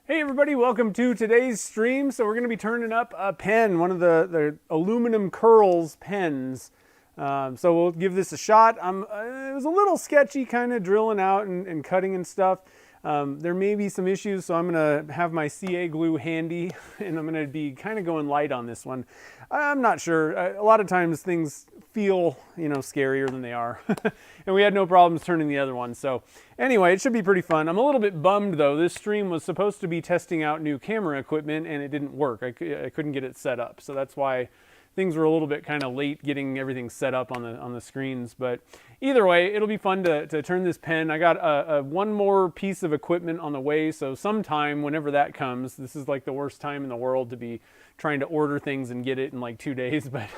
Hey everybody, welcome to today's stream. So we're going to be turning up a pen, one of the aluminum curls pens. So we'll give this a shot. It was a little sketchy kind of drilling out and cutting and stuff. There may be some issues, so I'm going to have my CA glue handy and I'm going to be kind of going light on this one. I'm not sure. A lot of times things feel, scarier than they are. And we had no problems turning the other one. So anyway, it should be pretty fun. I'm a little bit bummed though. This stream was supposed to be testing out new camera equipment and it didn't work. I couldn't get it set up. So that's why things were a little bit kind of late getting everything set up on the screens. But either way, it'll be fun to turn this pen. I got one more piece of equipment on the way. So sometime, whenever that comes, this is like the worst time in the world to be trying to order things and get it in like 2 days. But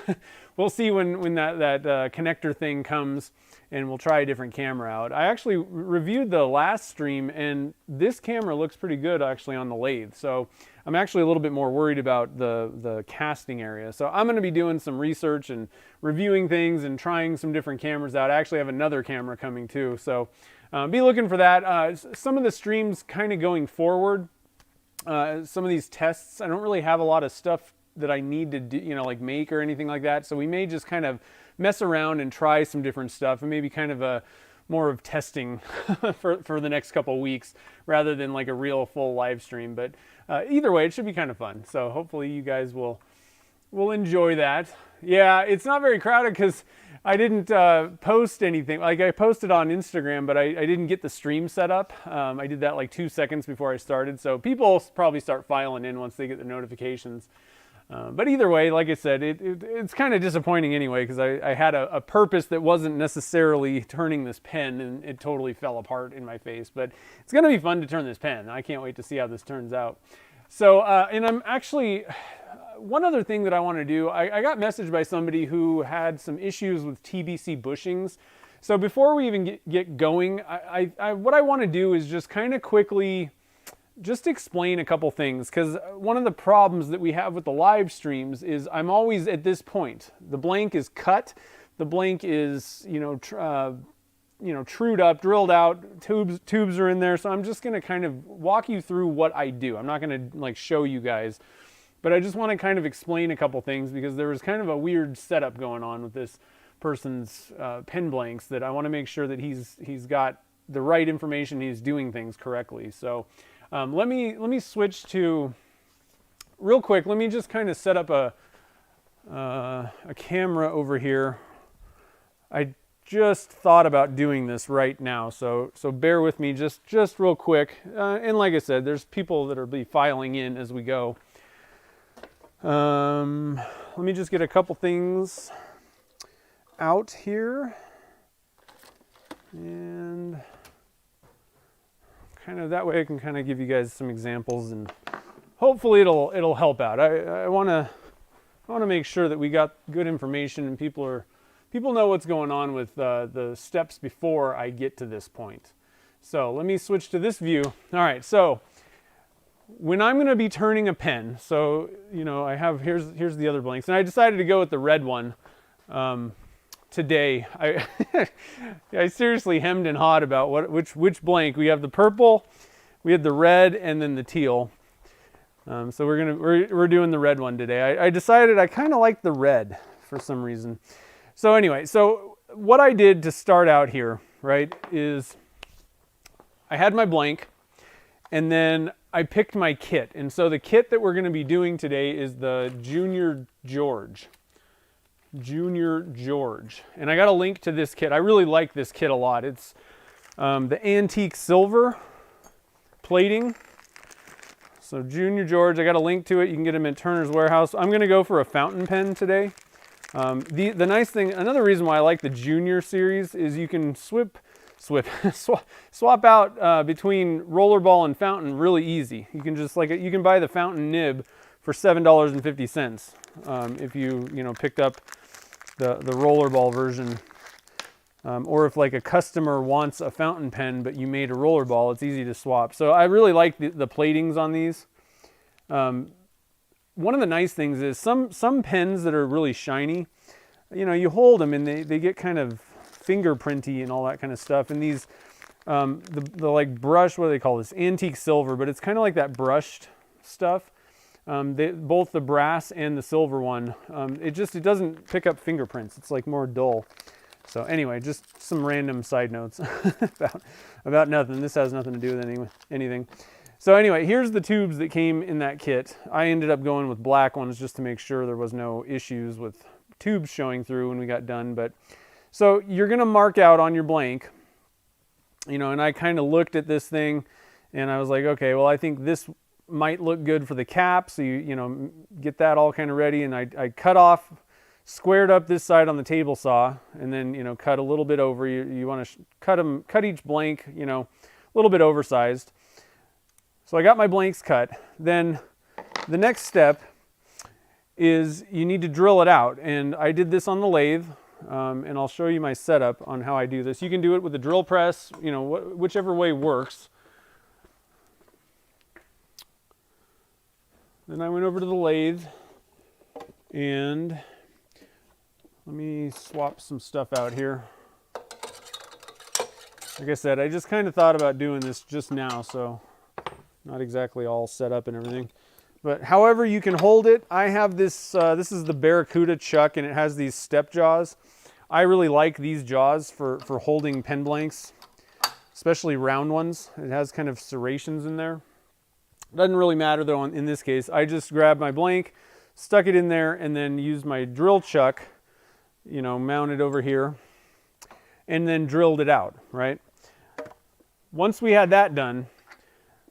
we'll see when that connector thing comes, and we'll try a different camera out. I actually reviewed the last stream and this camera looks pretty good actually on the lathe. So I'm actually a little bit more worried about the casting area. So I'm going to be doing some research and reviewing things and trying some different cameras out. I actually have another camera coming too. So be looking for that. Some of the streams kind of going forward, some of these tests, I don't really have a lot of stuff that I need to do, like make or anything like that. So we may just kind of mess around and try some different stuff and maybe kind of a more of testing for the next couple of weeks rather than like a real full live stream. But either way, it should be kind of fun. So hopefully you guys will enjoy that. Yeah, it's not very crowded because I didn't post anything. Like I posted on Instagram, but I didn't get the stream set up. I did that like 2 seconds before I started. So people probably start filing in once they get the notifications. But either way, like I said, it's kind of disappointing anyway because I had a purpose that wasn't necessarily turning this pen and it totally fell apart in my face. But it's going to be fun to turn this pen. I can't wait to see how this turns out. So, and I'm actually, one other thing that I want to do, I got messaged by somebody who had some issues with TBC bushings. So before we even get going, what I want to do is just kind of quickly just explain a couple things, because one of the problems that we have with the live streams is I'm always at this point. The blank is cut, the blank is trued up, drilled out, tubes are in there. So I'm just going to kind of walk you through what I do. I'm not going to like show you guys, but I just want to kind of explain a couple things because there was kind of a weird setup going on with this person's pen blanks that I want to make sure that he's got the right information, he's doing things correctly. So let me switch to, real quick, let me just kind of set up a camera over here. I just thought about doing this right now, so bear with me just real quick. And like I said, there's people that will be filing in as we go. Let me just get a couple things out here. And kind of that way I can kind of give you guys some examples and hopefully it'll help out. I want to make sure that we got good information and people know what's going on with the steps before I get to this point. So let me switch to this view. All right, so when I'm going to be turning a pen, so I have here's the other blanks, and I decided to go with the red one today. I seriously hemmed and hawed about which blank. We have the purple, we had the red, and then the teal. So we're doing the red one today. I decided I kind of like the red for some reason. So anyway, so what I did to start out here, right, is I had my blank, and then I picked my kit. And so the kit that we're going to be doing today is the Junior George. And I got a link to this kit. I really like this kit a lot. It's the antique silver plating. So Junior George, I got a link to it. You can get them at Turner's Warehouse. I'm going to go for a fountain pen today. The nice thing, another reason why I like the Junior series is you can swap out between rollerball and fountain really easy. You can just you can buy the fountain nib for $7.50 if you picked up the rollerball version, or if like a customer wants a fountain pen but you made a rollerball, it's easy to swap. So I really like the platings on these. One of the nice things is some pens that are really shiny, you hold them and they get kind of fingerprinty and all that kind of stuff. And these the like brush, what do they call this? Antique silver, but it's kind of like that brushed stuff. Both the brass and the silver one, it doesn't pick up fingerprints. It's like more dull. So anyway, just some random side notes about nothing. This has nothing to do with anything. So anyway, here's the tubes that came in that kit. I ended up going with black ones just to make sure there was no issues with tubes showing through when we got done. But so you're gonna mark out on your blank, and I kind of looked at this thing and I was like, okay, well, I think this might look good for the cap. So you get that all kind of ready. And I cut off, squared up this side on the table saw, and then, cut a little bit over. You want to cut each blank, a little bit oversized. So I got my blanks cut. Then the next step is you need to drill it out. And I did this on the lathe, and I'll show you my setup on how I do this. You can do it with a drill press, whichever way works. Then I went over to the lathe, and let me swap some stuff out here. Like I said, I just kind of thought about doing this just now, so not exactly all set up and everything. But however you can hold it, I have this, this is the Barracuda chuck, and it has these step jaws. I really like these jaws for holding pen blanks, especially round ones. It has kind of serrations in there. Doesn't really matter though in this case. I just grabbed my blank, stuck it in there, and then used my drill chuck, mounted over here, and then drilled it out, right? Once we had that done,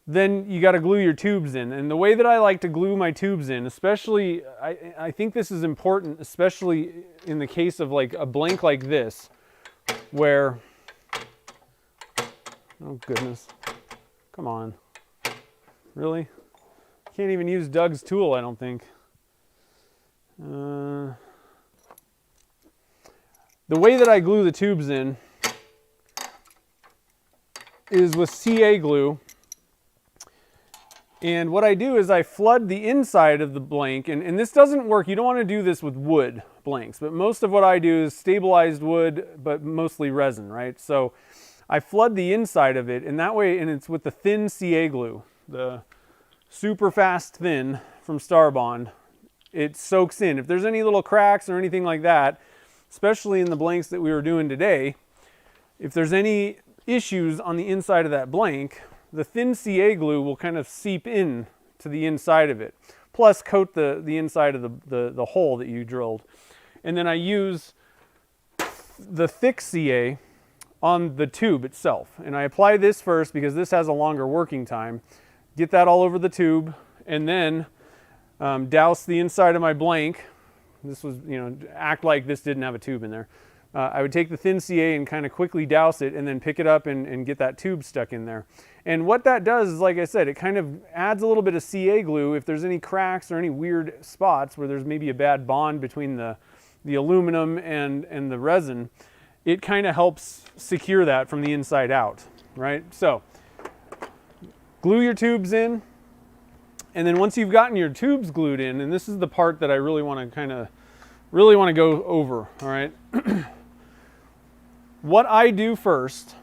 then you got to glue your tubes in. And the way that I like to glue my tubes in, especially, I think this is important, especially in the case of like a blank like this, where, oh goodness, come on, really? Can't even use Doug's tool, I don't think. The way that I glue the tubes in is with CA glue. And what I do is I flood the inside of the blank, and this doesn't work. You don't want to do this with wood blanks, but most of what I do is stabilized wood, but mostly resin, right? So I flood the inside of it, and that way, and it's with the thin CA glue, the super fast thin from Starbond. It soaks in. If there's any little cracks or anything like that, especially in the blanks that we were doing today, if there's any issues on the inside of that blank, the thin CA glue will kind of seep in to the inside of it, plus coat the inside of the hole that you drilled. And then I use the thick CA on the tube itself. And I apply this first because this has a longer working time. Get that all over the tube, and then douse the inside of my blank. This was, act like this didn't have a tube in there. I would take the thin CA and kind of quickly douse it, and then pick it up and get that tube stuck in there. And what that does is, like I said, it kind of adds a little bit of CA glue. If there's any cracks or any weird spots where there's maybe a bad bond between the aluminum and the resin, it kind of helps secure that from the inside out, right? So glue your tubes in, and then once you've gotten your tubes glued in, and this is the part that I really want to go over, all right? What I do first,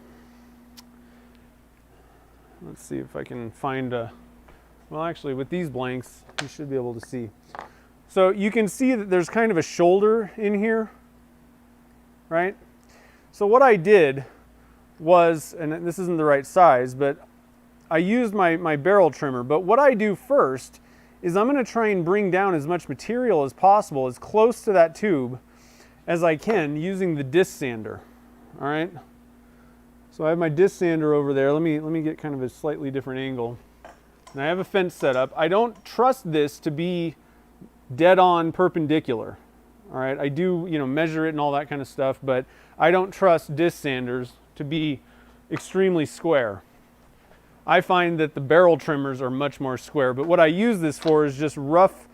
let's see if I can find well, actually with these blanks, you should be able to see. So you can see that there's kind of a shoulder in here, right? So what I did was, and this isn't the right size, but I used my barrel trimmer. But what I do first is I'm going to try and bring down as much material as possible, as close to that tube as I can, using the disc sander. All right. So I have my disc sander over there. Let me get kind of a slightly different angle. And I have a fence set up. I don't trust this to be dead on perpendicular. All right. I do, measure it and all that kind of stuff, but I don't trust disc sanders to be extremely square. I find that the barrel trimmers are much more square, but what I use this for is just rough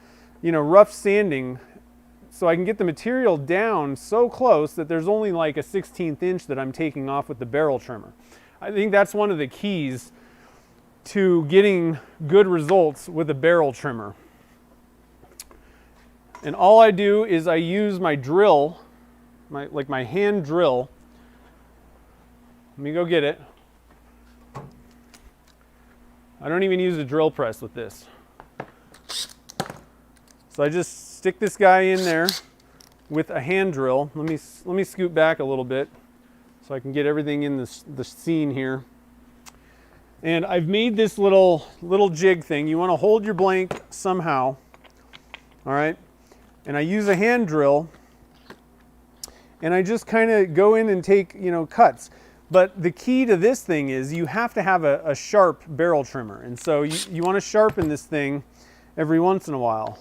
sanding, so I can get the material down so close that there's only like a 1/16 inch that I'm taking off with the barrel trimmer. I think that's one of the keys to getting good results with a barrel trimmer. And all I do is I use my drill, my hand drill. Let me go get it. I don't even use a drill press with this. So I just stick this guy in there with a hand drill. Let me scoot back a little bit so I can get everything in the scene here. And I've made this little jig thing. You want to hold your blank somehow. All right. And I use a hand drill, and I just kind of go in and take, cuts. But the key to this thing is you have to have a sharp barrel trimmer. And so you want to sharpen this thing every once in a while.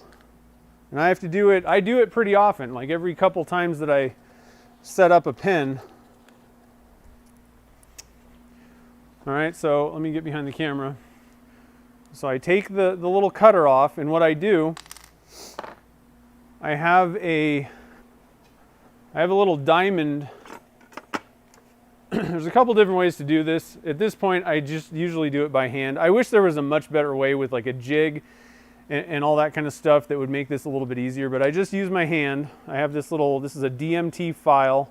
And I do it pretty often, like every couple times that I set up a pen. All right, so let me get behind the camera. So I take the little cutter off, and what I do, I have a little diamond. There's a couple different ways to do this. At this point, I just usually do it by hand. I wish there was a much better way with like a jig and all that kind of stuff that would make this a little bit easier, but I just use my hand. I have this is a DMT file,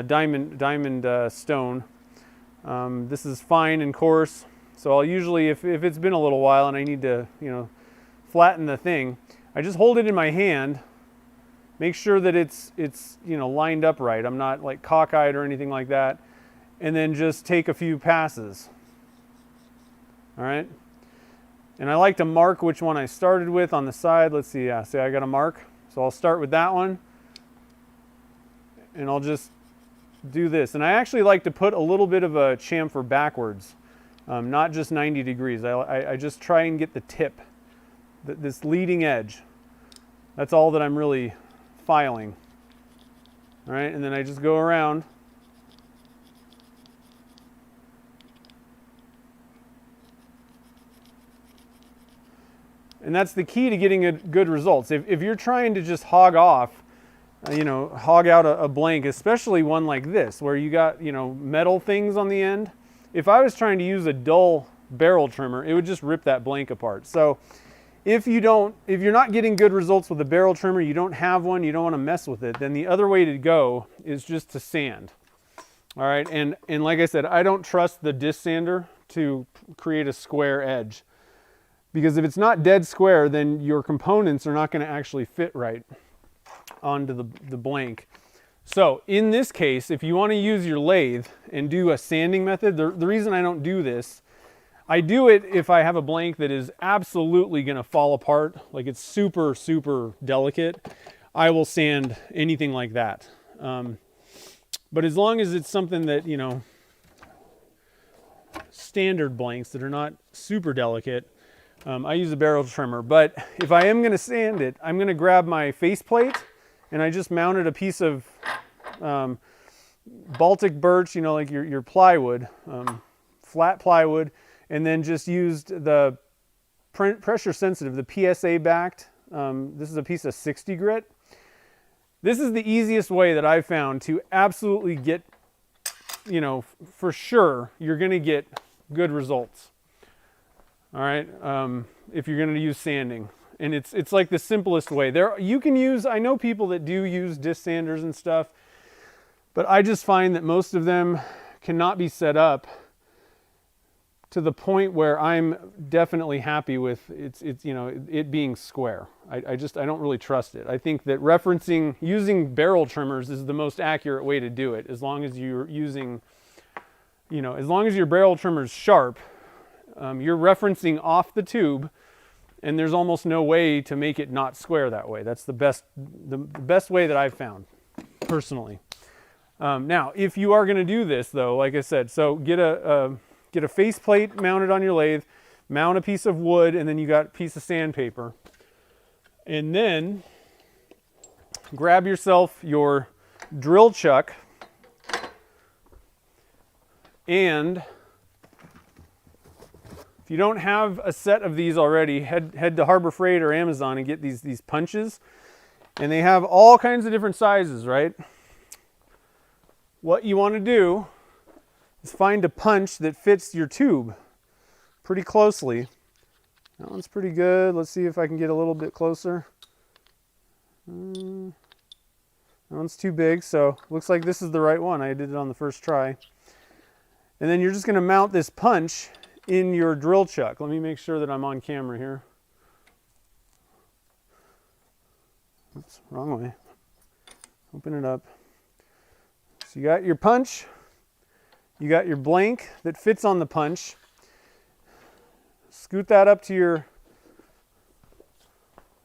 diamond stone. This is fine and coarse, so I'll usually, if it's been a little while and I need to, flatten the thing, I just hold it in my hand, make sure that it's lined up right. I'm not like cockeyed or anything like that, and then just take a few passes. All right. And I like to mark which one I started with on the side. Let's see, see, I got a mark. So I'll start with that one, and I'll just do this. And I actually like to put a little bit of a chamfer backwards, not just 90 degrees. I just try and get the tip, this leading edge. That's all that I'm really filing. All right, and then I just go around. And that's the key to getting good results. If you're trying to just hog off, hog out a blank, especially one like this, where you got, metal things on the end. If I was trying to use a dull barrel trimmer, it would just rip that blank apart. So if you're not getting good results with a barrel trimmer, you don't have one, you don't want to mess with it, then the other way to go is just to sand. All right, and like I said, I don't trust the disc sander to create a square edge. Because if it's not dead square, then your components are not going to actually fit right onto the blank. So in this case, if you want to use your lathe and do a sanding method, the reason I don't do this, I do it if I have a blank that is absolutely going to fall apart, like it's super, super delicate, I will sand anything like that. But as long as it's something that, standard blanks that are not super delicate, I use a barrel trimmer. But if I am going to sand it, I'm going to grab my faceplate, and I just mounted a piece of Baltic birch, like your plywood, flat plywood, and then just used the pressure sensitive, the PSA backed. This is a piece of 60 grit. This is the easiest way that I've found to absolutely get, for sure, you're going to get good results. All right, if you're going to use sanding, and it's like the simplest way. I know people that do use disc sanders and stuff, but I just find that most of them cannot be set up to the point where I'm definitely happy with it being square. I don't really trust it. I think that using barrel trimmers is the most accurate way to do it, as long as you're using, as long as your barrel trimmer is sharp. You're referencing off the tube, and there's almost no way to make it not square that way. That's the best way that I've found, personally. Now, if you are going to do this, though, like I said, so get a faceplate mounted on your lathe, mount a piece of wood, and then you got a piece of sandpaper. And then grab yourself your drill chuck, and if you don't have a set of these already, head to Harbor Freight or Amazon and get these punches. And they have all kinds of different sizes, right? What you want to do is find a punch that fits your tube pretty closely. That one's pretty good. Let's see if I can get a little bit closer. That one's too big, so looks like this is the right one. I did it on the first try. And then you're just going to mount this punch in your drill chuck. Let me make sure that I'm on camera here. Oops, wrong way. Open it up. So you got your punch, you got your blank that fits on the punch. Scoot that up to your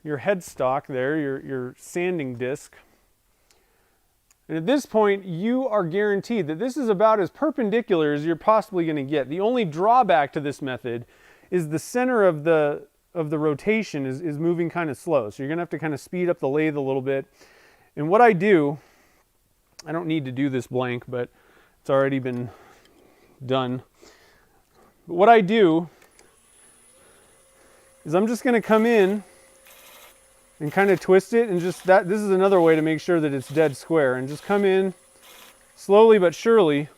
headstock there, your sanding disc. And at this point, you are guaranteed that this is about as perpendicular as you're possibly going to get. The only drawback to this method is the center of the rotation is moving kind of slow. So you're going to have to kind of speed up the lathe a little bit. And what I do, I don't need to do this blank, but it's already been done. But what I do is I'm just going to come in and kind of twist it, and just that, this is another way to make sure that it's dead square, and just come in slowly but surely,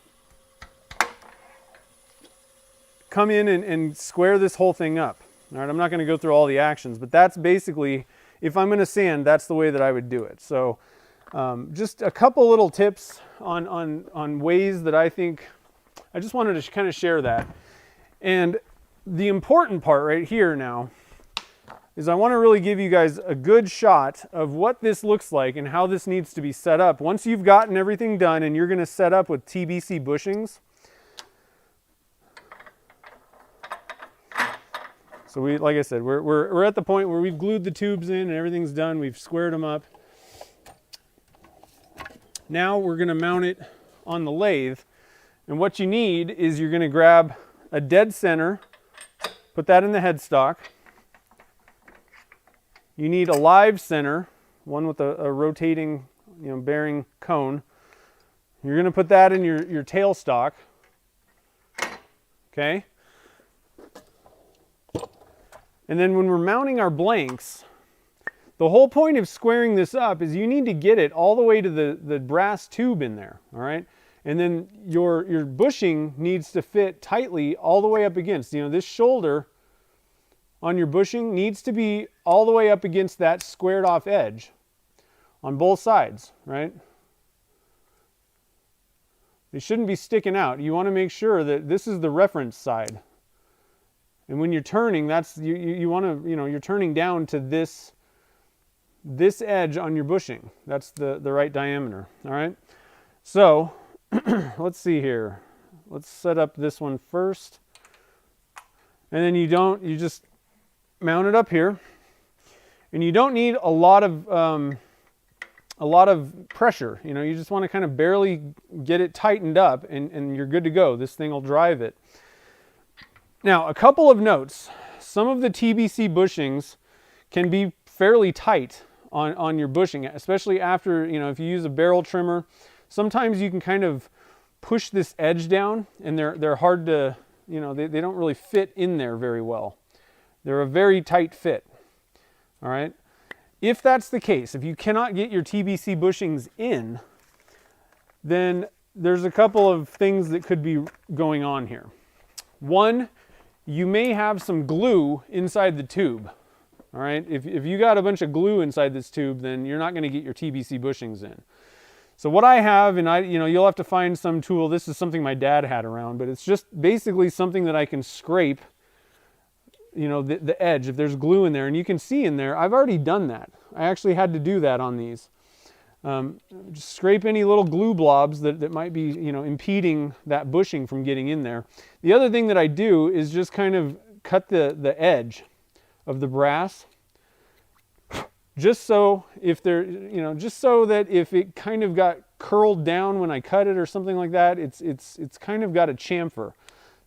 come in and square this whole thing up. All right, I'm not going to go through all the actions, but that's basically, if I'm going to sand, that's the way that I would do it. So just a couple little tips on ways that I think, I just wanted to kind of share that. And the important part right here now is I want to really give you guys a good shot of what this looks like and how this needs to be set up. Once you've gotten everything done and you're going to set up with TBC bushings. So we, like I said, we're at the point where we've glued the tubes in and everything's done. We've squared them up. Now we're going to mount it on the lathe. And what you need is you're going to grab a dead center, put that in the headstock. You need a live center, one with a rotating, bearing cone. You're going to put that in your tailstock. Okay? And then when we're mounting our blanks, the whole point of squaring this up is you need to get it all the way to the brass tube in there, all right? And then your bushing needs to fit tightly all the way up against, this shoulder on your bushing needs to be all the way up against that squared off edge on both sides, right? They shouldn't be sticking out. You want to make sure that this is the reference side. And when you're turning, that's you want to, you're turning down to this edge on your bushing. That's the right diameter, all right? So let's see here. Let's set up this one first. And then you just mount it up here, and you don't need a lot of pressure. You just want to kind of barely get it tightened up, and you're good to go. This thing will drive it. Now, a couple of notes. Some of the TBC bushings can be fairly tight on your bushing, especially after, if you use a barrel trimmer. Sometimes you can kind of push this edge down, and they're hard to, they don't really fit in there very well. They're a very tight fit, all right? If that's the case, if you cannot get your TBC bushings in, then there's a couple of things that could be going on here. One, you may have some glue inside the tube, all right? If you got a bunch of glue inside this tube, then you're not going to get your TBC bushings in. So what I have, and you'll have to find some tool. This is something my dad had around, but it's just basically something that I can scrape the edge if there's glue in there, and you can see in there, I've already done that. I actually had to do that on these. Just scrape any little glue blobs that might be, impeding that bushing from getting in there. The other thing that I do is just kind of cut the edge of the brass, just so if just so that if it kind of got curled down when I cut it or something like that, it's kind of got a chamfer,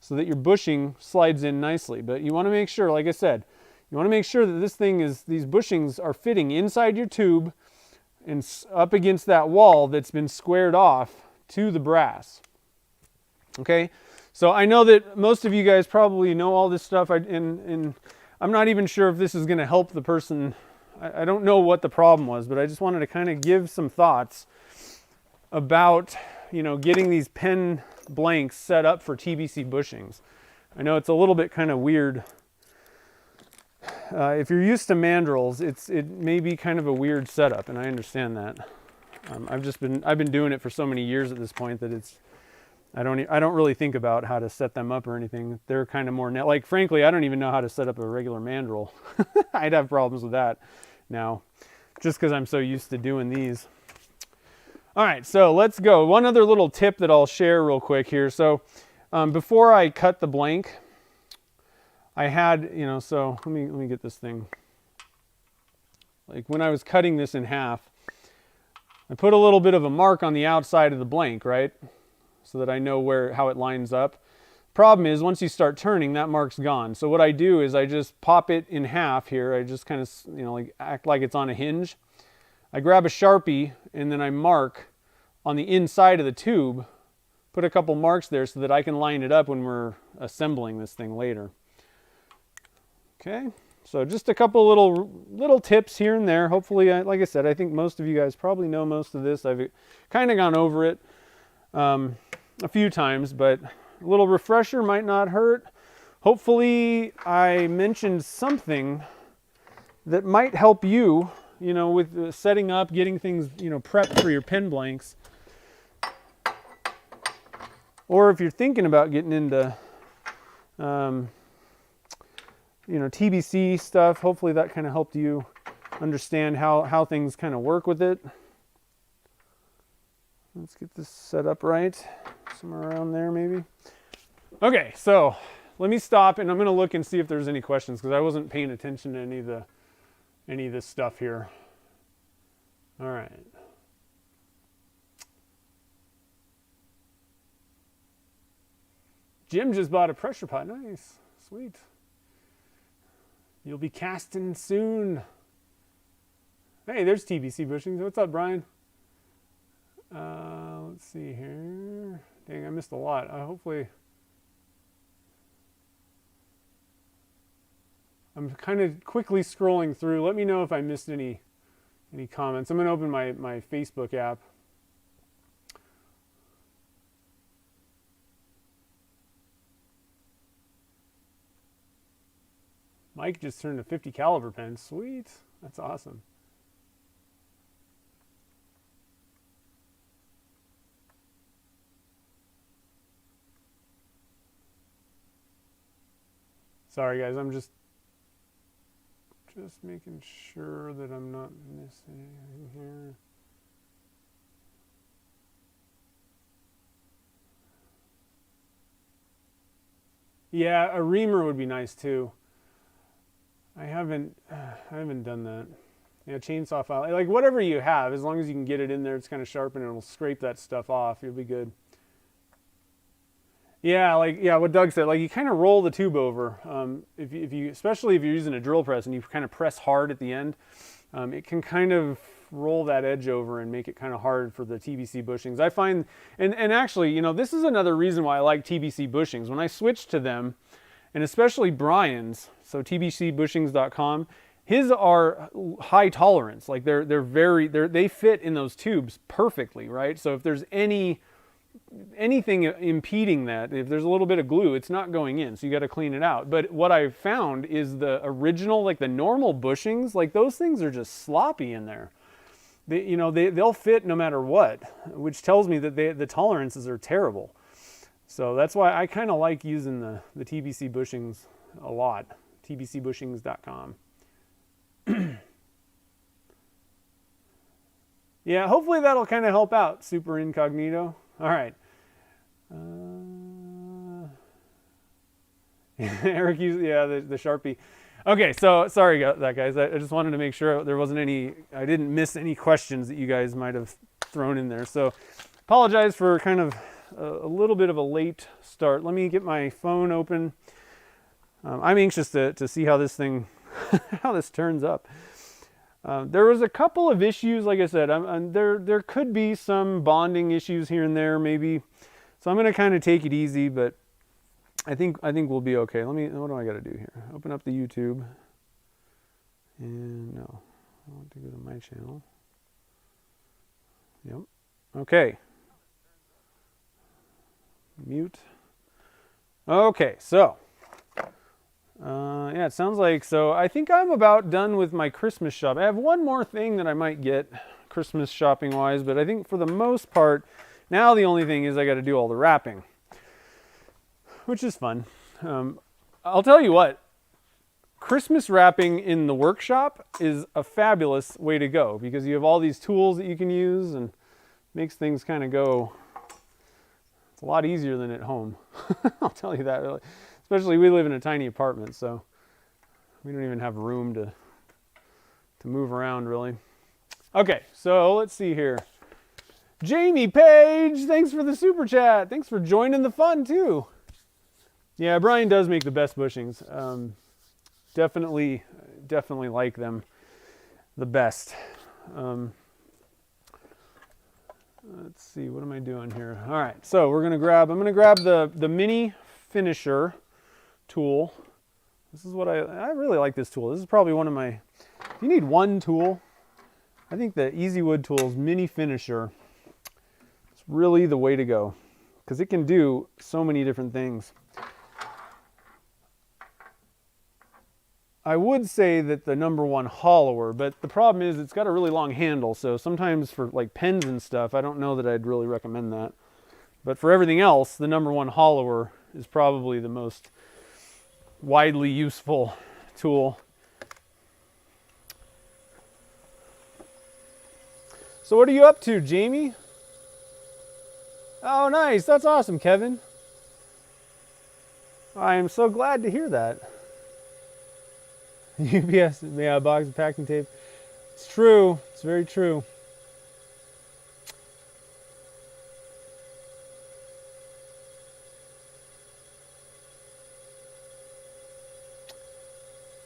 so that your bushing slides in nicely. But you want to make sure, like I said, you want to make sure that these bushings are fitting inside your tube and up against that wall that's been squared off to the brass. Okay, so I know that most of you guys probably know all this stuff, and I'm not even sure if this is going to help the person. I don't know what the problem was, but I just wanted to kind of give some thoughts about getting these pen blanks set up for TBC bushings. I know it's a little bit kind of weird. If you're used to mandrels, it may be kind of a weird setup, and I understand that. I've been doing it for so many years at this point that I don't really think about how to set them up or anything. They're kind of more like, frankly, I don't even know how to set up a regular mandrel. I'd have problems with that now, just because I'm so used to doing these. All right, so let's go. One other little tip that I'll share real quick here. So before I cut the blank, I had, so let me get this thing. Like when I was cutting this in half, I put a little bit of a mark on the outside of the blank, right? So that I know how it lines up. Problem is, once you start turning, that mark's gone. So what I do is I just pop it in half here. I just kind of, like act like it's on a hinge. I grab a Sharpie and then I mark on the inside of the tube, put a couple marks there so that I can line it up when we're assembling this thing later. Okay, so just a couple little tips here and there. Hopefully, like I said, I think most of you guys probably know most of this. I've kind of gone over it a few times, but a little refresher might not hurt. Hopefully I mentioned something that might help you, with setting up, getting things, prepped for your pen blanks. Or if you're thinking about getting into, TBC stuff, hopefully that kind of helped you understand how things kind of work with it. Let's get this set up right, somewhere around there maybe. Okay, so let me stop and I'm going to look and see if there's any questions because I wasn't paying attention to any of this stuff here. All right. Jim just bought a pressure pot. Nice, sweet. You'll be casting soon. Hey, there's TBC bushings. What's up, Brian? Let's see here. Dang, I missed a lot. Hopefully, I'm kind of quickly scrolling through. Let me know if I missed any comments. I'm going to open my Facebook app. Mike just turned a 50 caliber pen. Sweet. That's awesome. Sorry guys, I'm just making sure that I'm not missing anything here. Yeah, a reamer would be nice too. I haven't done that. Yeah, chainsaw file, like whatever you have, as long as you can get it in there, it's kind of sharp and it'll scrape that stuff off. You'll be good. Yeah, what Doug said, like you kind of roll the tube over. If you, especially if you're using a drill press and you kind of press hard at the end, it can kind of roll that edge over and make it kind of hard for the TBC bushings. I find, and actually, this is another reason why I like TBC bushings. When I switched to them, and especially Brian's, so tbcbushings.com, his are high tolerance. Like they fit in those tubes perfectly, right? So if there's anything impeding that, if there's a little bit of glue, it's not going in, so you got to clean it out. But what I've found is the original, like the normal bushings, like those things are just sloppy in there. They'll fit no matter what, which tells me that the tolerances are terrible. So that's why I kind of like using the TBC bushings a lot. tbcbushings.com. Yeah, hopefully that'll kind of help out, Super Incognito. All right. Eric used, the Sharpie. Okay, so sorry about that, guys. I just wanted to make sure there wasn't I didn't miss any questions that you guys might have thrown in there. So apologize for kind of a little bit of a late start. Let me get my phone open. I'm anxious to see how this thing, how this turns up. There was a couple of issues, like I said, there could be some bonding issues here and there, maybe. So I'm going to kind of take it easy, but I think we'll be okay. What do I got to do here? Open up the YouTube. And no, I want to go to my channel. Yep. Okay. Mute. Okay, so. Yeah, it sounds like, so I think I'm about done with my Christmas shop. I have one more thing that I might get Christmas shopping wise, but I think for the most part, Now the only thing is I got to do all the wrapping, which is fun. I'll tell you what, Christmas wrapping in the workshop is a fabulous way to go because you have all these tools that you can use and makes things kind of go, it's a lot easier than at home. I'll tell you that. Especially we live in a tiny apartment, so we don't even have room to move around really. Okay, so let's see here. Jamie Page, thanks for the super chat. Thanks for joining the fun too. Yeah, Brian does make the best bushings. Definitely like them the best. Let's see, what am I doing here? All right, so I'm gonna grab the mini finisher tool. This is what I really like this tool. This is probably one of my, if you need one tool, I think the Easy Wood Tools mini finisher is really the way to go because it can do so many different things. I would say that the number one hollower, but the problem is it's got a really long handle, so sometimes for like pens and stuff, I don't know that I'd really recommend that. But for everything else, the number one hollower is probably the most widely useful tool. So what are you up to, Jamie? Oh, nice. That's awesome, Kevin. I am so glad to hear that. UPS, yeah, a box of packing tape. It's true. It's very true.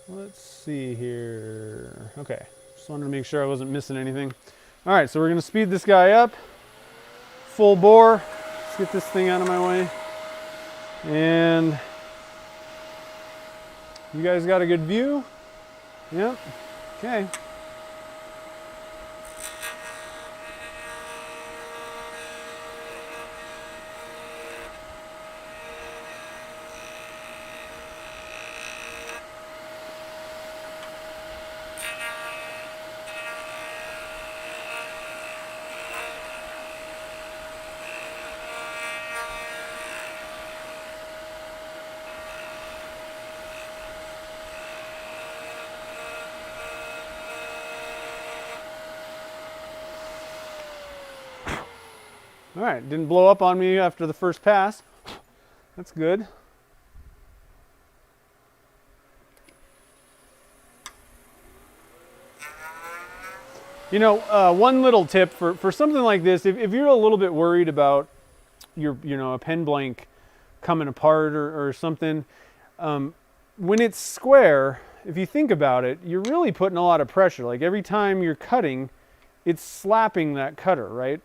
Let's see here. Okay, just wanted to make sure I wasn't missing anything. All right, so we're going to speed this guy up. Full bore. Let's get this thing out of my way. And you guys got a good view? Yep. Okay. All right, didn't blow up on me after the first pass. That's good. You know, one little tip for something like this, if you're a little bit worried about your, a pen blank coming apart or something, when it's square, if you think about it, you're really putting a lot of pressure. Like every time you're cutting, it's slapping that cutter, right?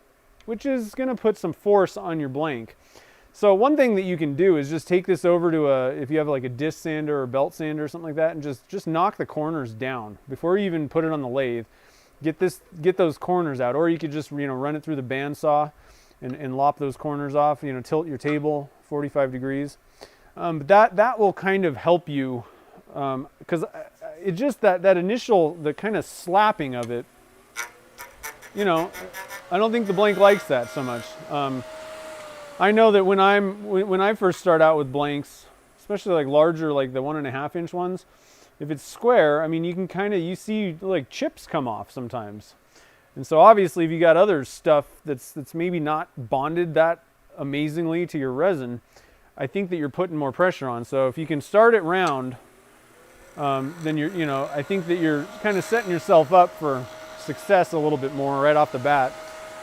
Which is going to put some force on your blank. So one thing that you can do is just take this over to if you have like a disc sander or belt sander or something like that, and just knock the corners down before you even put it on the lathe. Get those corners out, or you could just run it through the bandsaw and lop those corners off. Tilt your table 45 degrees. But that will kind of help you because it just that initial the kind of slapping of it. I don't think the blank likes that so much. I know that when I first start out with blanks, especially like larger, like the 1.5 inch ones, if it's square, I mean, you can you see like chips come off sometimes. And so obviously if you got other stuff that's maybe not bonded that amazingly to your resin, I think that you're putting more pressure on. So if you can start it round, then I think that you're kind of setting yourself up for success a little bit more right off the bat.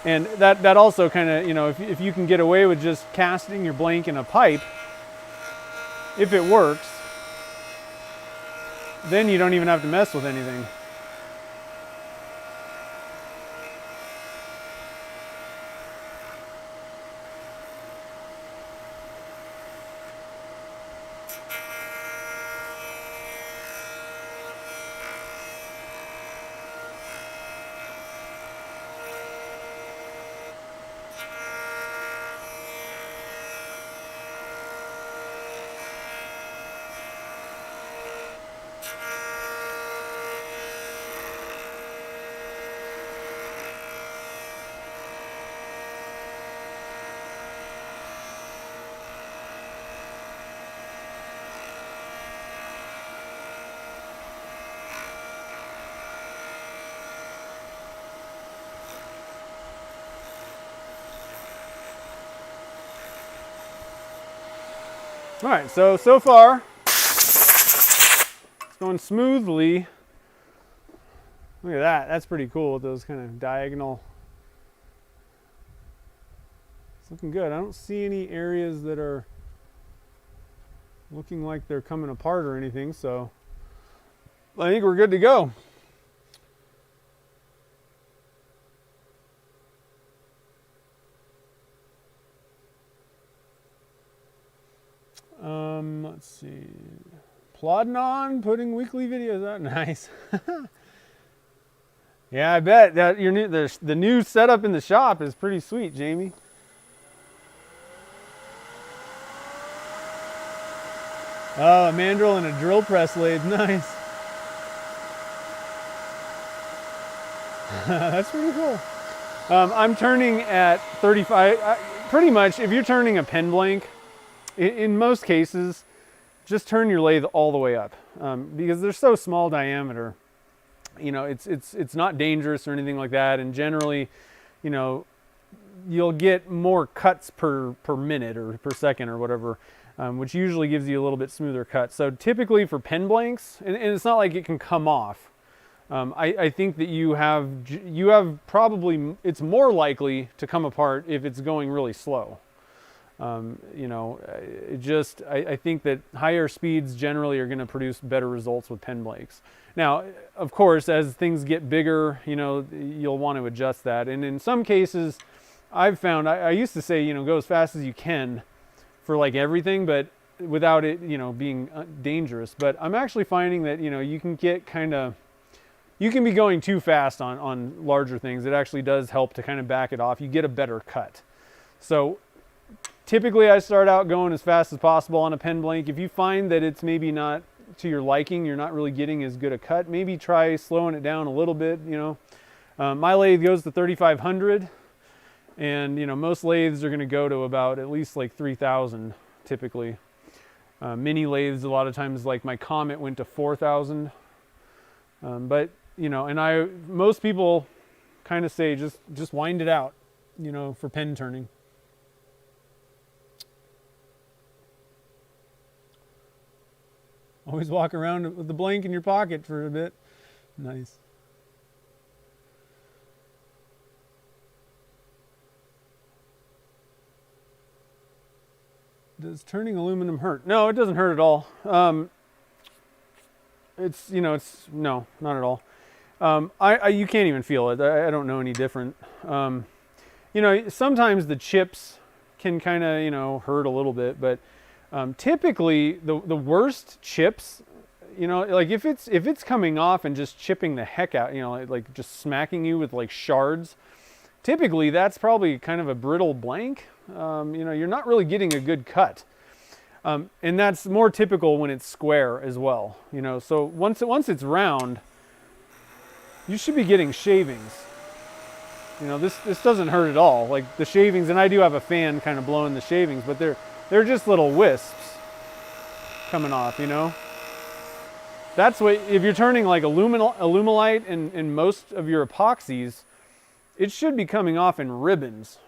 And that also kind of, if you can get away with just casting your blank in a pipe, if it works, then you don't even have to mess with anything. All right, so far it's going smoothly. Look at that, that's pretty cool with those kind of diagonal. It's looking good. I don't see any areas that are looking like they're coming apart or anything, so I think we're good to go. Let's see. Plodding on, putting weekly videos out. Nice. Yeah, I bet that your new the new setup in the shop is pretty sweet, Jamie. Oh, a mandrel and a drill press lathe. Nice. That's pretty cool. I'm turning at 35. Pretty much, if you're turning a pen blank, in most cases, just turn your lathe all the way up because they're so small diameter. You know, it's not dangerous or anything like that, and generally, you know, you'll get more cuts per minute or per second or whatever, which usually gives you a little bit smoother cut. So typically for pen blanks, and it's not like it can come off. I think that you have probably, it's more likely to come apart if it's going really slow. You know, I think that higher speeds generally are going to produce better results with pen blanks. Now, of course, as things get bigger, you know, you'll want to adjust that. And in some cases, I've found, I used to say, you know, go as fast as you can for like everything, but without it, you know, being dangerous. But I'm actually finding that, you know, you can get you can be going too fast on larger things. It actually does help to kind of back it off. You get a better cut. So typically I start out going as fast as possible on a pen blank. If you find that it's maybe not to your liking, you're not really getting as good a cut, maybe try slowing it down a little bit, you know. My lathe goes to 3,500, and, you know, most lathes are going to go to about at least like 3,000 typically. Mini lathes, a lot of times, like my Comet went to 4,000. But, you know, and most people kind of say just wind it out, you know, for pen turning. Always walk around with the blank in your pocket for a bit. Nice. Does turning aluminum hurt? No, it doesn't hurt at all. It's, you know, no, not at all. You can't even feel it. I don't know any different. You know, sometimes the chips can kind of, you know, hurt a little bit, but typically the worst chips, you know, like if it's coming off and just chipping the heck out, you know, like just smacking you with like shards, typically that's probably kind of a brittle blank. You know, you're not really getting a good cut. And that's more typical when it's square as well, you know. So once it's round, you should be getting shavings. You know, this doesn't hurt at all. Like the shavings, and I do have a fan kind of blowing the shavings, but they're just little wisps coming off, you know. That's what, if you're turning like Alumilite and most of your epoxies, it should be coming off in ribbons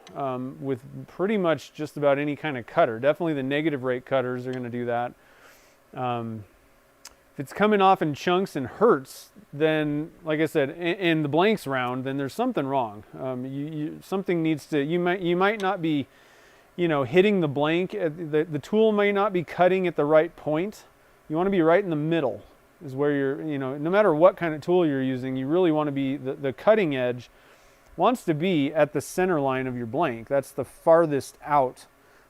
with pretty much just about any kind of cutter. Definitely the negative rate cutters are going to do that. If it's coming off in chunks and hurts, then, like I said, and the blank's round, then there's something wrong. Something needs to, you might not be, you know, hitting the blank. The tool may not be cutting at the right point. You want to be right in the middle is where you're, you know, no matter what kind of tool you're using, you really want to be, the cutting edge wants to be at the center line of your blank. That's the farthest out.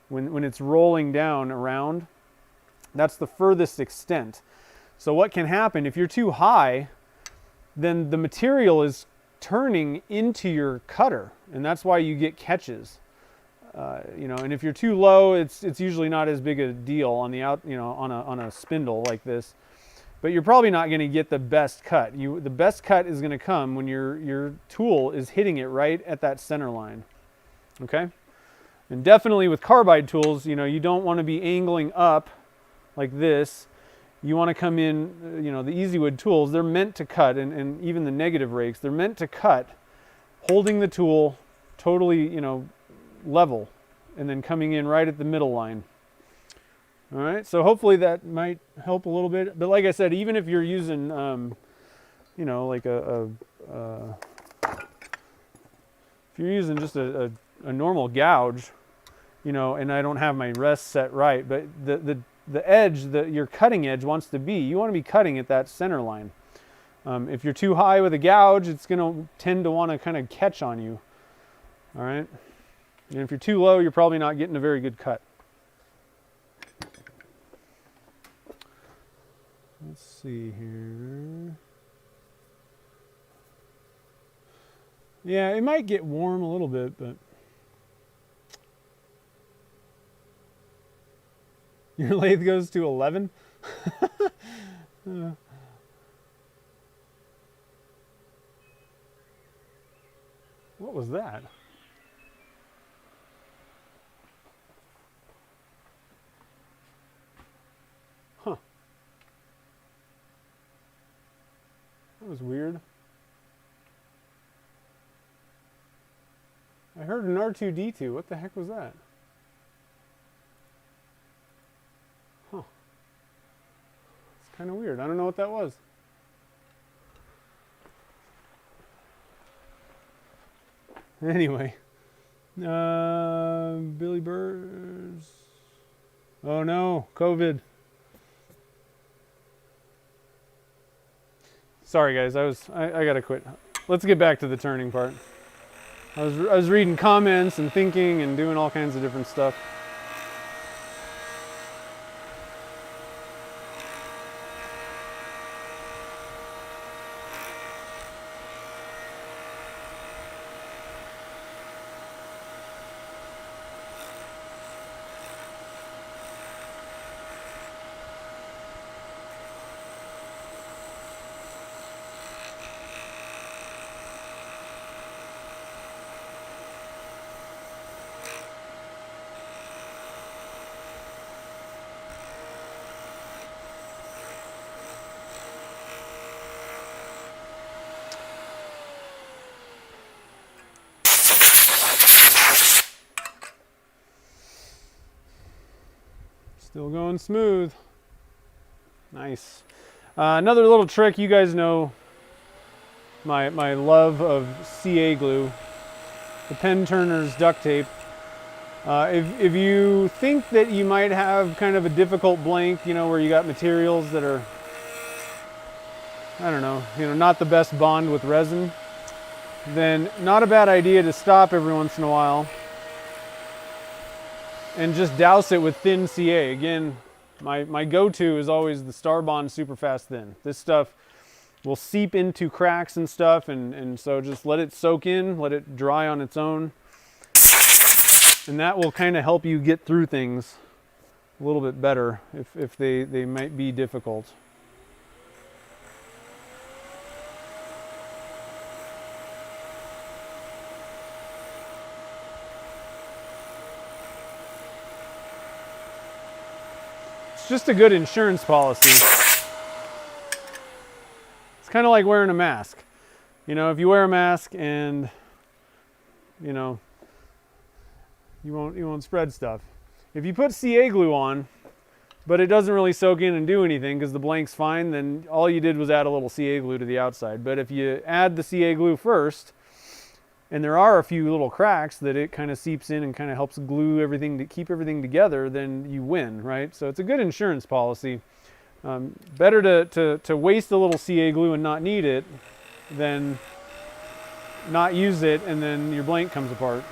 When it's rolling down around, that's the furthest extent. So what can happen if you're too high, then the material is turning into your cutter, and that's why you get catches. You know, and if you're too low, it's usually not as big a deal on the out, you know, on a spindle like this. But you're probably not going to get the best cut. The best cut is going to come when your tool is hitting it right at that center line. Okay? And definitely with carbide tools, you know, you don't want to be angling up like this. You want to come in, you know, the EasyWood tools, they're meant to cut, and even the negative rakes, they're meant to cut, holding the tool totally, you know, level, and then coming in right at the middle line. All right, so hopefully that might help a little bit. But like I said, even if you're using, you know, like if you're using just a normal gouge, you know, and I don't have my rest set right, but the edge that your cutting edge wants to be, you want to be cutting at that center line. If you're too high with a gouge, it's going to tend to want to kind of catch on you. All right, and if you're too low, you're probably not getting a very good cut. Let's see here. Yeah, it might get warm a little bit, but your lathe goes to 11? What was that? Huh. That was weird. I heard an R2-D2. What the heck was that? Huh. It's kind of weird. I don't know what that was. Anyway. Billy Burrs. Oh no, COVID. Sorry guys, I gotta quit. Let's get back to the turning part. I was reading comments and thinking and doing all kinds of different stuff. Still going smooth. Nice. Another little trick, you guys know my love of CA glue, the pen turner's duct tape. If you think that you might have kind of a difficult blank, you know, where you got materials that are, I don't know, not the best bond with resin, then not a bad idea to stop every once in a while and just douse it with thin CA. Again, my go-to is always the Starbond Super Fast Thin. This stuff will seep into cracks and stuff, and so just let it soak in, let it dry on its own, and that will kind of help you get through things a little bit better if they might be difficult. Just a good insurance policy. It's kind of like wearing a mask. You know, if you wear a mask and you know you won't spread stuff. If you put CA glue on, but it doesn't really soak in and do anything because the blank's fine, then all you did was add a little CA glue to the outside. But if you add the CA glue first, and there are a few little cracks that it kind of seeps in and kind of helps glue everything to keep everything together, then you win, right? So it's a good insurance policy. Better to waste a little CA glue and not need it than not use it and then your blank comes apart.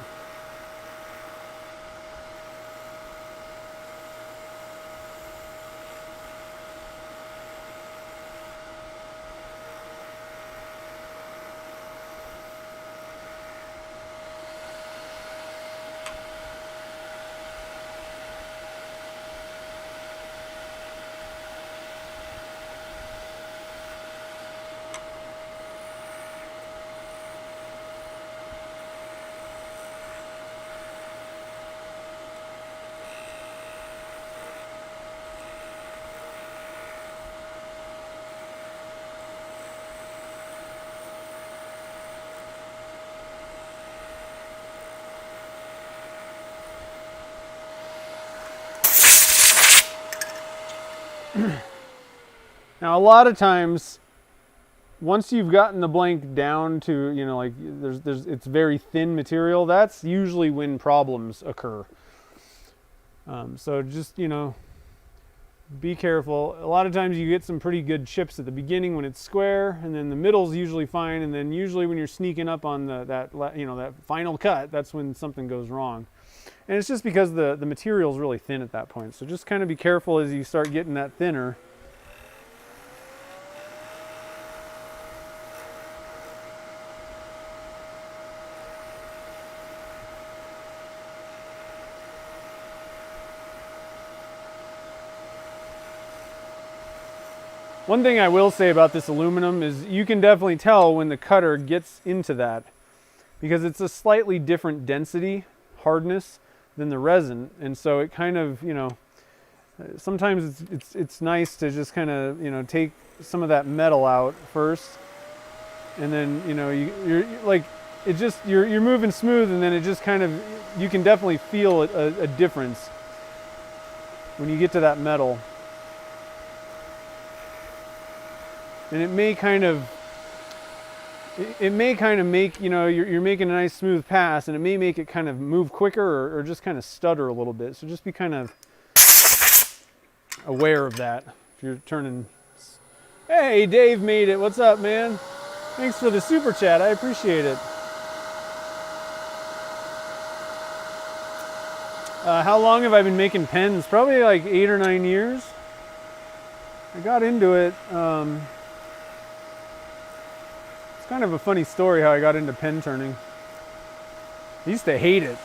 Now, a lot of times, once you've gotten the blank down to, you know, like it's very thin material, that's usually when problems occur. So just, you know, be careful. A lot of times you get some pretty good chips at the beginning when it's square, and then the middle's usually fine, and then usually when you're sneaking up on that final cut, that's when something goes wrong. And it's just because the material's really thin at that point. So just kind of be careful as you start getting that thinner. One thing I will say about this aluminum is you can definitely tell when the cutter gets into that, because it's a slightly different density, hardness than the resin, and so it kind of, you know, sometimes it's nice to just kind of, you know, take some of that metal out first, and then, you know, you're like, it just, you're moving smooth, and then it just kind of, you can definitely feel a difference when you get to that metal. And it may kind of make, you know, you're making a nice smooth pass, and it may make it kind of move quicker or just kind of stutter a little bit. So just be kind of aware of that if you're turning. Hey, Dave made it. What's up, man? Thanks for the super chat. I appreciate it. How long have I been making pens? Probably like 8 or 9 years. I got into it. Kind of a funny story how I got into pen turning. I used to hate it.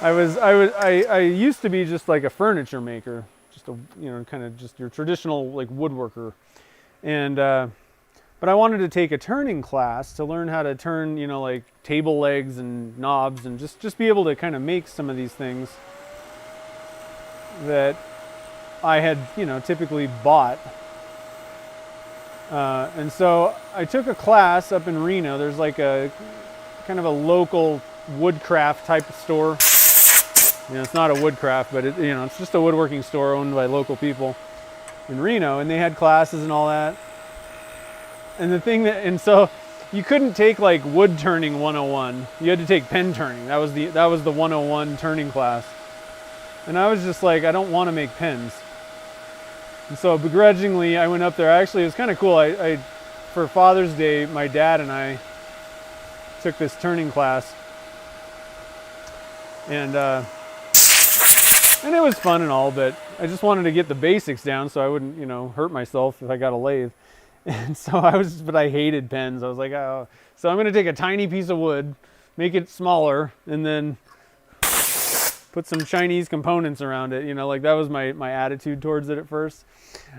I used to be just like a furniture maker, just a, you know, kind of just your traditional like woodworker, and but I wanted to take a turning class to learn how to turn, you know, like table legs and knobs, and just be able to kind of make some of these things that I had, you know, typically bought. And so I took a class up in Reno. There's like a kind of a local woodcraft type of store. You know, it's not a woodcraft, but you know, it's just a woodworking store owned by local people in Reno, and they had classes and all that. And so you couldn't take like wood turning 101. You had to take pen turning. That was the 101 turning class. And I was just like, I don't want to make pens. And so begrudgingly, I went up there. Actually, it was kind of cool. I for Father's Day, my dad and I took this turning class, and it was fun and all, but I just wanted to get the basics down so I wouldn't, you know, hurt myself if I got a lathe. And so but I hated pens. I was like, oh, so I'm going to take a tiny piece of wood, make it smaller, and then put some Chinese components around it. You know, like that was my attitude towards it at first.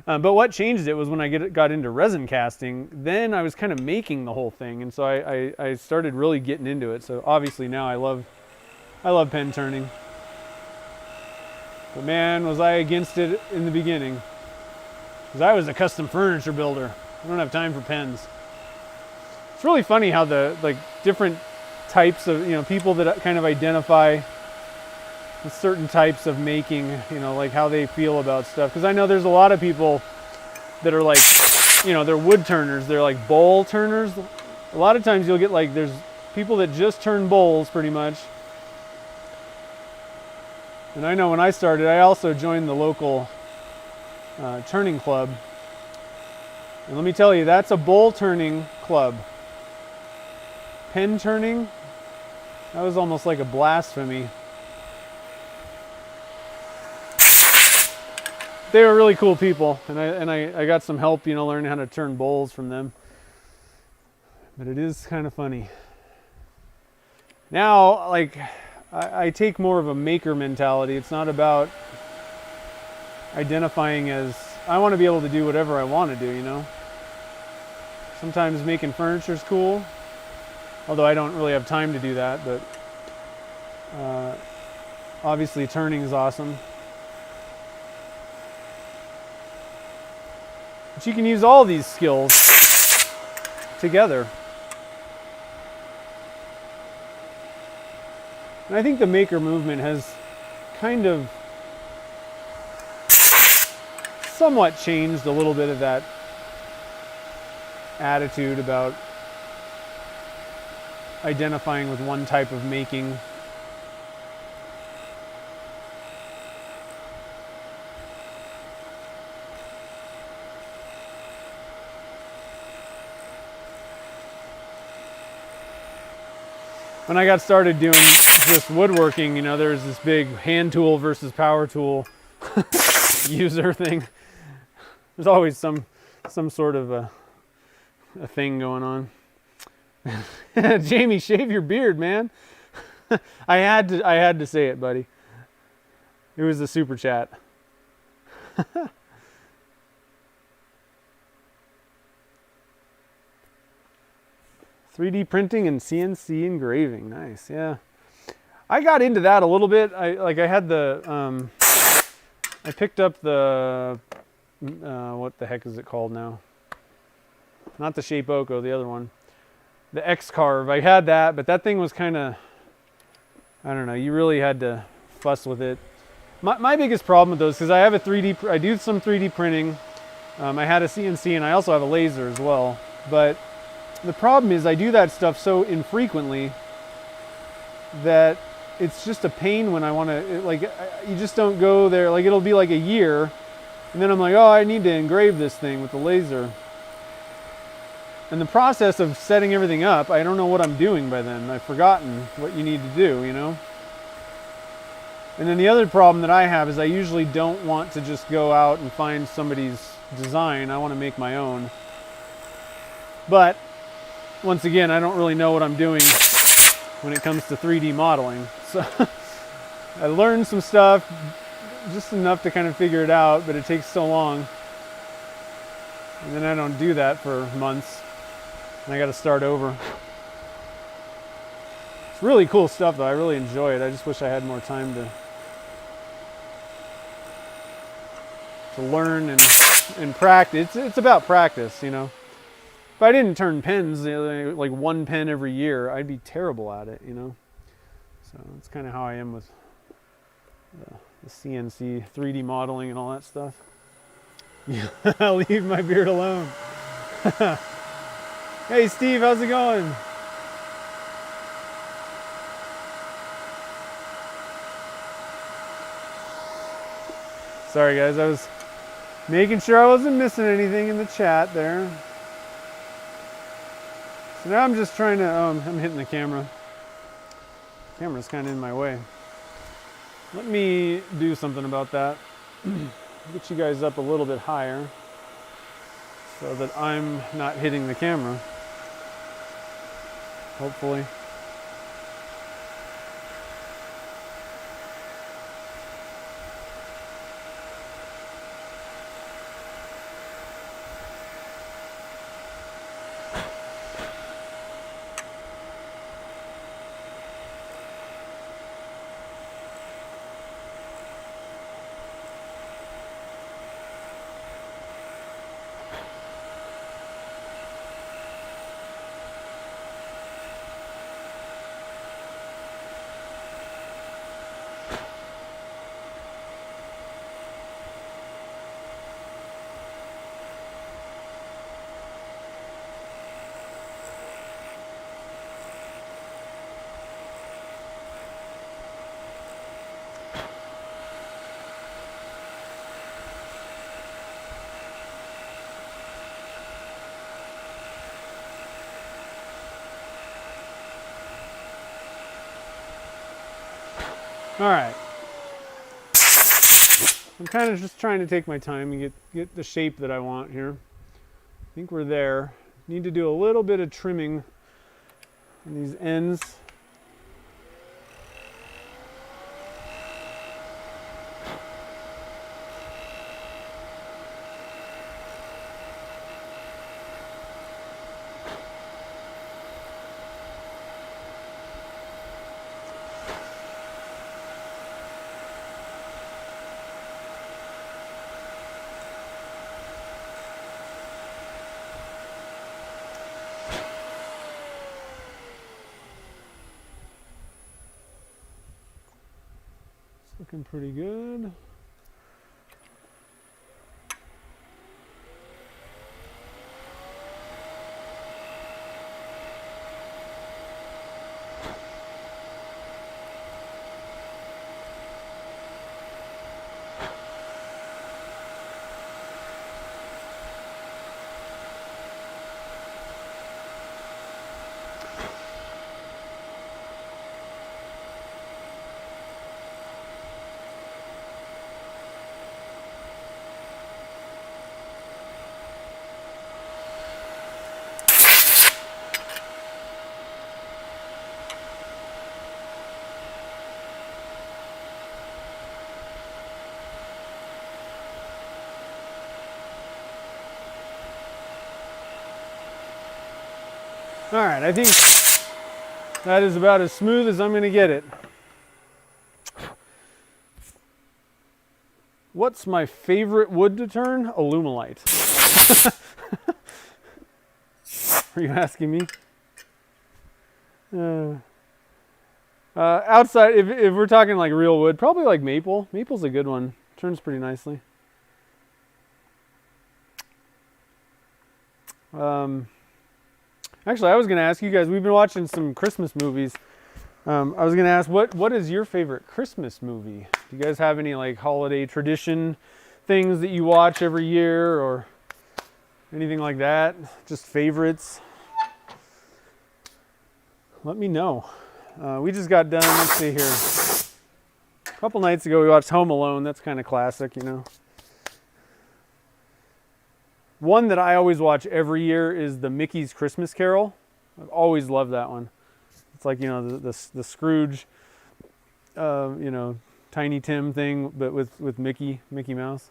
But what changed it was when I got into resin casting. Then I was kind of making the whole thing, and so I started really getting into it. So obviously now I love pen turning. But man, was I against it in the beginning, because I was a custom furniture builder. I don't have time for pens. It's really funny how the like different types of, you know, people that kind of identify with certain types of making, you know, like how they feel about stuff. Because I know there's a lot of people that are like, you know, they're wood turners. They're like bowl turners. A lot of times you'll get like, there's people that just turn bowls pretty much. And I know when I started, I also joined the local turning club. And let me tell you, that's a bowl turning club. Pen turning, that was almost like a blasphemy. They were really cool people, and I got some help, you know, learning how to turn bowls from them. But it is kind of funny. Now, like, I take more of a maker mentality. It's not about identifying as, I want to be able to do whatever I want to do, you know. Sometimes making furniture is cool, although I don't really have time to do that, but obviously turning is awesome. But you can use all these skills together. And I think the maker movement has kind of somewhat changed a little bit of that attitude about identifying with one type of making. When I got started doing just woodworking, you know, there's this big hand tool versus power tool user thing. There's always some sort of a thing going on. Jamie, shave your beard, man. I had to say it, buddy. It was a super chat. 3D printing and CNC engraving, nice, yeah. I got into that a little bit. I had the, I picked up the, what the heck is it called now? Not the Shape Oko, the other one. The X-Carve, I had that, but that thing was kind of, I don't know, you really had to fuss with it. My biggest problem with those, because I have I do some 3D printing. I had a CNC and I also have a laser as well, but the problem is I do that stuff so infrequently that it's just a pain when I want to, like, you just don't go there. Like, it'll be like a year and then I'm like, oh, I need to engrave this thing with the laser. And the process of setting everything up, I don't know what I'm doing by then. I've forgotten what you need to do, you know? And then the other problem that I have is I usually don't want to just go out and find somebody's design. I want to make my own. But once again, I don't really know what I'm doing when it comes to 3D modeling. So I learned some stuff, just enough to kind of figure it out, but it takes so long. And then I don't do that for months. And I got to start over. It's really cool stuff though. I really enjoy it. I just wish I had more time to learn and practice. It's about practice, you know. If I didn't turn pens, like one pen every year, I'd be terrible at it, you know. So that's kind of how I am with the CNC 3D modeling and all that stuff. I'll leave my beard alone. Hey Steve, how's it going? Sorry guys, I was making sure I wasn't missing anything in the chat there. So now I'm just trying to, I'm hitting the camera. The camera's kind of in my way. Let me do something about that. Get you guys up a little bit higher so that I'm not hitting the camera. Hopefully. All right. I'm kind of just trying to take my time and get the shape that I want here. I think we're there. Need to do a little bit of trimming on these ends. Looking pretty good. All right, I think that is about as smooth as I'm going to get it. What's my favorite wood to turn? Alumilite. Are you asking me? Outside, if we're talking like real wood, probably like maple. Maple's a good one. Turns pretty nicely. Actually, I was going to ask you guys, we've been watching some Christmas movies. I was going to ask, what is your favorite Christmas movie? Do you guys have any like holiday tradition things that you watch every year or anything like that? Just favorites? Let me know. We just got done, let's see here. A couple nights ago we watched Home Alone. That's kind of classic, you know. One that I always watch every year is the Mickey's Christmas Carol. I've always loved that one. It's like, you know, the Scrooge, you know, Tiny Tim thing, but with Mickey Mouse.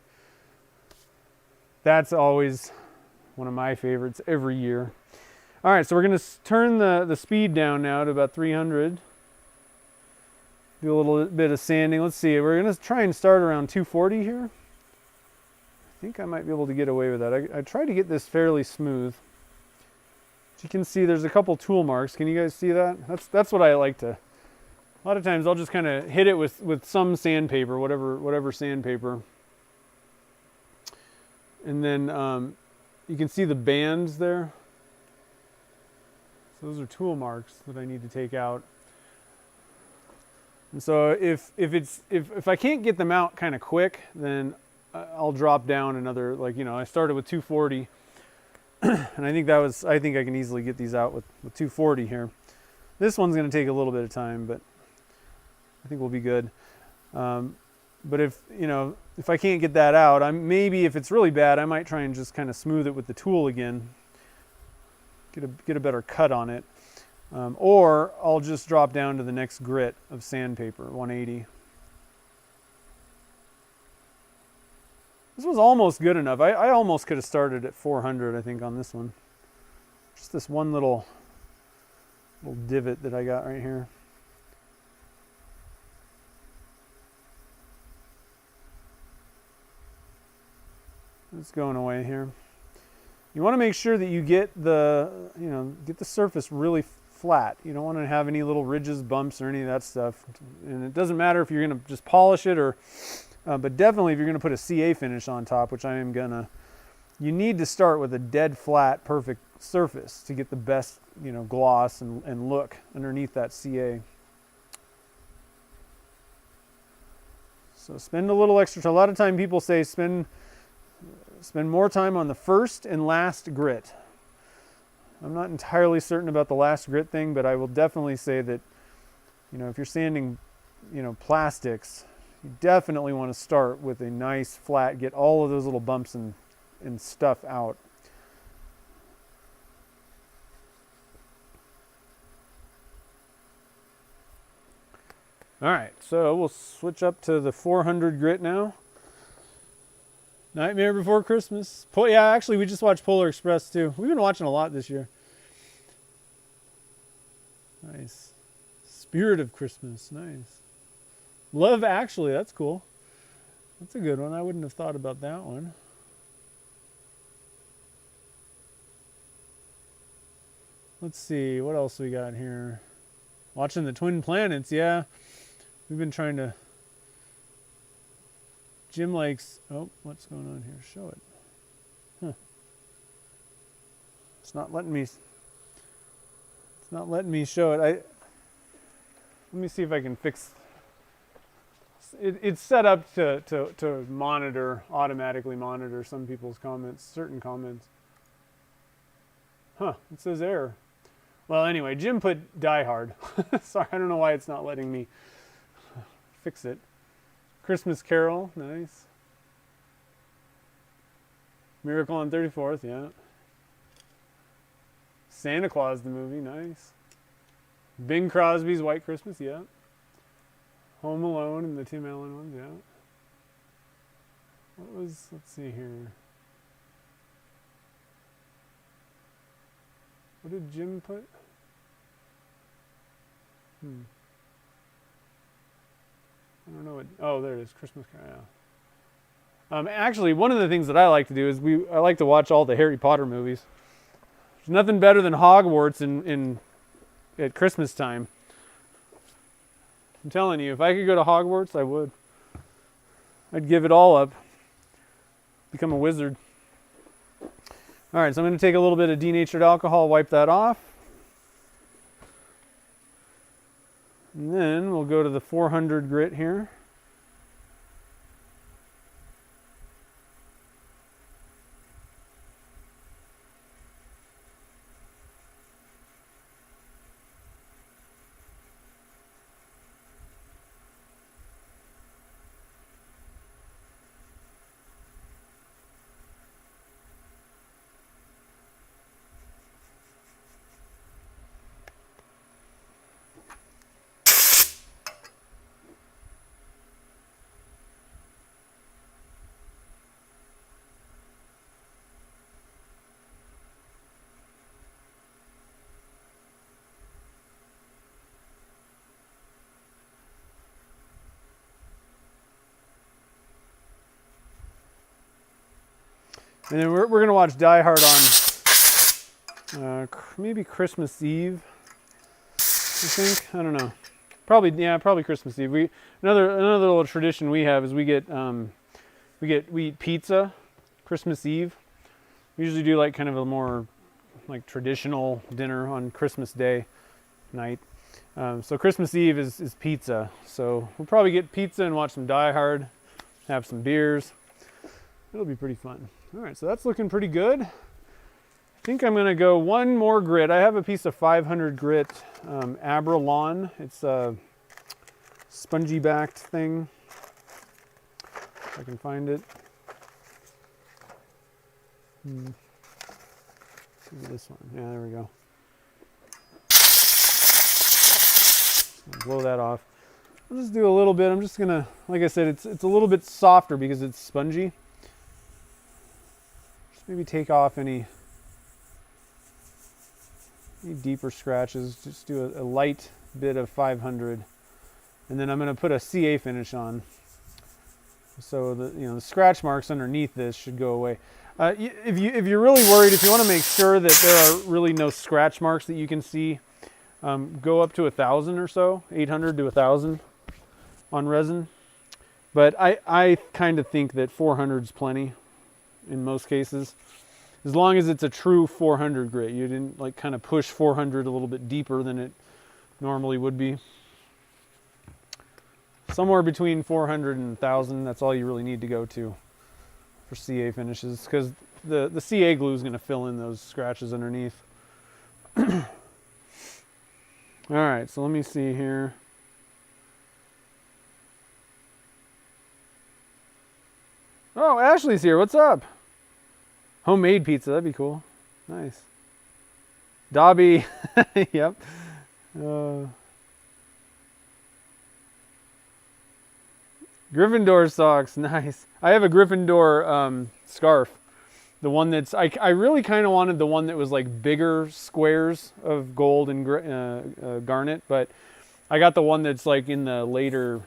That's always one of my favorites every year. All right, so we're going to turn the speed down now to about 300. Do a little bit of sanding. Let's see, we're going to try and start around 240 here. I think I might be able to get away with that. I tried to get this fairly smooth. As you can see, there's a couple tool marks. Can you guys see that? That's what I like to. A lot of times I'll just kind of hit it with some sandpaper, whatever sandpaper. And then you can see the bands there. So those are tool marks that I need to take out. And so if I can't get them out kind of quick, then I'll drop down another, like, you know, I started with 240 and I think I can easily get these out with 240 here. This one's going to take a little bit of time, but I think we'll be good. But if I can't get that out, maybe if it's really bad, I might try and just kind of smooth it with the tool again, get a better cut on it. Or I'll just drop down to the next grit of sandpaper, 180. This was almost good enough. I almost could have started at 400, I think, on this one. Just this one little divot that I got right here. It's going away here. You want to make sure that you get the surface really flat. You don't want to have any little ridges, bumps, or any of that stuff. And it doesn't matter if you're going to just polish it or, but definitely if you're going to put a CA finish on top, which I am gonna, you need to start with a dead flat, perfect surface to get the best, you know, gloss and look underneath that CA. So spend a little extra time. A lot of time people say spend more time on the first and last grit. I'm not entirely certain about the last grit thing, but I will definitely say that, you know, if you're sanding, you know, plastics, you definitely want to start with a nice flat, get all of those little bumps and stuff out. All right, so we'll switch up to the 400 grit now. Nightmare Before Christmas. Yeah, actually, we just watched Polar Express too. We've been watching a lot this year. Nice. Spirit of Christmas. Nice. Love Actually. That's cool. That's a good one. I wouldn't have thought about that one. Let's see. What else we got here? Watching the Twin Planets. Yeah. We've been trying to... Jim likes, oh, what's going on here? Show it. Huh. It's not letting me show it. Let me see if I can fix it's set up to monitor, automatically monitor some people's comments, certain comments. Huh, it says error. Well, anyway, Jim put Die Hard. Sorry, I don't know why it's not letting me fix it. Christmas Carol, nice. Miracle on 34th, yeah. Santa Claus the movie, nice. Bing Crosby's White Christmas, yeah. Home Alone and the Tim Allen ones, yeah. What was, let's see here. What did Jim put? I don't know what. Oh, there it is. Christmas card. Yeah. Actually, one of the things that I like to do is I like to watch all the Harry Potter movies. There's nothing better than Hogwarts at Christmas time. I'm telling you, if I could go to Hogwarts, I would. I'd give it all up. Become a wizard. All right, so I'm going to take a little bit of denatured alcohol, wipe that off. And then we'll go to the 400 grit here. And then we're going to watch Die Hard on maybe Christmas Eve, I think. I don't know. Probably Christmas Eve. Another little tradition we have is we eat pizza Christmas Eve. We usually do like kind of a more like traditional dinner on Christmas Day night. So Christmas Eve is pizza. So we'll probably get pizza and watch some Die Hard, have some beers. It'll be pretty fun. All right, so that's looking pretty good. I think I'm going to go one more grit. I have a piece of 500 grit Abralon. It's a spongy backed thing. If I can find it. Maybe this one. Yeah, there we go. Blow that off. I'll just do a little bit. I'm just going to, like I said, it's a little bit softer because it's spongy. Maybe take off any deeper scratches. Just do a light bit of 500, and then I'm going to put a CA finish on. So the scratch marks underneath this should go away. If you're really worried, if you want to make sure that there are really no scratch marks that you can see, go up to 1,000 or so, 800 to 1,000 on resin. But I kind of think that 400 is plenty. In most cases, as long as it's a true 400 grit. You didn't like kind of push 400 a little bit deeper than it normally would be. Somewhere between 400 and 1,000, that's all you really need to go to for CA finishes, because the CA glue is going to fill in those scratches underneath. All right, so let me see here. Oh, Ashley's here. What's up? Homemade pizza. That'd be cool. Nice. Dobby. Yep. Gryffindor socks. Nice. I have a Gryffindor scarf. The one that's... I really kind of wanted the one that was like bigger squares of gold and garnet, but I got the one that's like in the later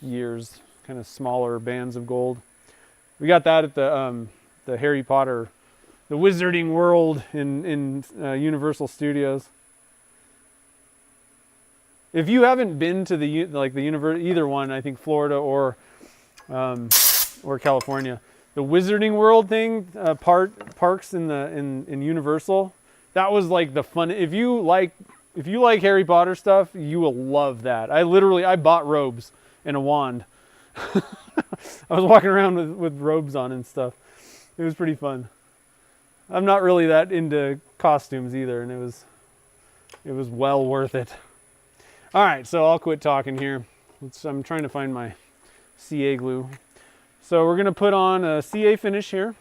years, kind of smaller bands of gold. We got that at the Harry Potter, the Wizarding World in Universal Studios. If you haven't been to either one, I think Florida or California, the Wizarding World thing, parks in Universal, that was like the fun. If you like Harry Potter stuff, you will love that. I bought robes and a wand. I was walking around with robes on and stuff. It was pretty fun. I'm not really that into costumes either, and it was well worth it. All right, so I'll quit talking here. I'm trying to find my CA glue. So we're going to put on a CA finish here.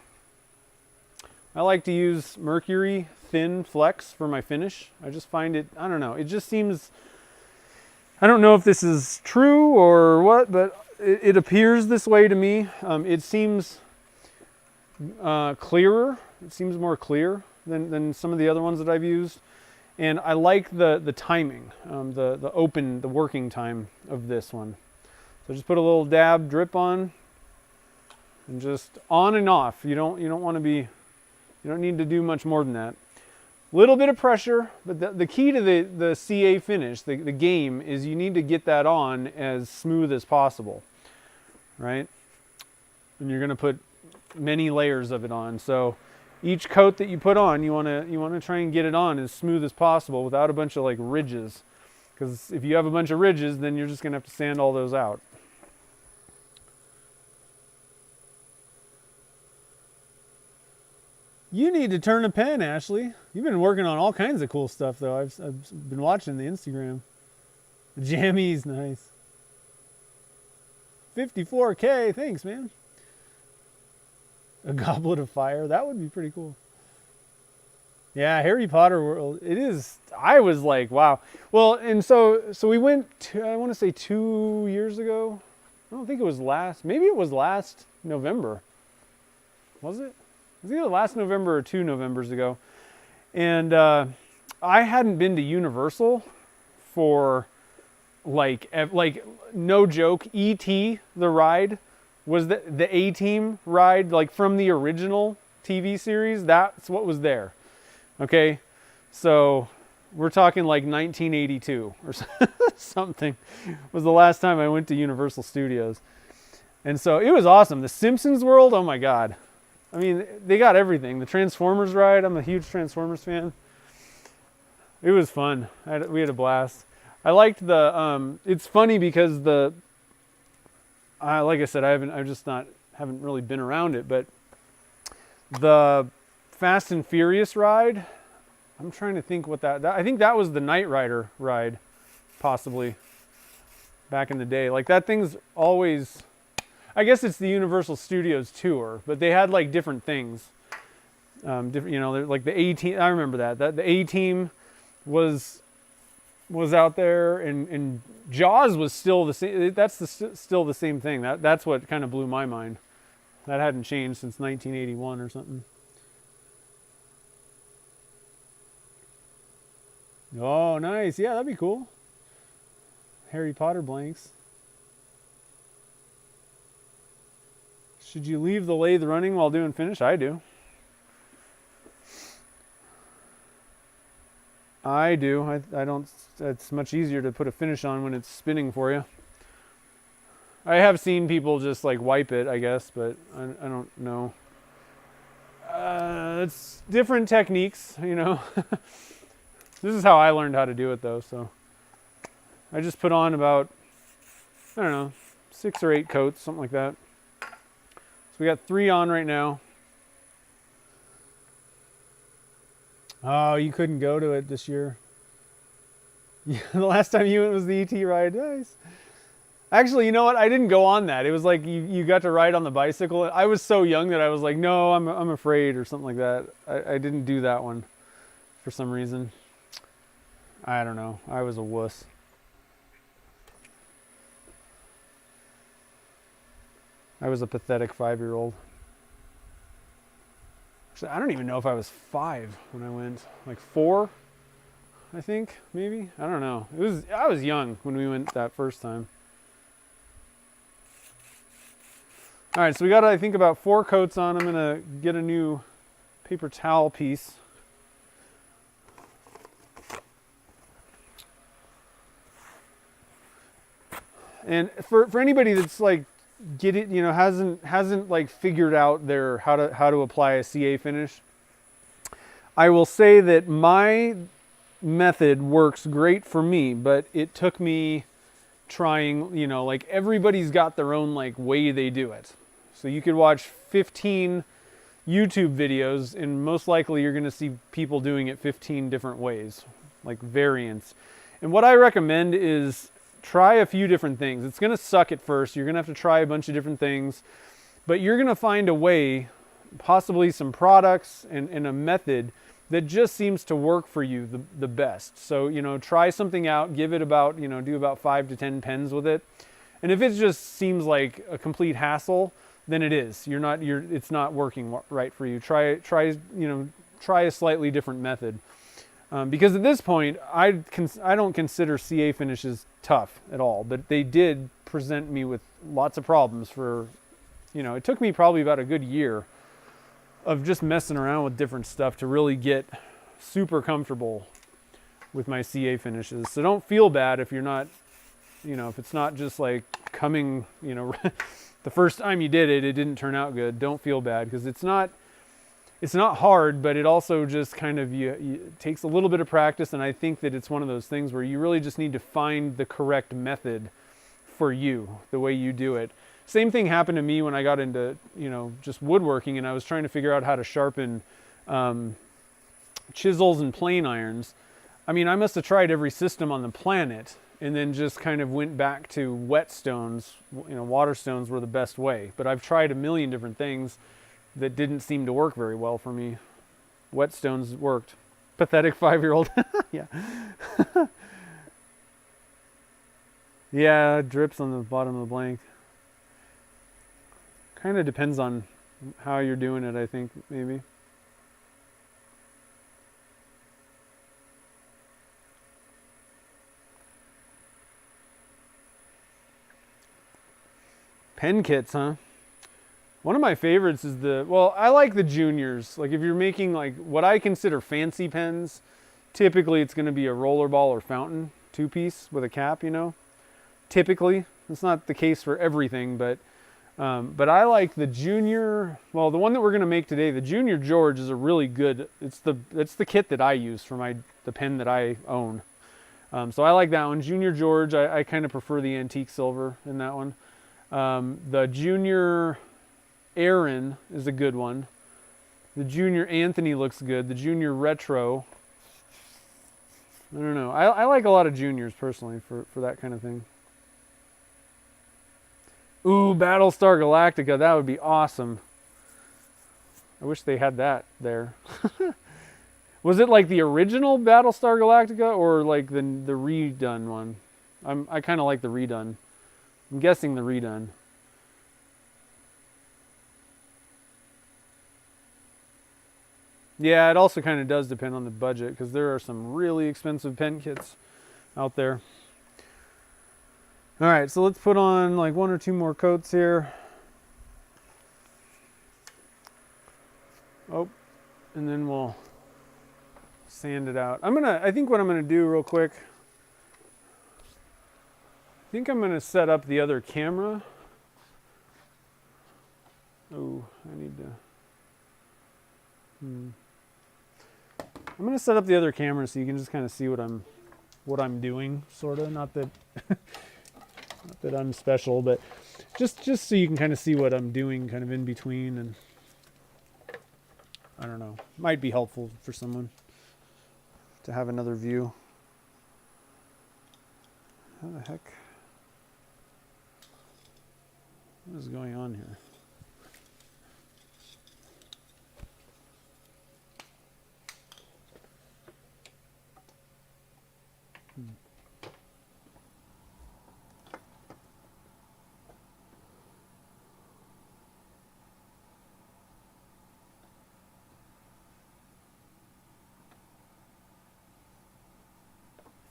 I like to use Mercury Thin Flex for my finish. I just find it, I don't know, it just seems, I don't know if this is true or what, but it appears this way to me. It seems clearer. It seems more clear than some of the other ones that I've used. And I like the timing, the working time of this one. So just put a little dab drip on, and just on and off. You don't need to do much more than that. Little bit of pressure, but the key to the CA finish, the game, is you need to get that on as smooth as possible, right? And you're going to put many layers of it on. So each coat that you put on, you want to try and get it on as smooth as possible without a bunch of like ridges, because if you have a bunch of ridges, then you're just going to have to sand all those out. You need to turn a pen, Ashley. You've been working on all kinds of cool stuff, though. I've been watching the Instagram. Jammies, nice. 54K, thanks, man. A goblet of fire, that would be pretty cool. Yeah, Harry Potter world. It is. I was like, wow. Well, and so we went to, I want to say 2 years ago. I don't think it was maybe it was last November. Was it? It was either last November or 2 Novembers ago. And I hadn't been to Universal for like no joke, E.T. the ride was the A-Team ride, like from the original TV series. That's what was there. Okay, so we're talking like 1982 or something was the last time I went to Universal Studios. And so it was awesome. The Simpsons world, oh my God. I mean, they got everything. The Transformers ride, I'm a huge Transformers fan. It was fun. We had a blast. I liked it's funny because like I said, haven't really been around it, but the Fast and Furious ride, I'm trying to think what I think that was the Knight Rider ride, possibly, back in the day. Like that thing's always, I guess it's the Universal Studios tour, but they had like different things. Different, like the A-Team, I remember that the A-Team was out there, and Jaws was still the same. Still the same thing. That's what kind of blew my mind. That hadn't changed since 1981 or something. Oh, nice. Yeah, that'd be cool. Harry Potter blanks. Should you leave the lathe running while doing finish? I do. I don't. It's much easier to put a finish on when it's spinning for you. I have seen people just like wipe it, I guess, but I don't know. It's different techniques, you know. This is how I learned how to do it, though. So I just put on about, I don't know, 6 or 8 coats, something like that. So we got 3 on right now. Oh, you couldn't go to it this year. The last time you went was the ET ride. Nice. Actually, you know what? I didn't go on that. It was like you got to ride on the bicycle. I was so young that I was like, no, I'm afraid, or something like that. I didn't do that one for some reason. I don't know. I was a wuss. I was a pathetic 5-year-old. Actually, I don't even know if I was 5 when I went. Like 4, I think, maybe. I don't know. I was young when we went that first time. All right, so we got, I think, about 4 coats on. I'm gonna get a new paper towel piece. And for anybody that's like hasn't like figured out how to apply a CA finish, I will say that my method works great for me, but it took me trying, like everybody's got their own like way they do it. So you could watch 15 YouTube videos and most likely you're going to see people doing it 15 different ways, like variants. And what I recommend is try a few different things. It's going to suck at first. You're going to have to try a bunch of different things, but you're going to find a way, possibly some products and a method that just seems to work for you the best. So, try something out, give it about, do about 5 to 10 pens with it. And if it just seems like a complete hassle, then it is. It's not working right for you. Try a slightly different method. Because at this point, I don't consider CA finishes tough at all, but they did present me with lots of problems for, it took me probably about a good year of just messing around with different stuff to really get super comfortable with my CA finishes. So don't feel bad if you're not, if it's not just like coming, the first time you did it, it didn't turn out good. Don't feel bad, because it's not hard, but it also just kind of it takes a little bit of practice. And I think that it's one of those things where you really just need to find the correct method for you, the way you do it. Same thing happened to me when I got into, just woodworking, and I was trying to figure out how to sharpen chisels and plane irons. I mean, I must have tried every system on the planet, and then just kind of went back to whetstones. Water stones were the best way, but I've tried a million different things that didn't seem to work very well for me. Whetstones worked. Pathetic 5-year-old. Yeah. Yeah, drips on the bottom of the blank. Kind of depends on how you're doing it, I think, maybe. Pen kits, huh? One of my favorites is I like the juniors. Like if you're making like what I consider fancy pens, typically it's going to be a rollerball or fountain 2-piece with a cap, Typically. It's not the case for everything, but I like the junior, the one that we're going to make today, the Junior George, is a really good, it's the kit that I use for the pen that I own. So I like that one. Junior George, I kind of prefer the antique silver in that one. The Junior Aaron is a good one. The Junior Anthony looks good. The Junior Retro, I don't know. I like a lot of juniors personally for that kind of thing. Ooh, Battlestar Galactica, that would be awesome. I wish they had that there. Was it like the original Battlestar Galactica or like the redone one? I kind of like the redone. I'm guessing the redone. Yeah, it also kind of does depend on the budget, because there are some really expensive pen kits out there. All right, so let's put on like 1 or 2 more coats here. Oh, and then we'll sand it out. I think what I'm gonna do real quick, I think I'm gonna set up the other camera. Oh, I need to, I'm gonna set up the other camera so you can just kind of see what I'm doing, sort of. Not that not that I'm special, but just so you can kind of see what I'm doing, kind of in between, and I don't know, might be helpful for someone to have another view. How the heck? What is going on here?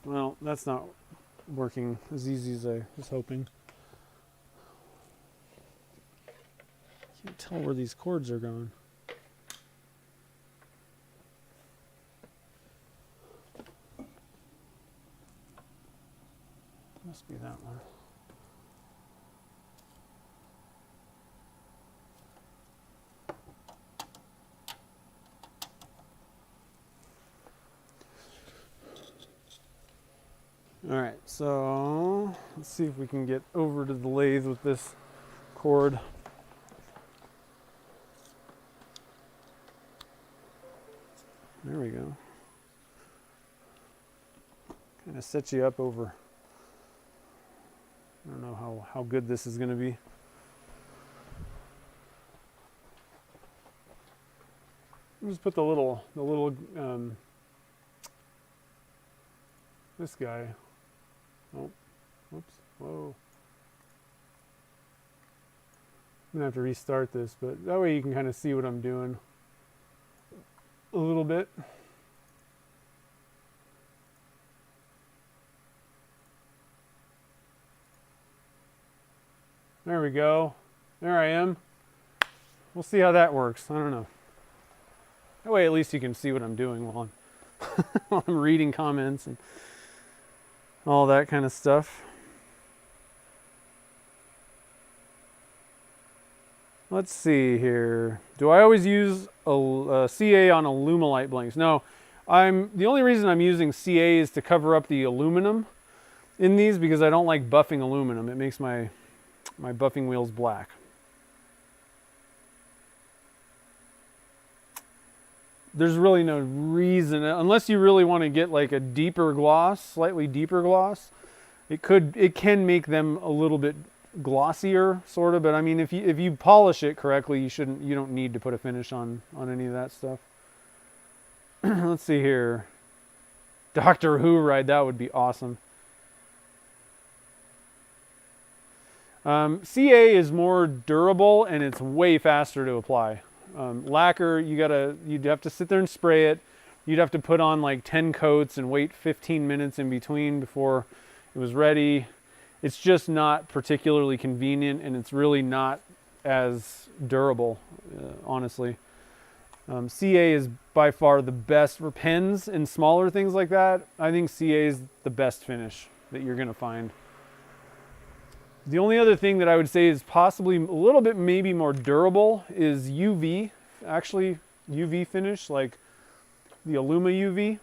Well, that's not working as easy as I was hoping. Can't tell where these cords are going. Must be that one. All right, so let's see if we can get over to the lathe with this cord. There we go. Kind of sets you up over. I don't know how good this is going to be. Just put the little this guy. Oh, whoops, whoa. I'm gonna have to restart this, but that way you can kind of see what I'm doing a little bit. There we go. There I am. We'll see how that works. I don't know. That way at least you can see what I'm doing while while I'm reading comments and all that kind of stuff. Let's see here. Do I always use a CA on Alumilite blanks? No. The only reason I'm using CA is to cover up the aluminum in these because I don't like buffing aluminum. It makes my buffing wheels black. There's really no reason, unless you really want to get like a deeper gloss, slightly deeper gloss. It can make them a little bit glossier, sort of. But I mean, if you polish it correctly, you don't need to put a finish on any of that stuff. Let's see here. Doctor Who ride, that would be awesome. CA is more durable and it's way faster to apply. Lacquer, you'd have to sit there and spray it. You'd have to put on like 10 coats and wait 15 minutes in between before it was ready. It's just not particularly convenient, and it's really not as durable, honestly. CA is by far the best for pens and smaller things like that. I think CA is the best finish that you're going to find. The only other thing that I would say is possibly a little bit maybe more durable is UV. Actually, UV finish, like the Aluma UV.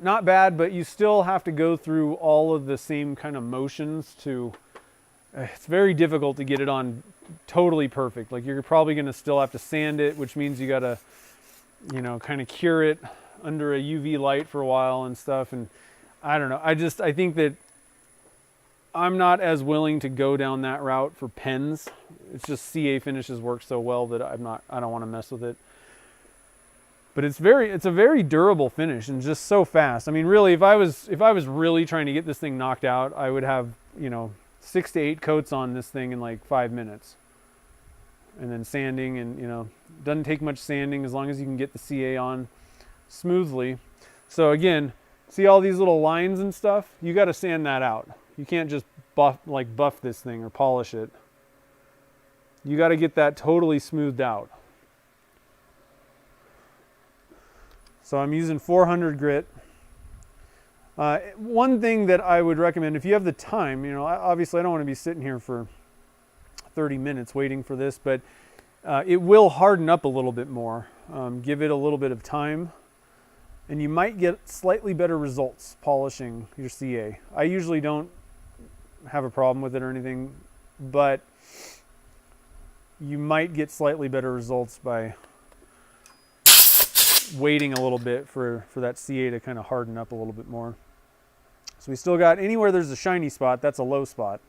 Not bad, but you still have to go through all of the same kind of motions to... It's very difficult to get it on totally perfect. Like you're probably going to still have to sand it, which means you got to, kind of cure it under a UV light for a while and stuff. And I don't know. I think that I'm not as willing to go down that route for pens. It's just CA finishes work so well that I don't want to mess with it. But it's a very durable finish and just so fast. I mean, really, if I was really trying to get this thing knocked out, I would have, 6 to 8 coats on this thing in like 5 minutes. And then sanding, and doesn't take much sanding as long as you can get the CA on smoothly. So again, see all these little lines and stuff? You got to sand that out. You can't just buff this thing or polish it. You got to get that totally smoothed out. So I'm using 400 grit. One thing that I would recommend, if you have the time, obviously I don't want to be sitting here for 30 minutes waiting for this, but it will harden up a little bit more. Give it a little bit of time, and you might get slightly better results polishing your CA. I usually don't have a problem with it or anything, but you might get slightly better results by waiting a little bit for that CA to kind of harden up a little bit more. So we still got, anywhere there's a shiny spot, that's a low spot.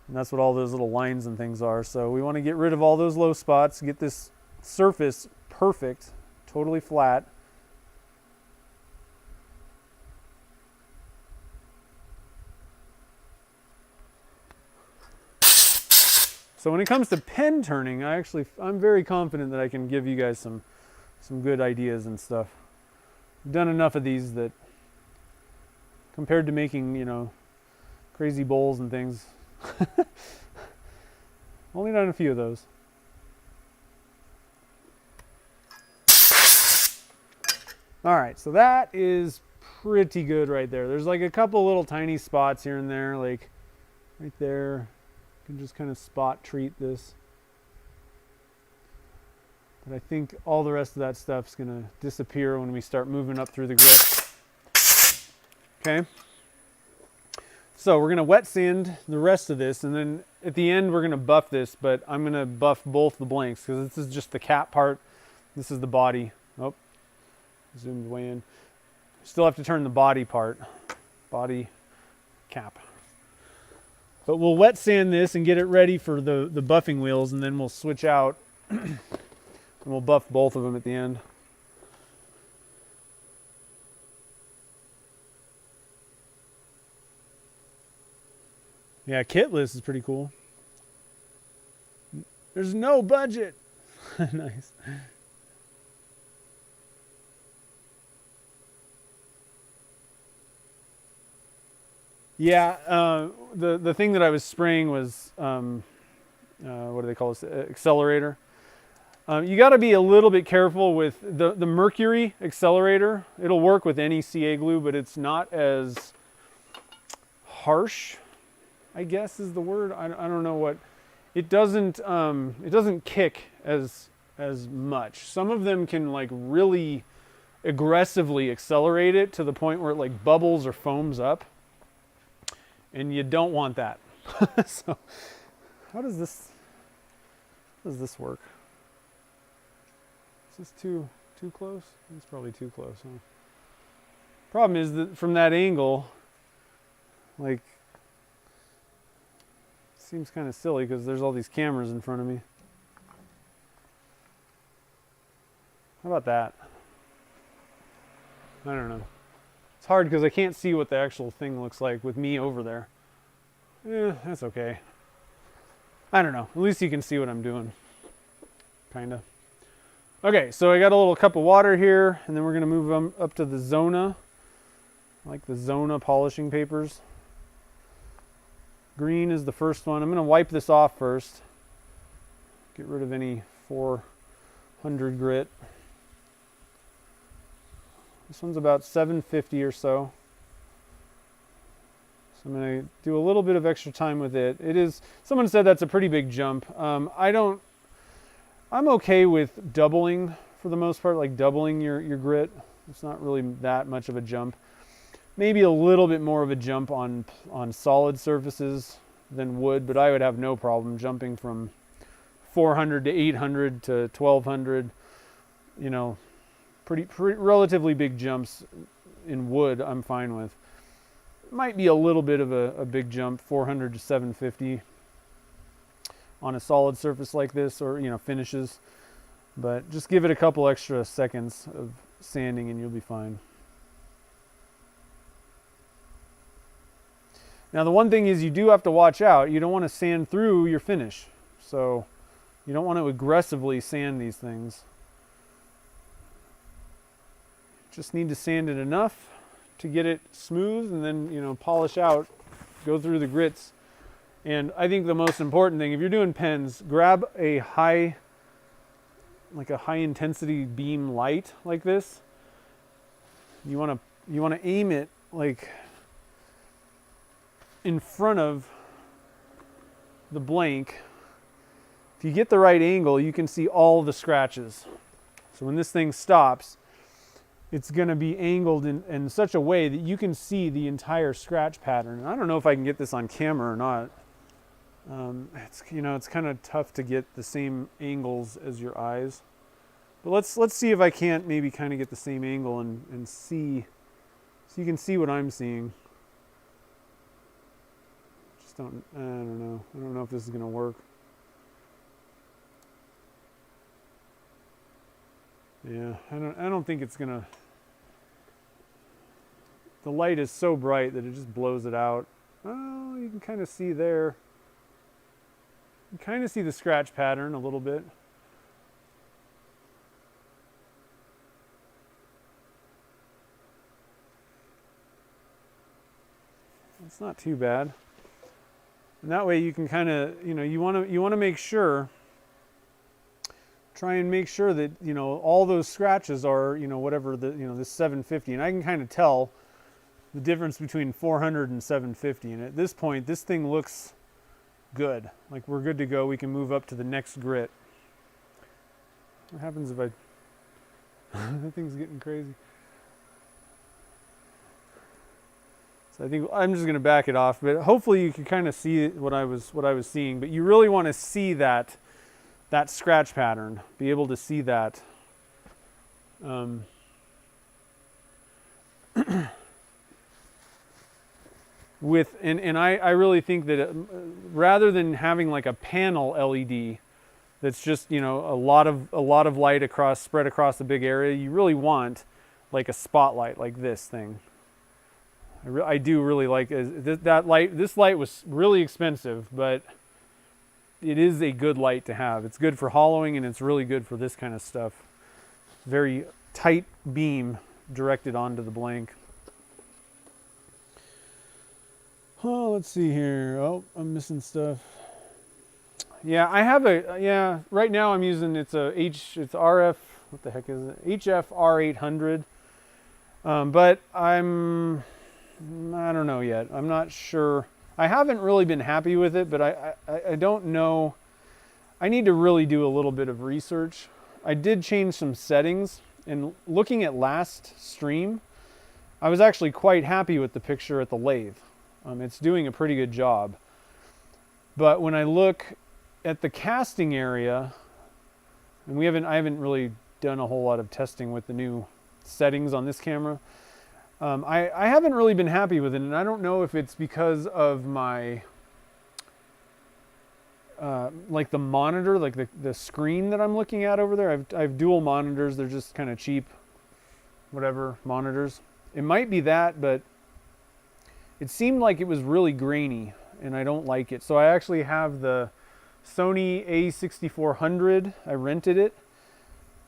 And that's what all those little lines and things are. So we want to get rid of all those low spots, get this surface perfect, totally flat. So when it comes to pen turning, I'm very confident that I can give you guys some good ideas and stuff. I've done enough of these that, compared to making, crazy bowls and things, only done a few of those. All right, so that is pretty good right there. There's like a couple little tiny spots here and there, like right there. You can just kind of spot treat this. But I think all the rest of that stuff's going to disappear when we start moving up through the grit. Okay. So we're going to wet sand the rest of this, and then at the end we're going to buff this, but I'm going to buff both the blanks because this is just the cap part. This is the body. Oh, zoomed way in. Still have to turn the body part. Body cap. But we'll wet sand this and get it ready for the buffing wheels, and then we'll switch out and we'll buff both of them at the end. Yeah, kitless is pretty cool. There's no budget. Nice. Yeah, the thing that I was spraying was, what do they call this, accelerator. You got to be a little bit careful with the mercury accelerator. It'll work with any CA glue, but it's not as harsh, I guess is the word. I don't know what. It doesn't kick as much. Some of them can like really aggressively accelerate it to the point where it like bubbles or foams up, and you don't want that. So how does this work? Is this too close? It's probably too close, huh? Problem is that from that angle, like, seems kind of silly because there's all these cameras in front of me. How about that? I don't know. It's hard because I can't see what the actual thing looks like with me over there. Yeah, that's okay. I don't know. At least you can see what I'm doing. Kinda. Okay, so I got a little cup of water here, and then we're going to move up to the Zona. I like the Zona polishing papers. Green is the first one. I'm going to wipe this off first. Get rid of any 400 grit. This one's about 750 or so. So I'm going to do a little bit of extra time with it. It is, someone said that's a pretty big jump. I'm okay with doubling for the most part, like doubling your grit. It's not really that much of a jump. Maybe a little bit more of a jump on solid surfaces than wood, but I would have no problem jumping from 400 to 800 to 1200. You know, pretty relatively big jumps in wood I'm fine with. Might be a little bit of a big jump, 400 to 750 on a solid surface like this, or finishes, but just give it a couple extra seconds of sanding and you'll be fine. Now the one thing is you do have to watch out. You don't want to sand through your finish, so you don't want to aggressively sand these things. Just need to sand it enough to get it smooth, and then polish out, go through the grits. And I think the most important thing, if you're doing pens, grab a high intensity beam light like this. You want to aim it like in front of the blank. If you get the right angle, you can see all the scratches. So when this thing stops, it's going to be angled in such a way that you can see the entire scratch pattern. And I don't know if I can get this on camera or not. It's kind of tough to get the same angles as your eyes, but let's see if I can't maybe kind of get the same angle and see, so you can see what I'm seeing. I don't know. I don't know if this is going to work. Yeah, I don't think it's going to. The light is so bright that it just blows it out. Oh, you can kind of see there. You can kind of see the scratch pattern a little bit. It's not too bad. And that way you can kind of, you want to make sure, try and make sure that, all those scratches are, whatever this 750. And I can kind of tell the difference between 400 and 750. And at this point, this thing looks good. Like we're good to go. We can move up to the next grit. What happens if I that thing's getting crazy. So I think I'm just going to back it off, but hopefully you can kind of see what I was seeing, but you really want to see that scratch pattern, be able to see that. I really think that rather than having like a panel LED that's just a lot of light spread across a big area, you really want like a spotlight like this thing. I do really like that light. This light was really expensive, but it is a good light to have. It's good for hollowing, and it's really good for this kind of stuff. Very tight beam directed onto the blank. Oh, let's see here. Oh, I'm missing stuff. Yeah, I have yeah, right now I'm using, it's RF, what the heck is it? HF R800. But I don't know yet. I'm not sure. I haven't really been happy with it, but I don't know. I need to really do a little bit of research. I did change some settings, and looking at last stream, I was actually quite happy with the picture at the lathe. It's doing a pretty good job. But when I look at the casting area, and I haven't really done a whole lot of testing with the new settings on this camera. I haven't really been happy with it, and I don't know if it's because of my like the monitor, like the screen that I'm looking at over there. I have dual monitors. They're just kind of cheap, whatever monitors. It might be that, but it seemed like it was really grainy, and I don't like it. So I actually have the Sony A6400. I rented it,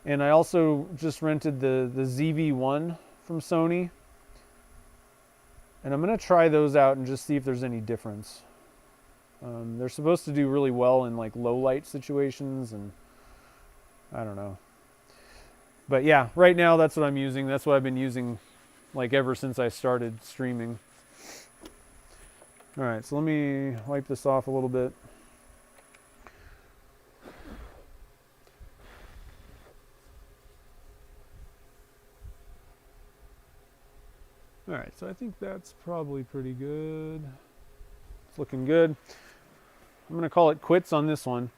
and I also just rented the ZV-1 from Sony. And I'm going to try those out and just see if there's any difference. They're supposed to do really well in like low light situations, and I don't know. But yeah, right now that's what I'm using. That's what I've been using like ever since I started streaming. All right, so let me wipe this off a little bit. All right, so I think that's probably pretty good. It's looking good. I'm going to call it quits on this one.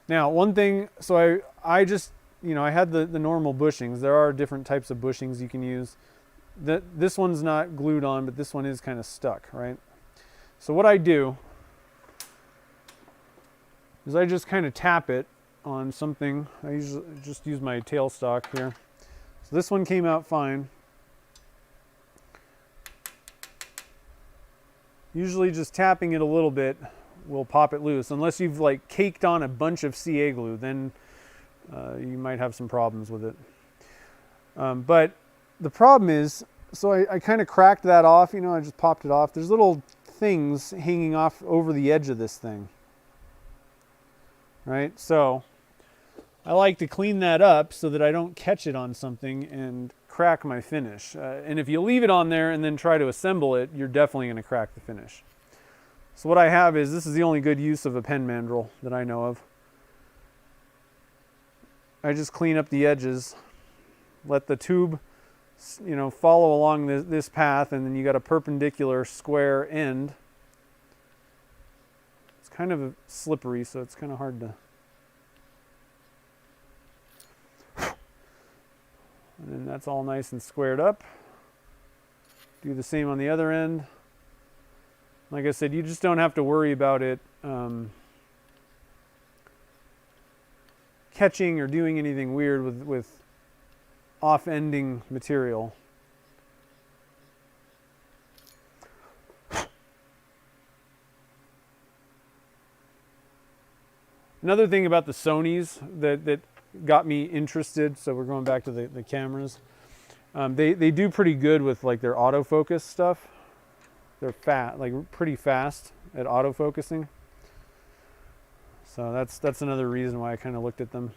Now, one thing, so I just, I had the normal bushings. There are different types of bushings you can use. This one's not glued on, but this one is kind of stuck, right? So what I do is I just kind of tap it on something. I usually just use my tailstock here. So this one came out fine. Usually just tapping it a little bit will pop it loose, unless you've like caked on a bunch of CA glue, then you might have some problems with it. But the problem is, so I kind of cracked that off, I just popped it off. There's little things hanging off over the edge of this thing, right? So I like to clean that up so that I don't catch it on something and crack my finish. And if you leave it on there and then try to assemble it, you're definitely going to crack the finish. So what I have is, this is the only good use of a pen mandrel that I know of. I just clean up the edges, let the tube, follow along this path, and then you got a perpendicular square end. It's kind of slippery, so it's kind of hard to. And then that's all nice and squared up. Do the same on the other end. Like I said, you just don't have to worry about it catching or doing anything weird with off-ending material. Another thing about the Sonys that got me interested, so we're going back to the cameras. They do pretty good with like their autofocus stuff. They're pretty fast at autofocusing. So that's another reason why I kind of looked at them.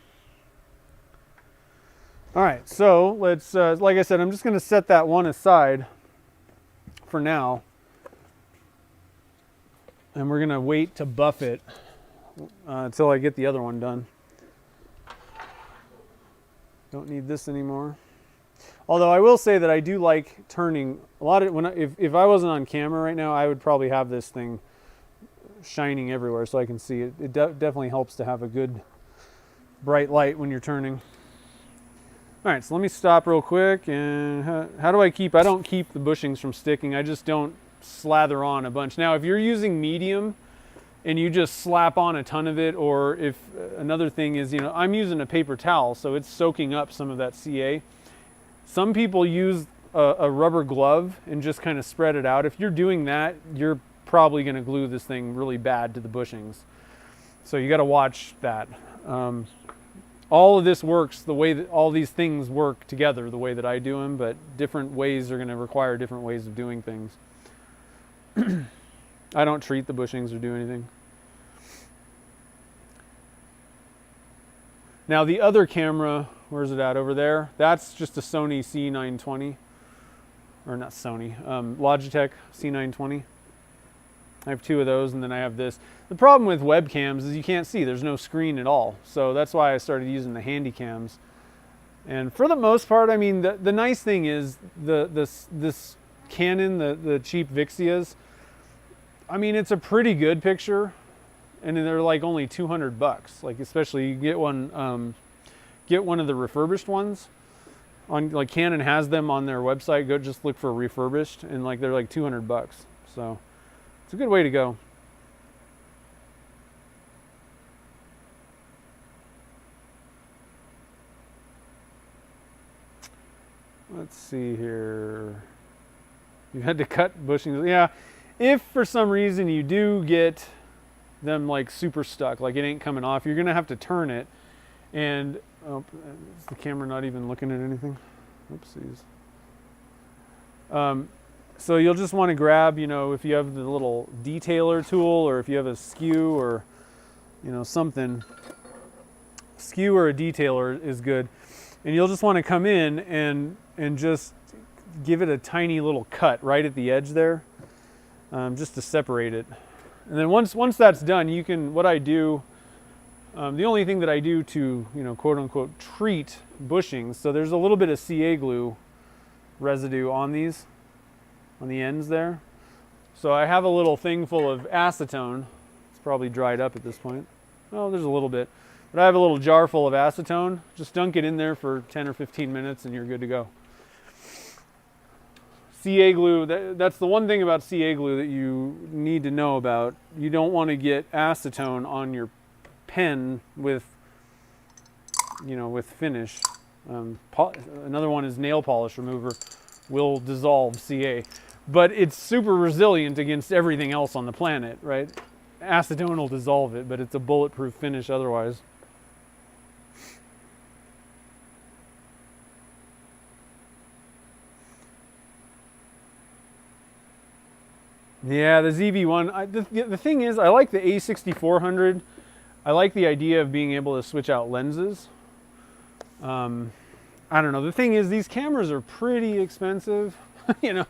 All right, so let's, like I said, I'm just going to set that one aside for now. And we're going to wait to buff it until I get the other one done. Don't need this anymore. Although I will say that I do like turning a lot of, if I wasn't on camera right now, I would probably have this thing shining everywhere so I can see it. It definitely helps to have a good bright light when you're turning. All right, so let me stop real quick. And how do I don't keep the bushings from sticking. I just don't slather on a bunch. Now, if you're using medium and you just slap on a ton of it, or if another thing is, I'm using a paper towel, so it's soaking up some of that CA. Some people use a rubber glove and just kind of spread it out. If you're doing that, you're probably going to glue this thing really bad to the bushings. So you got to watch that. All of this works the way that all these things work together, the way that I do them, but different ways are going to require different ways of doing things. I don't treat the bushings or do anything. Now the other camera, where's it at over there? That's just a Sony C920, or not Sony, Logitech C920. I have two of those, and then I have this. The problem with webcams is you can't see. There's no screen at all. So that's why I started using the handy cams. And for the most part, I mean, the nice thing is this Canon, the cheap Vixias, I mean, it's a pretty good picture. And they're like only $200. Like, especially you get one of the refurbished ones. Like Canon has them on their website. Go just look for refurbished, and like they're like $200. So it's a good way to go. Let's see here. You had to cut bushings. Yeah, if for some reason you do get them like super stuck, like it ain't coming off, you're gonna have to turn it. And oh, is the camera not even looking at anything? Oopsies. So you'll just want to grab, you know, if you have the little detailer tool, or if you have a skew, or you know, something. Skew or a detailer is good. And you'll just want to come in and just give it a tiny little cut right at the edge there, just to separate it. And then once that's done, you can, what I do, the only thing that I do to, you know, quote unquote treat bushings, so there's a little bit of CA glue residue on these, on the ends there. So I have a little thing full of acetone. It's probably dried up at this point. Oh, there's a little bit. But I have a little jar full of acetone. Just dunk it in there for 10 or 15 minutes and you're good to go. CA glue, that's the one thing about CA glue that you need to know about. You don't want to get acetone on your pen with, you know, with finish. Another one is nail polish remover, will dissolve CA. But it's super resilient against everything else on the planet, right? Acetone will dissolve it, but it's a bulletproof finish otherwise. Yeah, the ZV-1, the thing is, I like the A6400. I like the idea of being able to switch out lenses. I don't know, the thing is, these cameras are pretty expensive. You know,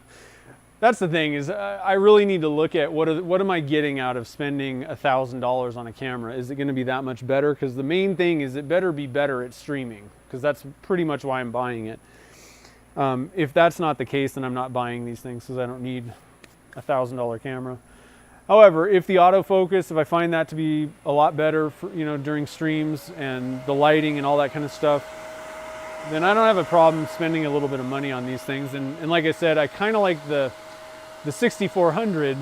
that's the thing, is I really need to look at what am I getting out of spending $1,000 on a camera? Is it going to be that much better? Because the main thing is it better be better at streaming, because that's pretty much why I'm buying it. If that's not the case, then I'm not buying these things, because I don't need $1,000 camera. However, if the autofocus, if I find that to be a lot better for, you know, during streams and the lighting and all that kind of stuff, then I don't have a problem spending a little bit of money on these things. And like I said, I kind of like the 6400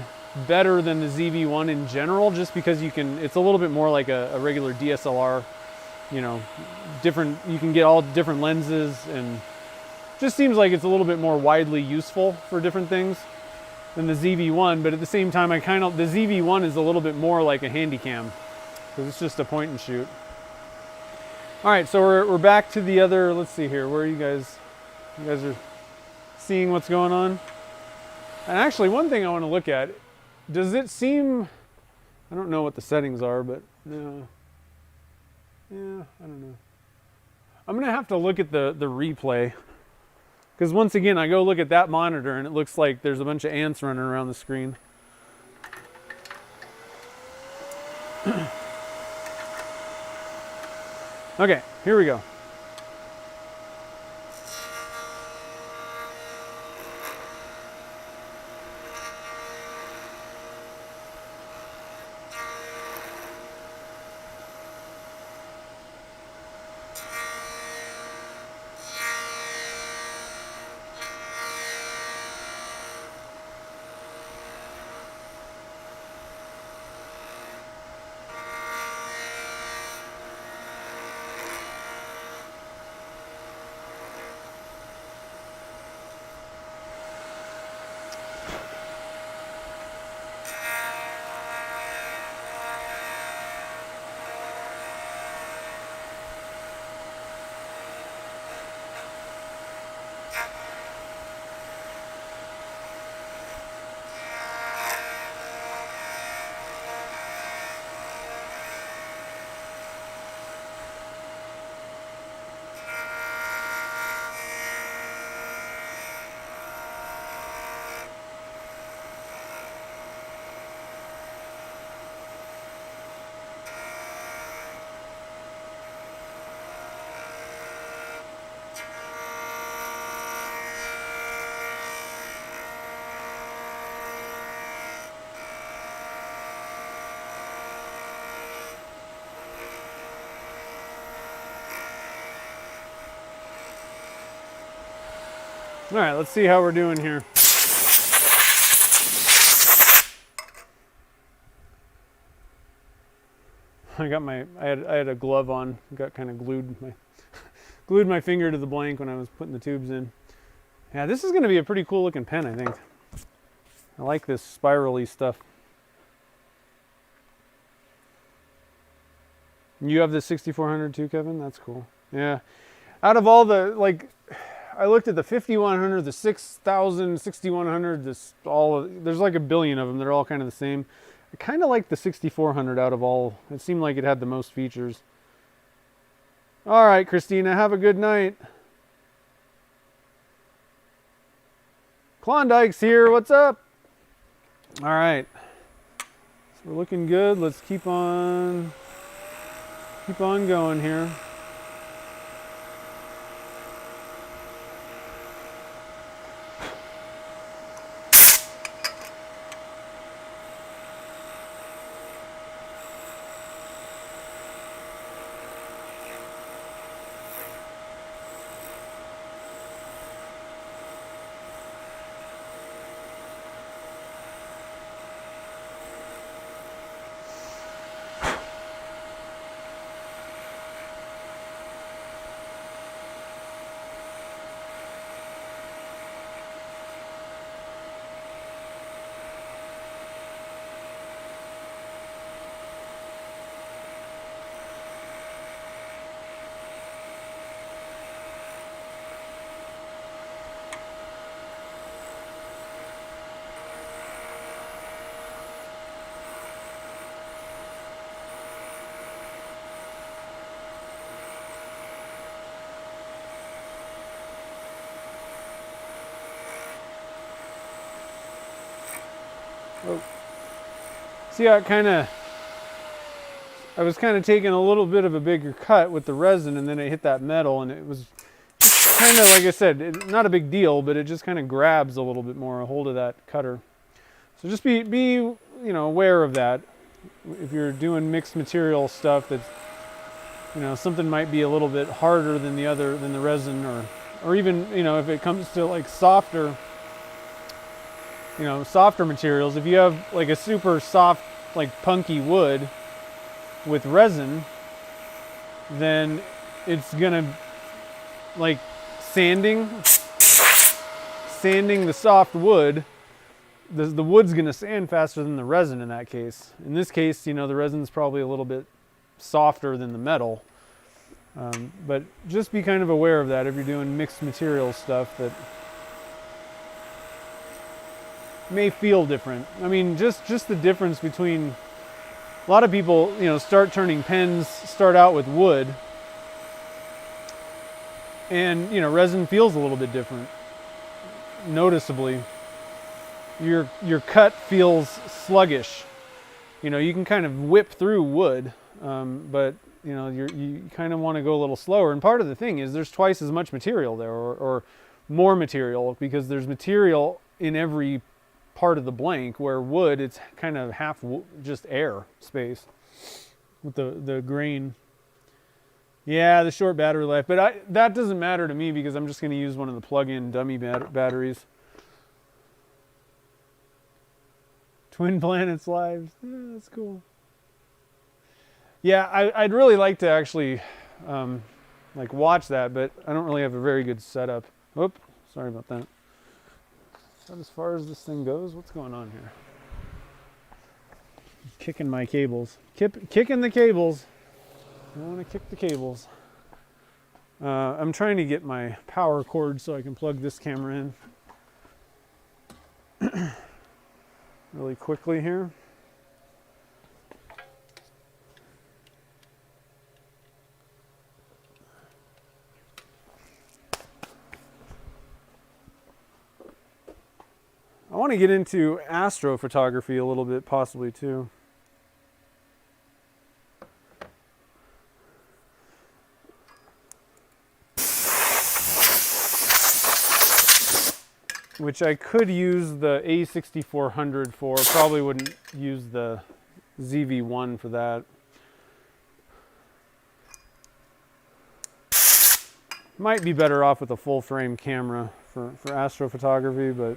better than the ZV-1 in general, just because you can, it's a little bit more like a regular DSLR, you know, different, you can get all different lenses, and just seems like it's a little bit more widely useful for different things than the ZV-1. But at the same time, the ZV-1 is a little bit more like a handy cam, because it's just a point and shoot. All right, so we're back to the other, let's see here, where are you guys? You guys are seeing what's going on? And actually, one thing I want to look at, does it seem, I don't know what the settings are, but no, yeah, I don't know. I'm gonna have to look at the replay, because once again, I go look at that monitor and it looks like there's a bunch of ants running around the screen. Okay, here we go. All right, let's see how we're doing here. I had a glove on, got kind of glued my finger to the blank when I was putting the tubes in. Yeah, this is going to be a pretty cool looking pen, I think. I like this spirally stuff. You have the 6400 too, Kevin? That's cool. Yeah. Out of all the, like, I looked at the 5100, the 6000, 6100, there's like a billion of them. They're all kind of the same. I kind of like the 6400 out of all. It seemed like it had the most features. All right, Christina, have a good night. Klondike's here. What's up? All right. So we're looking good. Let's keep on going here. Oh. See how I was kind of taking a little bit of a bigger cut with the resin, and then it hit that metal, and it was kind of, like I said, not a big deal, but it just kind of grabs a little bit more a hold of that cutter. So just be aware of that. If you're doing mixed material stuff, that's something might be a little bit harder than the resin, or even if it comes to like softer materials. If you have like a super soft, like punky wood with resin, then it's gonna, like, sanding the soft wood, the wood's gonna sand faster than the resin in that case. In this case, the resin's probably a little bit softer than the metal. But just be kind of aware of that if you're doing mixed material stuff that may feel different. I mean, just the difference between, a lot of people, start turning pens, start out with wood, and resin feels a little bit different, noticeably. Your cut feels sluggish. You can kind of whip through wood, but you kind of want to go a little slower. And part of the thing is there's twice as much material there, or more material, because there's material in every part of the blank, where wood, it's kind of half just air space with the grain. Yeah, the short battery life, but that doesn't matter to me, because I'm just going to use one of the plug-in dummy batteries. Twin Planets lives. Yeah, that's cool. Yeah, I'd really like to actually like watch that, but I don't really have a very good setup. Whoop, sorry about that. Is that as far as this thing goes? What's going on here? Kicking my cables. Kicking the cables. I want to kick the cables. I'm trying to get my power cord so I can plug this camera in really quickly here. I want to get into astrophotography a little bit, possibly too. Which I could use the A6400 for. Probably wouldn't use the ZV1 for that. Might be better off with a full frame camera for astrophotography, but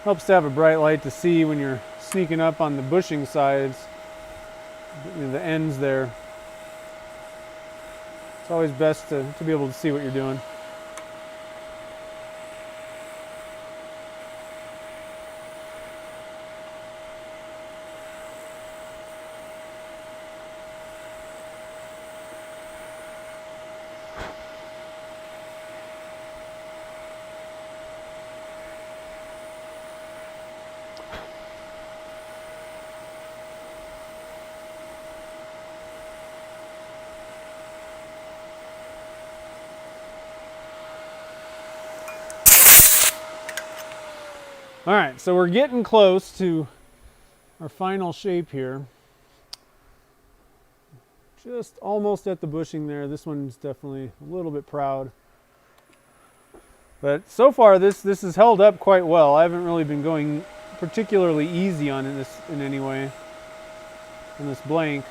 helps to have a bright light to see when you're sneaking up on the bushing sides, the ends there. It's always best to be able to see what you're doing. All right, so we're getting close to our final shape here. Just almost at the bushing there. This one's definitely a little bit proud. But so far this has held up quite well. I haven't really been going particularly easy on it in any way, on this blank.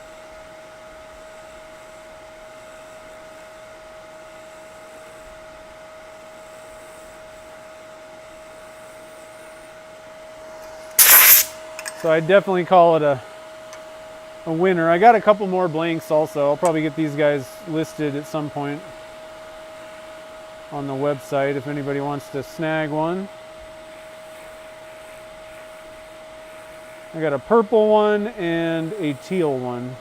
So I definitely call it a winner. I got a couple more blanks also. I'll probably get these guys listed at some point on the website if anybody wants to snag one. I got a purple one and a teal one.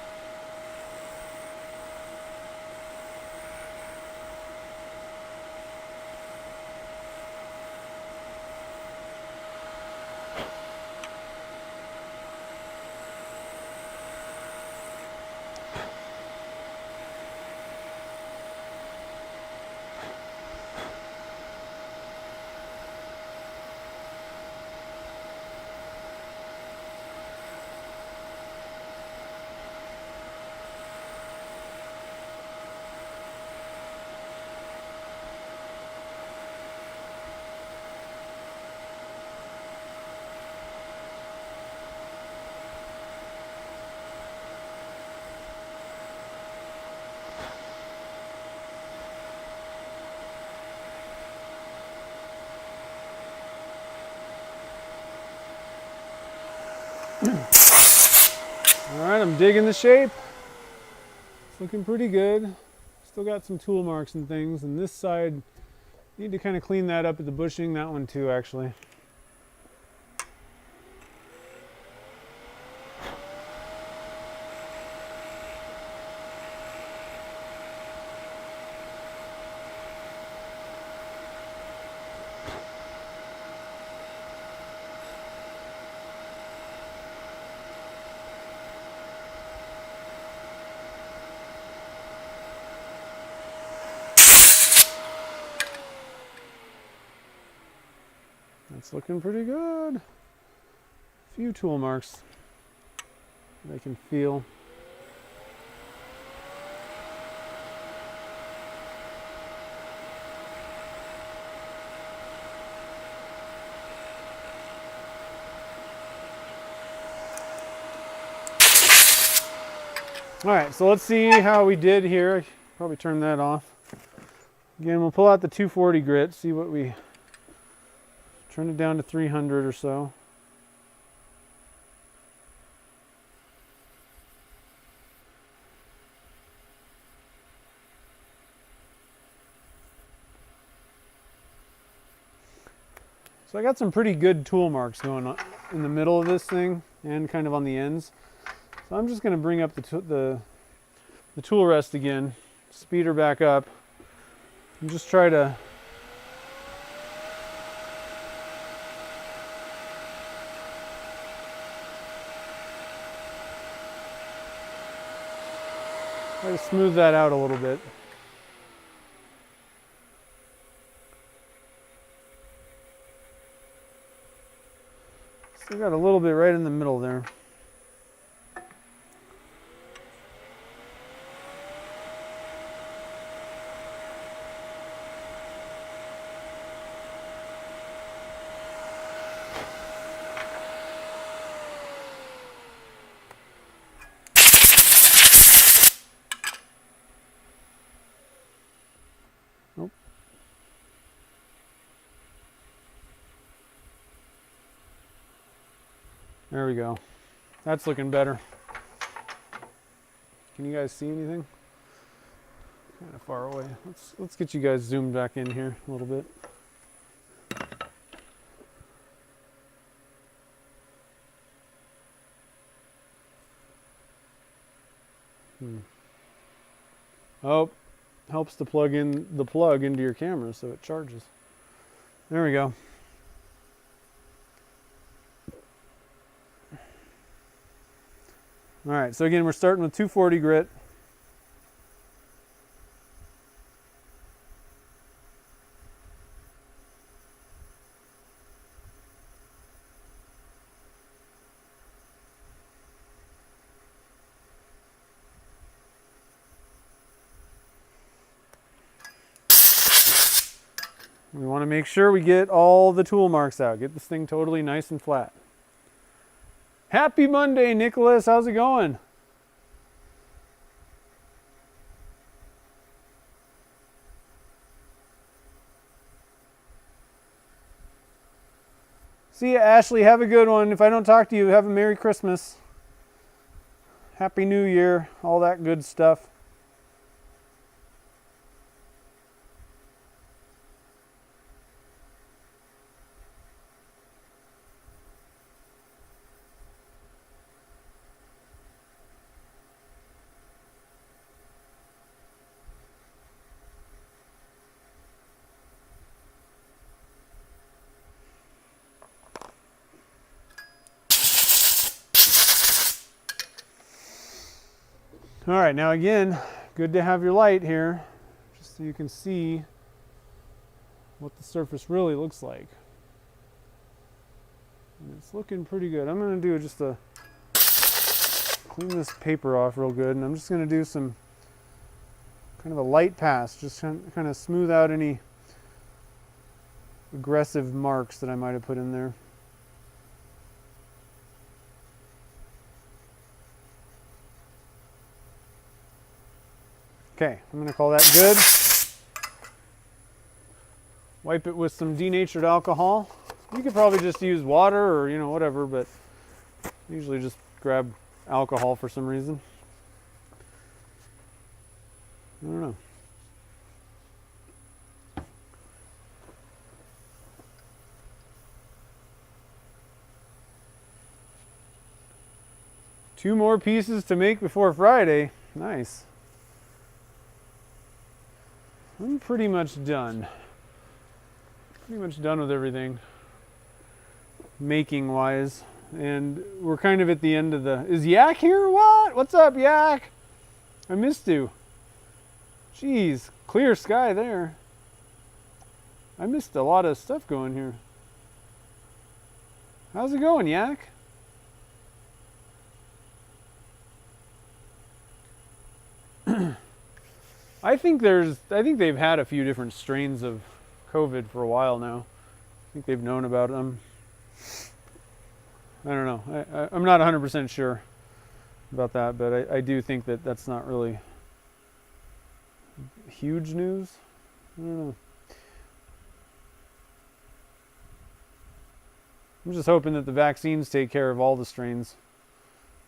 All right, I'm digging the shape. It's looking pretty good. Still got some tool marks and things, and this side, need to kind of clean that up at the bushing. That one too, actually. That's looking pretty good. A few tool marks that I can feel. All right, so let's see how we did here. Probably turn that off. Again, we'll pull out the 240 grit, see what we, turn it down to 300 or so. So I got some pretty good tool marks going on in the middle of this thing and kind of on the ends. So I'm just going to bring up the tool rest again, speed her back up, and just try to smooth that out a little bit. Still got a little bit right in the middle there. Nope. There we go. That's looking better. Can you guys see anything? Kind of far away. Let's get you guys zoomed back in here a little bit. Oh, helps to plug in the plug into your camera so it charges. There we go. All right, so again, we're starting with 240 grit. We want to make sure we get all the tool marks out. Get this thing totally nice and flat. Happy Monday, Nicholas. How's it going? See ya, Ashley. Have a good one. If I don't talk to you, have a Merry Christmas. Happy New Year. All that good stuff. All right, now again, good to have your light here, just so you can see what the surface really looks like. And it's looking pretty good. I'm going to do just a, clean this paper off real good, and I'm just going to do some kind of a light pass, just kind of smooth out any aggressive marks that I might have put in there. Okay, I'm going to call that good. Wipe it with some denatured alcohol. You could probably just use water or, you know, whatever, but I usually just grab alcohol for some reason. I don't know. Two more pieces to make before Friday. Nice. I'm pretty much done. Pretty much done with everything, making wise. And we're kind of at the end of the, is Yak here? What? What's up, Yak? I missed you. Jeez, clear sky there. I missed a lot of stuff going here. How's it going, Yak? I think they've had a few different strains of COVID for a while now. I think they've known about them. I don't know. I'm not 100% sure. about that, but I do think that that's not really huge news. I don't know. I'm just hoping that the vaccines take care of all the strains.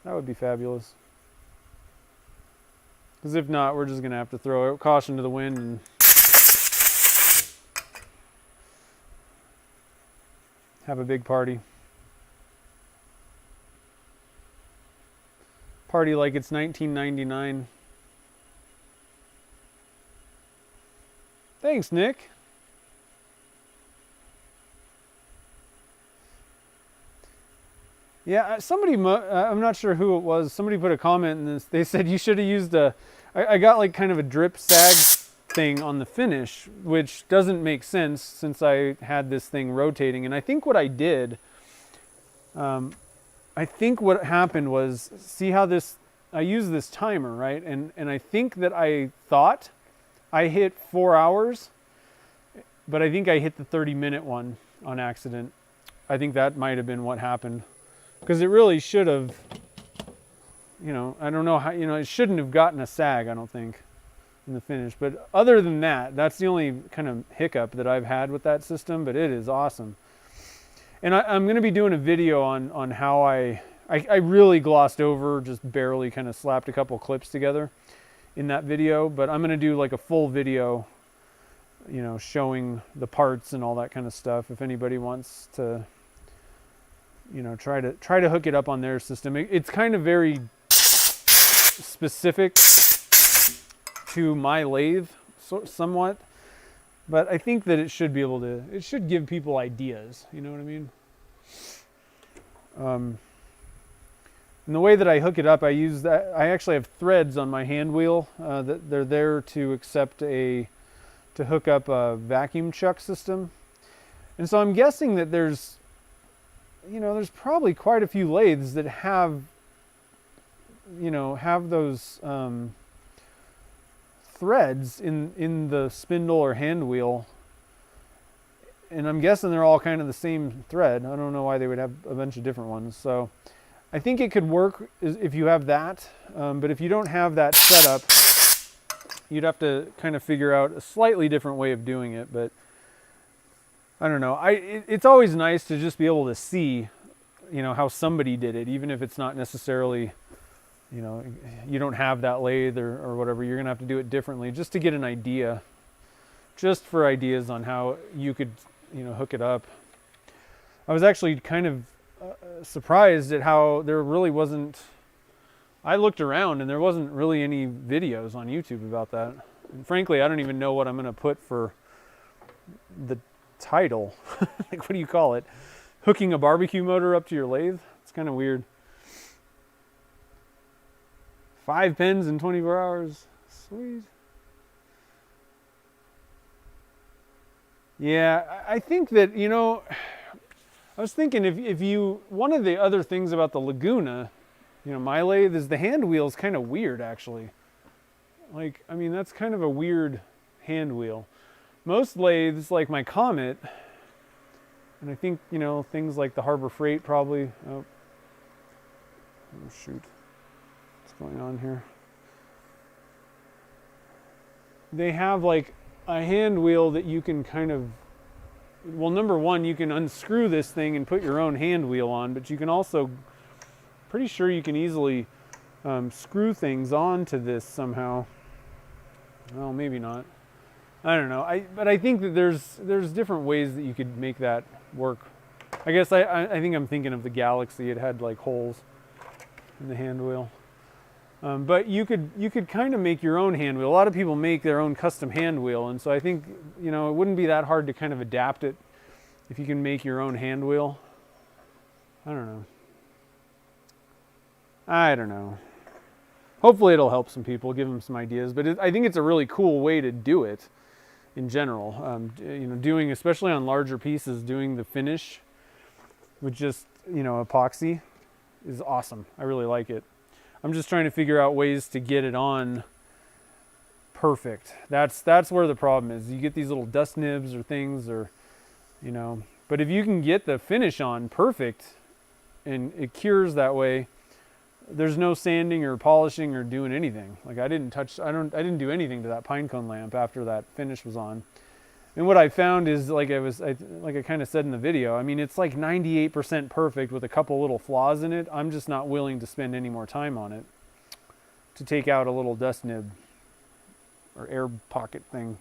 That would be fabulous. Because if not, we're just going to have to throw caution to the wind and have a big party. Party like it's 1999. Thanks, Nick. Yeah, somebody, I'm not sure who it was, somebody put a comment in this. They said you should have used I got like kind of a drip sag thing on the finish, which doesn't make sense since I had this thing rotating. And I think what I did, I think what happened was, see how I use this timer, right? And I think that I thought I hit 4 hours, but I think I hit the 30-minute one on accident. I think that might have been what happened. Because it really should have, I don't know how, it shouldn't have gotten a sag, I don't think, in the finish. But other than that, that's the only kind of hiccup that I've had with that system, but it is awesome. And I'm going to be doing a video on how I really glossed over, just barely kind of slapped a couple clips together in that video. But I'm going to do like a full video, showing the parts and all that kind of stuff if anybody wants to try to hook it up on their system. It's kind of very specific to my lathe, somewhat, but I think that it should be able to. It should give people ideas. You know what I mean? And the way that I hook it up, I use that. I actually have threads on my hand wheel that they're there to hook up a vacuum chuck system, and so I'm guessing that there's probably quite a few lathes that have those threads in the spindle or hand wheel. And I'm guessing they're all kind of the same thread. I don't know why they would have a bunch of different ones. So I think it could work if you have that. But if you don't have that set up, you'd have to kind of figure out a slightly different way of doing it. But I don't know. It's always nice to just be able to see, how somebody did it, even if it's not necessarily, you don't have that lathe or whatever. You're gonna have to do it differently, just to get an idea, just for ideas on how you could, hook it up. I was actually kind of surprised at how there really wasn't. I looked around and there wasn't really any videos on YouTube about that. And frankly, I don't even know what I'm gonna put for the title. Like, what do you call it? Hooking a barbecue motor up to your lathe? It's kind of weird. 5 pens in 24 hours. Sweet. Yeah, I think that, I was thinking if you, one of the other things about the Laguna, my lathe, is the hand wheel is kind of weird, actually. Like, I mean, that's kind of a weird hand wheel. Most lathes, like my Comet, and I think, things like the Harbor Freight probably. Oh shoot. What's going on here? They have like a hand wheel that you can kind of, well, number one, you can unscrew this thing and put your own hand wheel on, but you can also, pretty sure you can easily screw things onto this somehow. Well, maybe not. I don't know. But I think that there's different ways that you could make that work. I guess I think I'm thinking of the Galaxy. It had like holes in the hand wheel. But you could kind of make your own hand wheel. A lot of people make their own custom hand wheel, and so I think it wouldn't be that hard to kind of adapt it if you can make your own hand wheel. I don't know. Hopefully it'll help some people, give them some ideas. But I think it's a really cool way to do it in general. Doing, especially on larger pieces, doing the finish with just epoxy is awesome. I really like it. I'm just trying to figure out ways to get it on perfect. That's where the problem is. You get these little dust nibs or things, or but if you can get the finish on perfect and it cures that way, there's no sanding or polishing or doing anything. Like I didn't do anything to that pine cone lamp after that finish was on. And what I found is, like I kind of said in the video, I mean, it's like 98% perfect with a couple little flaws in it. I'm just not willing to spend any more time on it to take out a little dust nib or air pocket thing.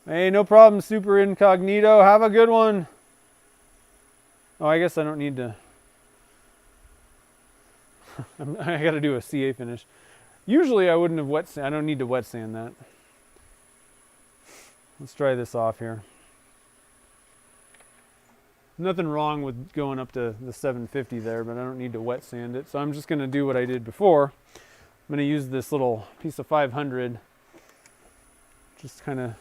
Hey, no problem, Super Incognito. Have a good one. Oh, I guess I don't need to. I got to do a CA finish. Usually I wouldn't have wet sand. I don't need to wet sand that. Let's try this off here. Nothing wrong with going up to the 750 there, but I don't need to wet sand it. So I'm just going to do what I did before. I'm going to use this little piece of 500 just kind of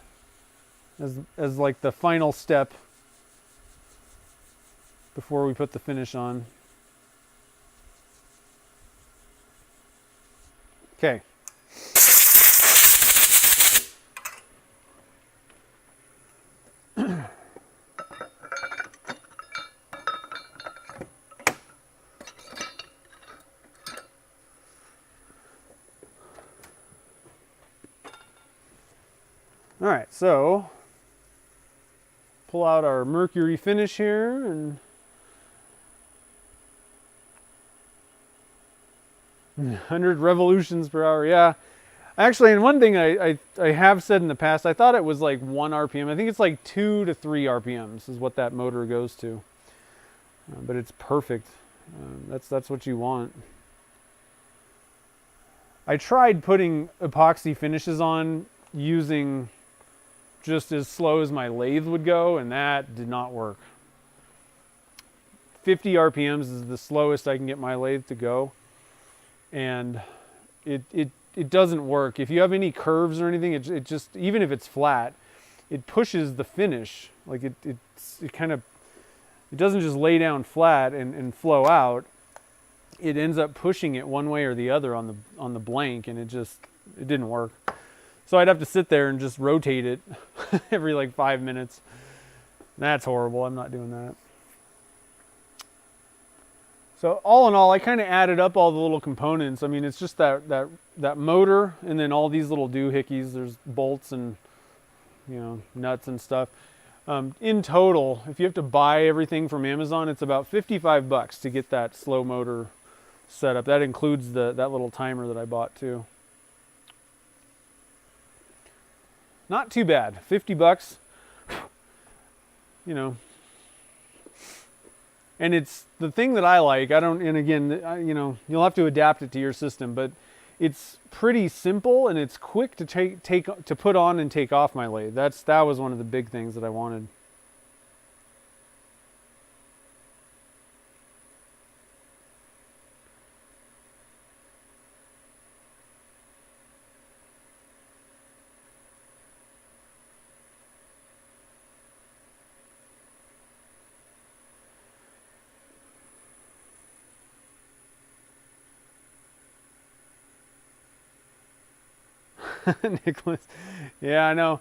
as like the final step before we put the finish on. Okay. All right, so pull out our mercury finish here and 100 revolutions per hour. Yeah, actually, and one thing I have said in the past, I thought it was like 1 RPM. I think it's like 2 to 3 RPMs is what that motor goes to. But it's perfect. That's what you want. I tried putting epoxy finishes on using just as slow as my lathe would go, and that did not work. 50 RPMs is the slowest I can get my lathe to go, and it doesn't work. If you have any curves or anything, it just, even if it's flat, it pushes the finish. Like it doesn't just lay down flat and flow out. It ends up pushing it one way or the other on the blank, and it didn't work. So I'd have to sit there and just rotate it every like 5 minutes. That's horrible. I'm not doing that. So all in all, I kind of added up all the little components. I mean, it's just that motor, and then all these little doohickeys. There's bolts and, you know, nuts and stuff. In total, if you have to buy everything from Amazon, it's about $55 to get that slow motor set up. That includes that little timer that I bought too. Not too bad. $50, you know. And it's the thing that I like. And again, you know, you'll have to adapt it to your system, but it's pretty simple and it's quick to put on and take off my lathe. That was one of the big things that I wanted. Nicholas, yeah, I know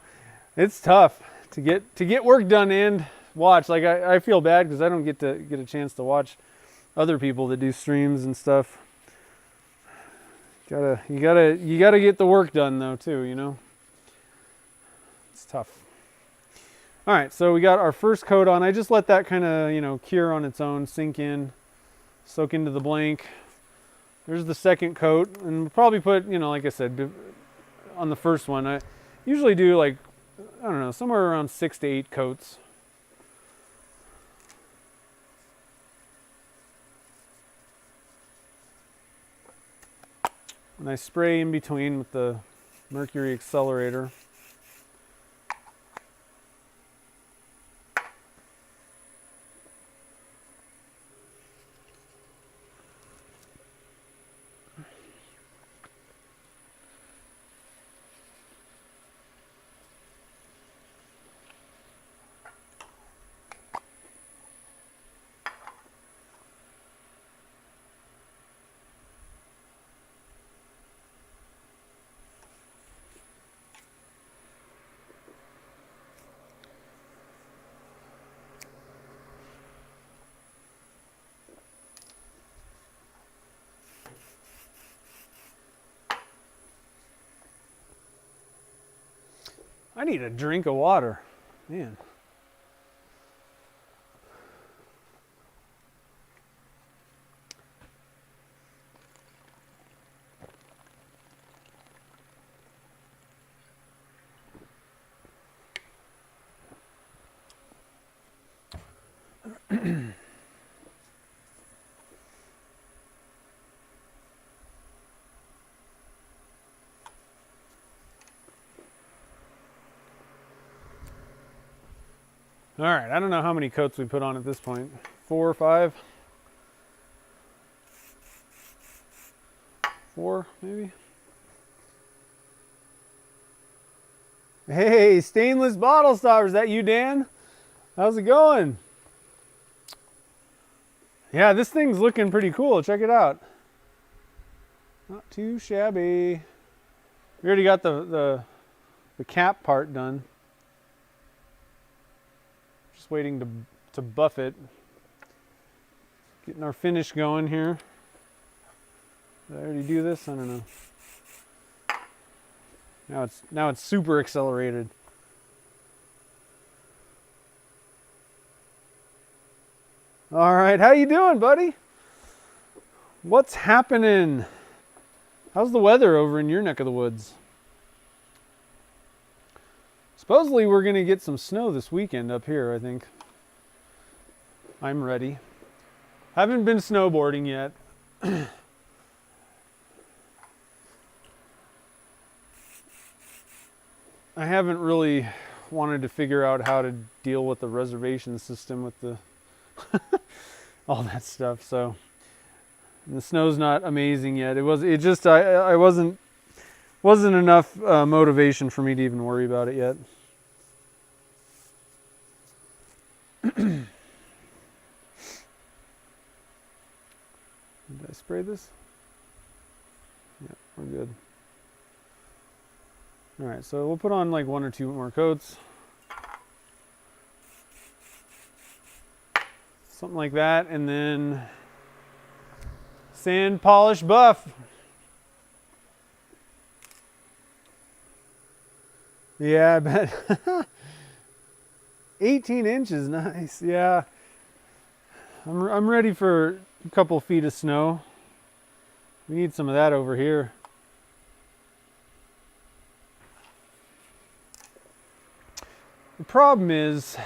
it's tough to get work done and watch. Like I feel bad because I don't get a chance to watch other people that do streams and stuff. You gotta get the work done though too, you know. It's tough. All right, so we got our first coat on. I just let that kind of, you know, cure on its own, sink in, soak into the blank. There's the second coat, and we'll probably put, you know, like I said, on the first one, I usually do like, I don't know, somewhere around 6 to 8 coats. And I spray in between with the mercury accelerator. need a drink of water, man. All right, I don't know how many coats we put on at this point. 4 or 5? 4, maybe? Hey, stainless bottle stopper, is that you, Dan? How's it going? Yeah, this thing's looking pretty cool. Check it out. Not too shabby. We already got the cap part done. Just waiting to buff it. Getting our finish going here. Did I already do this? I don't know. Now it's super accelerated. All right, how you doing, buddy? What's happening? How's the weather over in your neck of the woods? Supposedly we're going to get some snow this weekend up here, I think. I'm ready. Haven't been snowboarding yet. I haven't really wanted to figure out how to deal with the reservation system with the all that stuff. So the snow's not amazing yet. I wasn't enough motivation for me to even worry about it yet. Did I spray this? Yeah, we're good. All right, so we'll put on like 1 or 2 more coats. Something like that, and then sand, polish, buff. Yeah, I bet. 18 inches, nice. Yeah, I'm ready for a couple feet of snow. We need some of that over here. The problem is,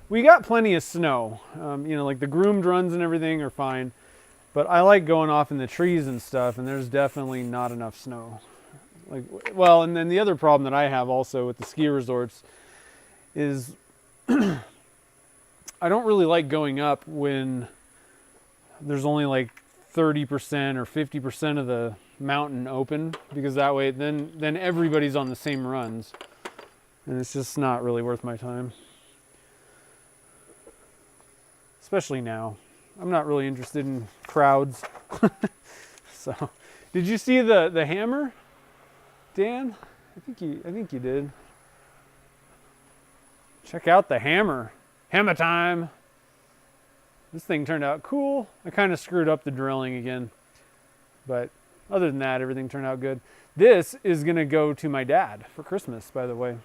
we got plenty of snow. You know, like the groomed runs and everything are fine, but I like going off in the trees and stuff, and there's definitely not enough snow. Like, well, and then the other problem that I have also with the ski resorts is I don't really like going up when there's only like 30% or 50% of the mountain open, because that way then everybody's on the same runs, and it's just not really worth my time. Especially now. I'm not really interested in crowds. So, did you see the hammer, Dan? I think you did. Check out the hammer. Hammer time. This thing turned out cool. I kind of screwed up the drilling again, but other than that, everything turned out good. This is gonna go to my dad for Christmas, by the way.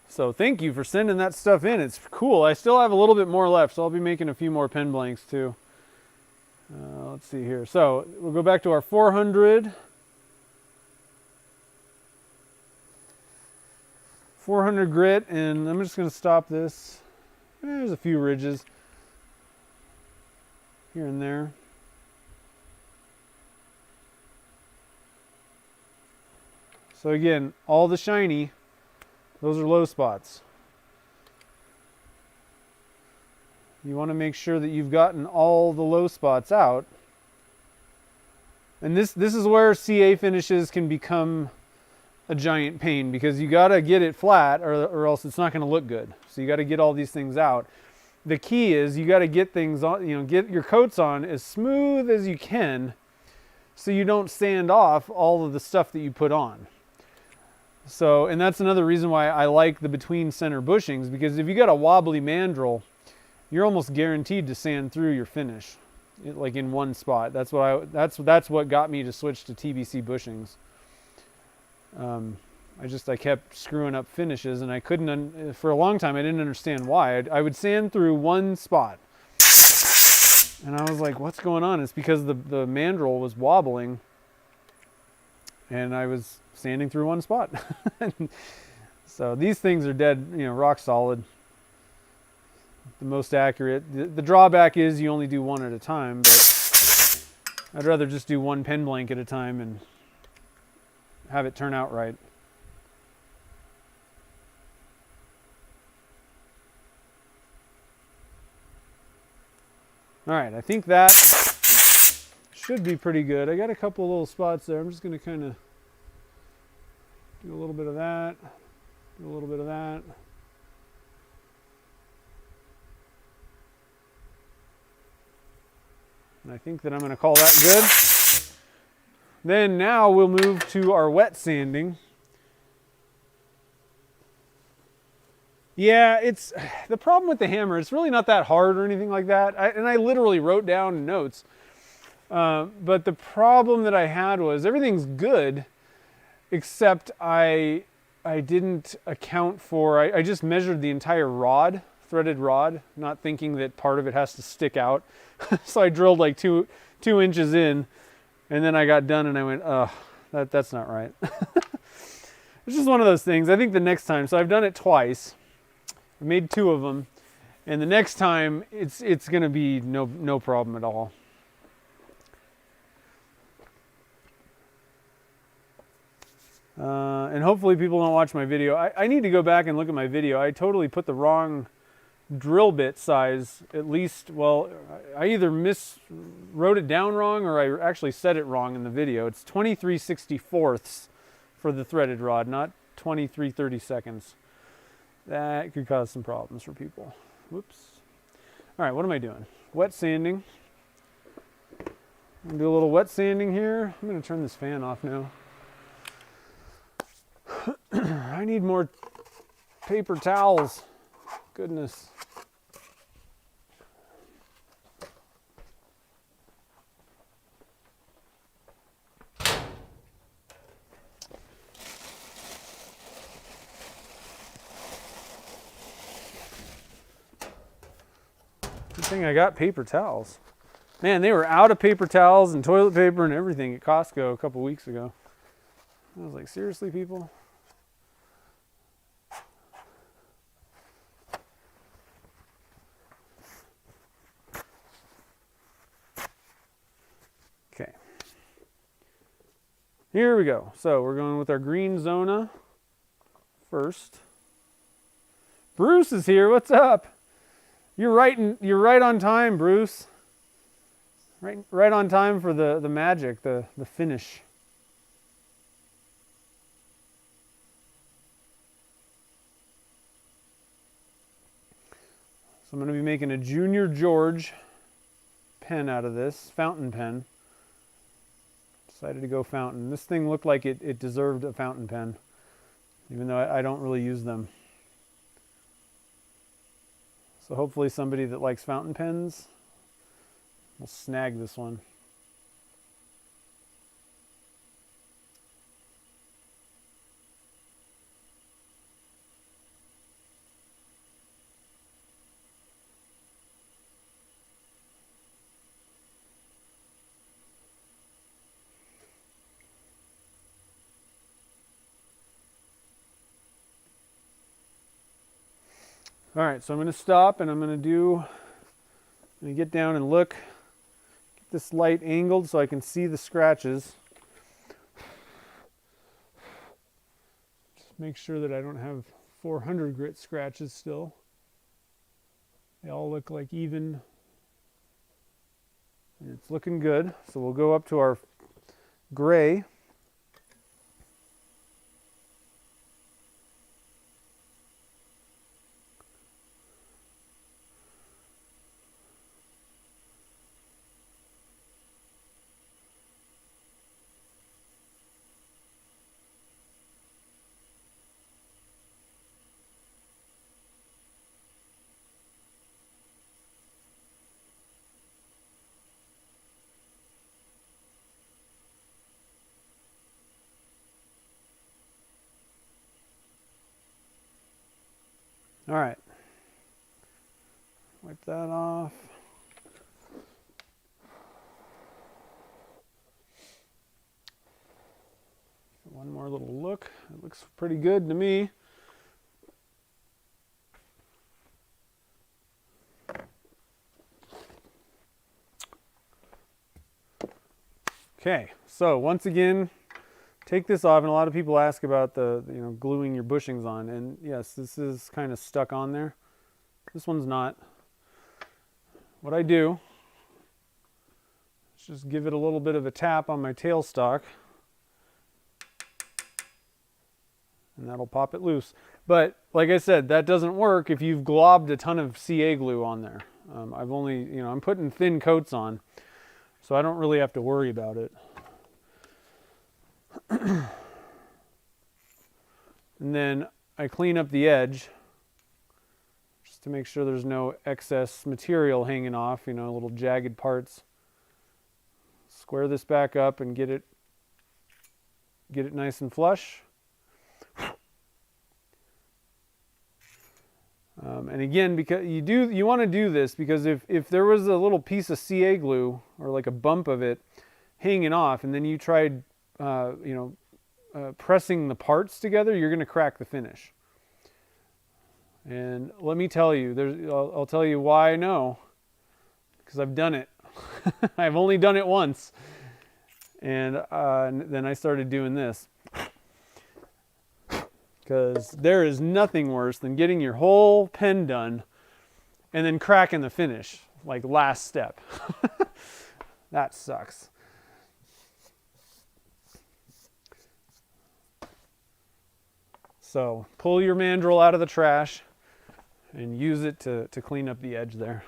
So thank you for sending that stuff in. It's cool. I still have a little bit more left, so I'll be making a few more pen blanks too. Let's see here. So we'll go back to our 400. 400 grit, and I'm just going to stop this. There's a few ridges here and there. So again, all the shiny, those are low spots. You want to make sure that you've gotten all the low spots out. And this is where CA finishes can become a giant pain, because you got to get it flat or else it's not going to look good. So you got to get all these things out. The key is you got to get things on, get your coats on as smooth as you can so you don't sand off all of the stuff that you put on. So, and that's another reason why I like the between center bushings, because if you got a wobbly mandrel, you're almost guaranteed to sand through your finish. like in one spot. That's what got me to switch to TBC bushings. I kept screwing up finishes, and I couldn't, for a long time I didn't understand why. I would sand through one spot, and I was like, what's going on? It's because the mandrel was wobbling, and I was sanding through one spot. So these things are dead, rock solid. The most accurate. The drawback is you only do one at a time, but I'd rather just do one pen blank at a time and have it turn out right. All right, I think that should be pretty good. I got a couple little spots there. I'm just going to kind of do a little bit of that, do a little bit of that. And I think that I'm going to call that good. Then now we'll move to our wet sanding. Yeah, it's the problem with the hammer. It's really not that hard or anything like that. And I literally wrote down notes. But the problem that I had was everything's good, except I didn't account for. I just measured the entire rod, threaded rod, not thinking that part of it has to stick out. So I drilled like two inches in, and then I got done and I went, oh, that's not right. It's just one of those things. I think the next time, so I've done it twice. I made 2 of them, and the next time it's going to be no problem at all. And hopefully people don't watch my video. I need to go back and look at my video. I totally put the wrong drill bit size, at least. Well, I either wrote it down wrong, or I actually said it wrong in the video. It's 23/64 for the threaded rod, not 23/32. That could cause some problems for people. Whoops. All right, what am I doing? Wet sanding. I'm gonna do a little wet sanding here. I'm gonna turn this fan off now. I need more paper towels. Goodness. Good thing I got paper towels. Man, they were out of paper towels and toilet paper and everything at Costco a couple weeks ago. I was like, seriously, people? Okay. Here we go. So we're going with our green Zona first. Bruce is here. What's up? You're right on time, Bruce. Right on time for the magic, the finish. So I'm going to be making a Junior George pen out of this, fountain pen. Decided to go fountain. This thing looked like it deserved a fountain pen, even though I don't really use them. So hopefully somebody that likes fountain pens will snag this one. All right, so I'm going to stop and I'm going to get down and look, get this light angled so I can see the scratches. Just make sure that I don't have 400 grit scratches still. They all look like even. And it's looking good. So we'll go up to our gray. All right. Wipe that off. One more little look. It looks pretty good to me. Okay, so once again, take this off, and a lot of people ask about the gluing your bushings on, and yes, this is kind of stuck on there. This one's not. What I do is just give it a little bit of a tap on my tailstock, and that'll pop it loose. But like I said, that doesn't work if you've globbed a ton of CA glue on there. I've only, I'm putting thin coats on, so I don't really have to worry about it. And then I clean up the edge just to make sure there's no excess material hanging off, little jagged parts. Square this back up and get it nice and flush. And again, because you want to do this because if there was a little piece of CA glue or like a bump of it hanging off, and then you tried, pressing the parts together, you're going to crack the finish. And let me tell you, I'll tell you why I know, because I've done it. I've only done it once, and then I started doing this. Because there is nothing worse than getting your whole pen done and then cracking the finish, like last step. That sucks. So pull your mandrel out of the trash and use it to clean up the edge there.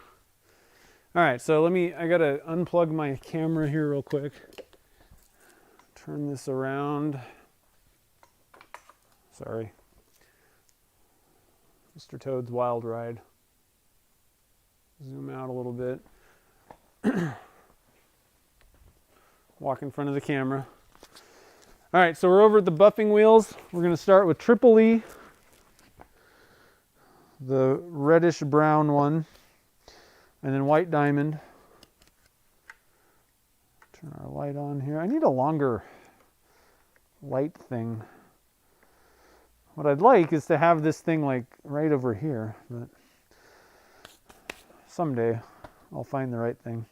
All right, so I gotta unplug my camera here real quick. Turn this around. Sorry. Mr. Toad's Wild Ride. Zoom out a little bit. Walk in front of the camera. All right, so we're over at the buffing wheels. We're going to start with Triple E, the reddish brown one, and then White Diamond. Turn our light on here. I need a longer light thing. What I'd like is to have this thing like right over here, but someday I'll find the right thing.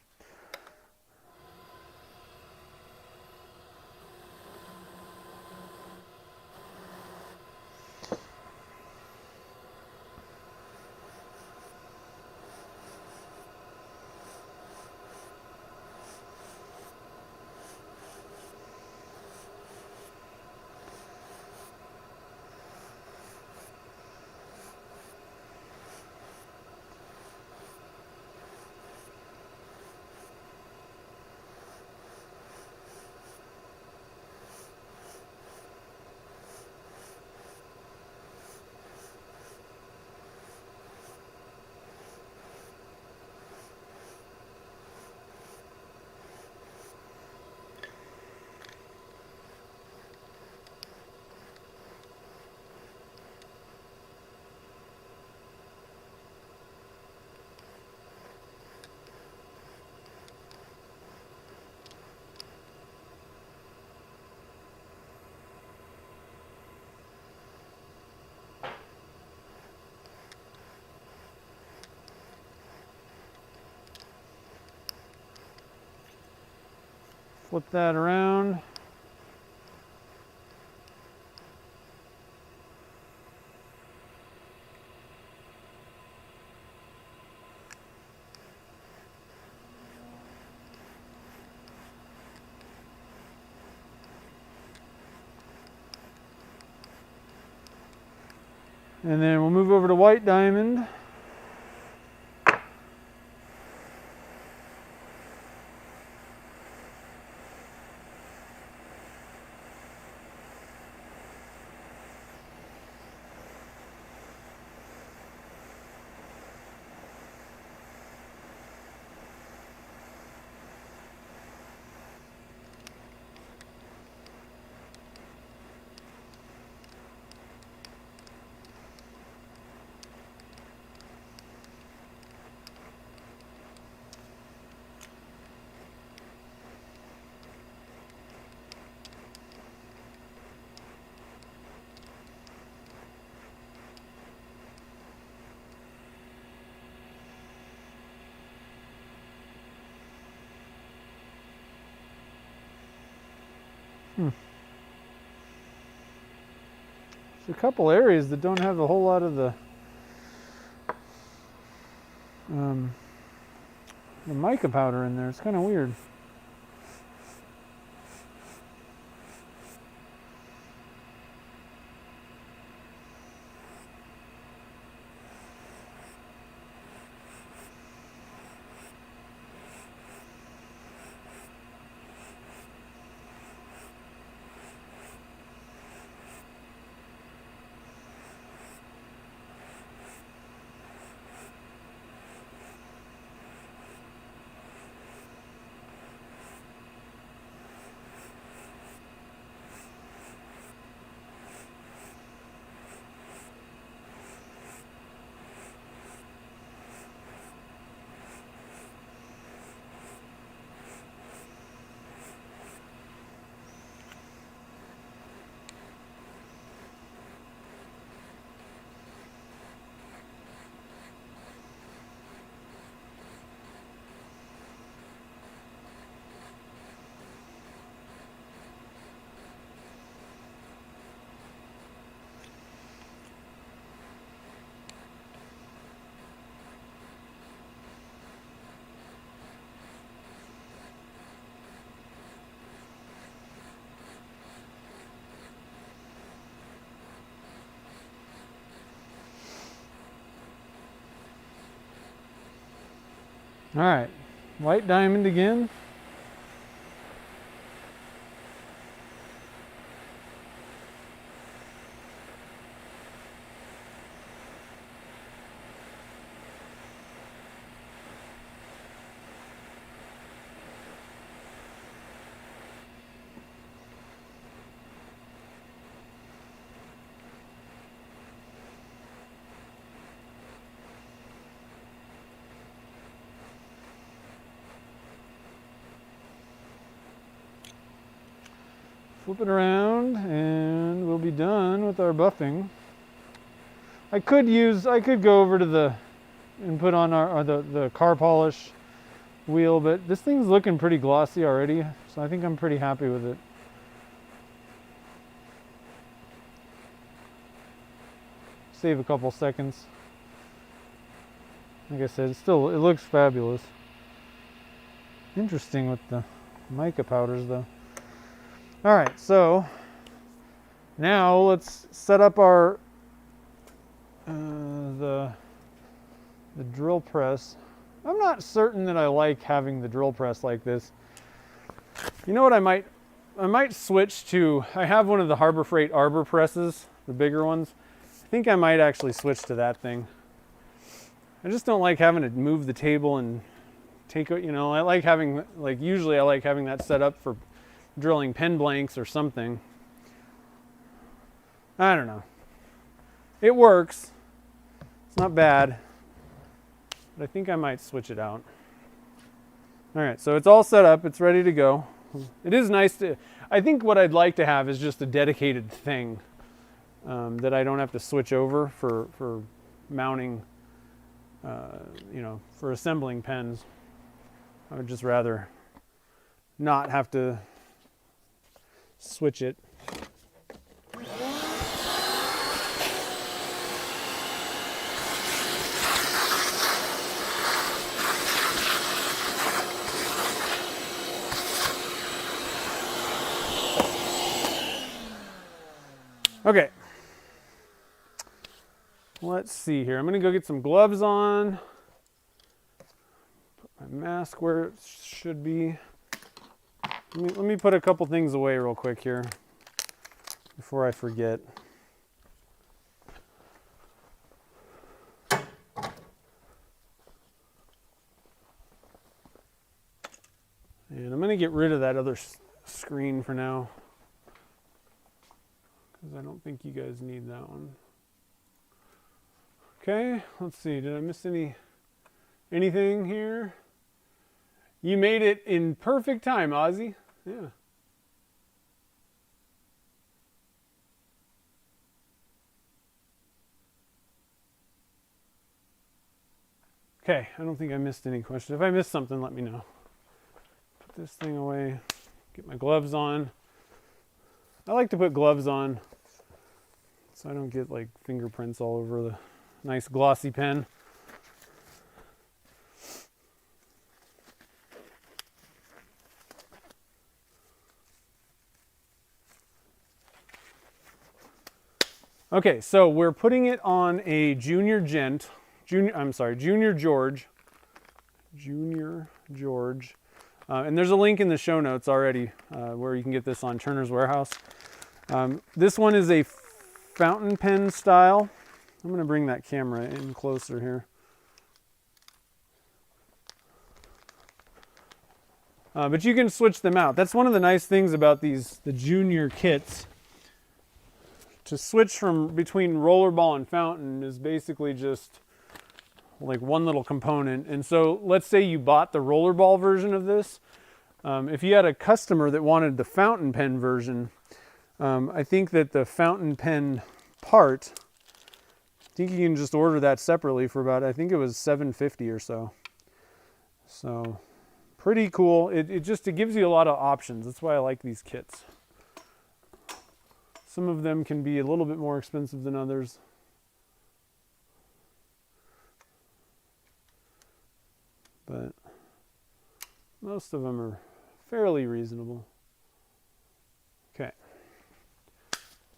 Flip that around. And then we'll move over to White Diamond. There's a couple areas that don't have a whole lot of the mica powder in there. It's kind of weird. All right, white diamond again. Flip it around and we'll be done with our buffing. I could go over to and put on the car polish wheel, but this thing's looking pretty glossy already, so I think I'm pretty happy with it. Save a couple seconds. Like I said, it looks fabulous. Interesting with the mica powders though. All right, so now let's set up our the drill press. I'm not certain that I like having the drill press like this. You know what I might switch to, I have one of the Harbor Freight arbor presses, the bigger ones. I think I might actually switch to that thing. I just don't like having to move the table and take it, I like having, usually I like having that set up for drilling pen blanks or something. I don't know. It works. It's not bad. But I think I might switch it out. All right, so it's all set up. It's ready to go. It is nice I think what I'd like to have is just a dedicated thing that I don't have to switch over for mounting, for assembling pens. I would just rather not have to switch it. Okay. Let's see here. I'm going to go get some gloves on. Put my mask where it should be. Let me put a couple things away real quick here before I forget. And I'm going to get rid of that other screen for now, because I don't think you guys need that one. Okay, let's see. Did I miss anything here? You made it in perfect time, Ozzy. Yeah. Okay, I don't think I missed any questions. If I missed something, let me know. Put this thing away, get my gloves on. I like to put gloves on so I don't get like fingerprints all over the nice glossy pen. Okay, so we're putting it on a Junior George. And there's a link in the show notes already where you can get this on Turner's Warehouse. This one is a fountain pen style. I'm going to bring that camera in closer here. But you can switch them out. That's one of the nice things about the Junior kits. To switch between rollerball and fountain is basically just like one little component. And so let's say you bought the rollerball version of this. If you had a customer that wanted the fountain pen version, I think that the fountain pen part, I think you can just order that separately for about, I think it was $7.50 or so. So pretty cool. It gives you a lot of options. That's why I like these kits. Some of them can be a little bit more expensive than others. But most of them are fairly reasonable. Okay.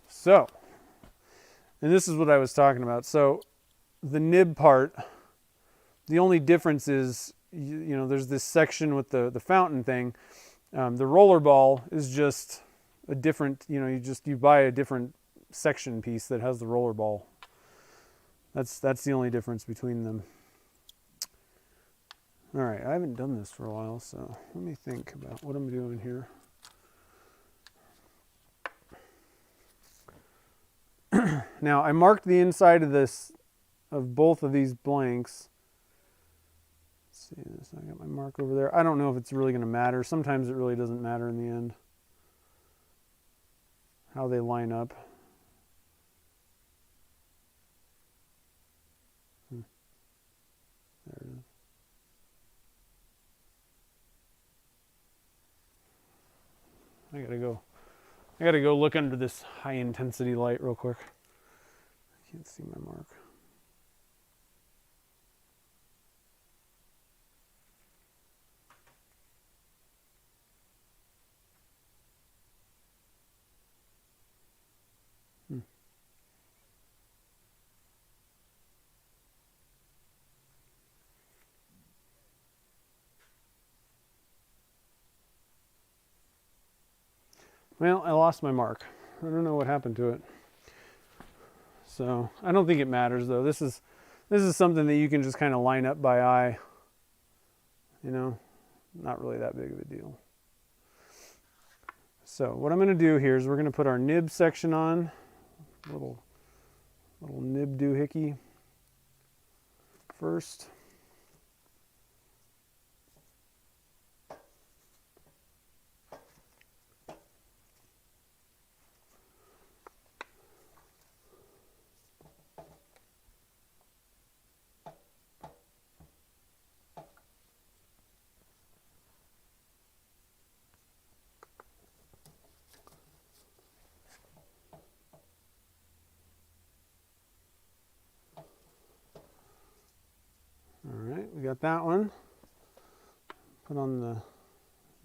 So, and this is what I was talking about. So the nib part, the only difference is, you know, there's this section with the fountain thing. The rollerball is just a different, you know, you buy a different section piece that has the rollerball. That's the only difference between them. All right, I haven't done this for a while, so let me think about what I'm doing here. Now, I marked the inside of both of these blanks. Let's see this. I got my mark over there. I don't know if it's really going to matter. Sometimes it really doesn't matter in the end how they line up. There it is. I gotta go look under this high intensity light real quick. I can't see my mark. Well, I lost my mark. I don't know what happened to it. So I don't think it matters though. This is something that you can just kind of line up by eye. You know, not really that big of a deal. So what I'm going to do here is we're going to put our nib section on. Little nib doohickey first. All right, we got that one. Put on the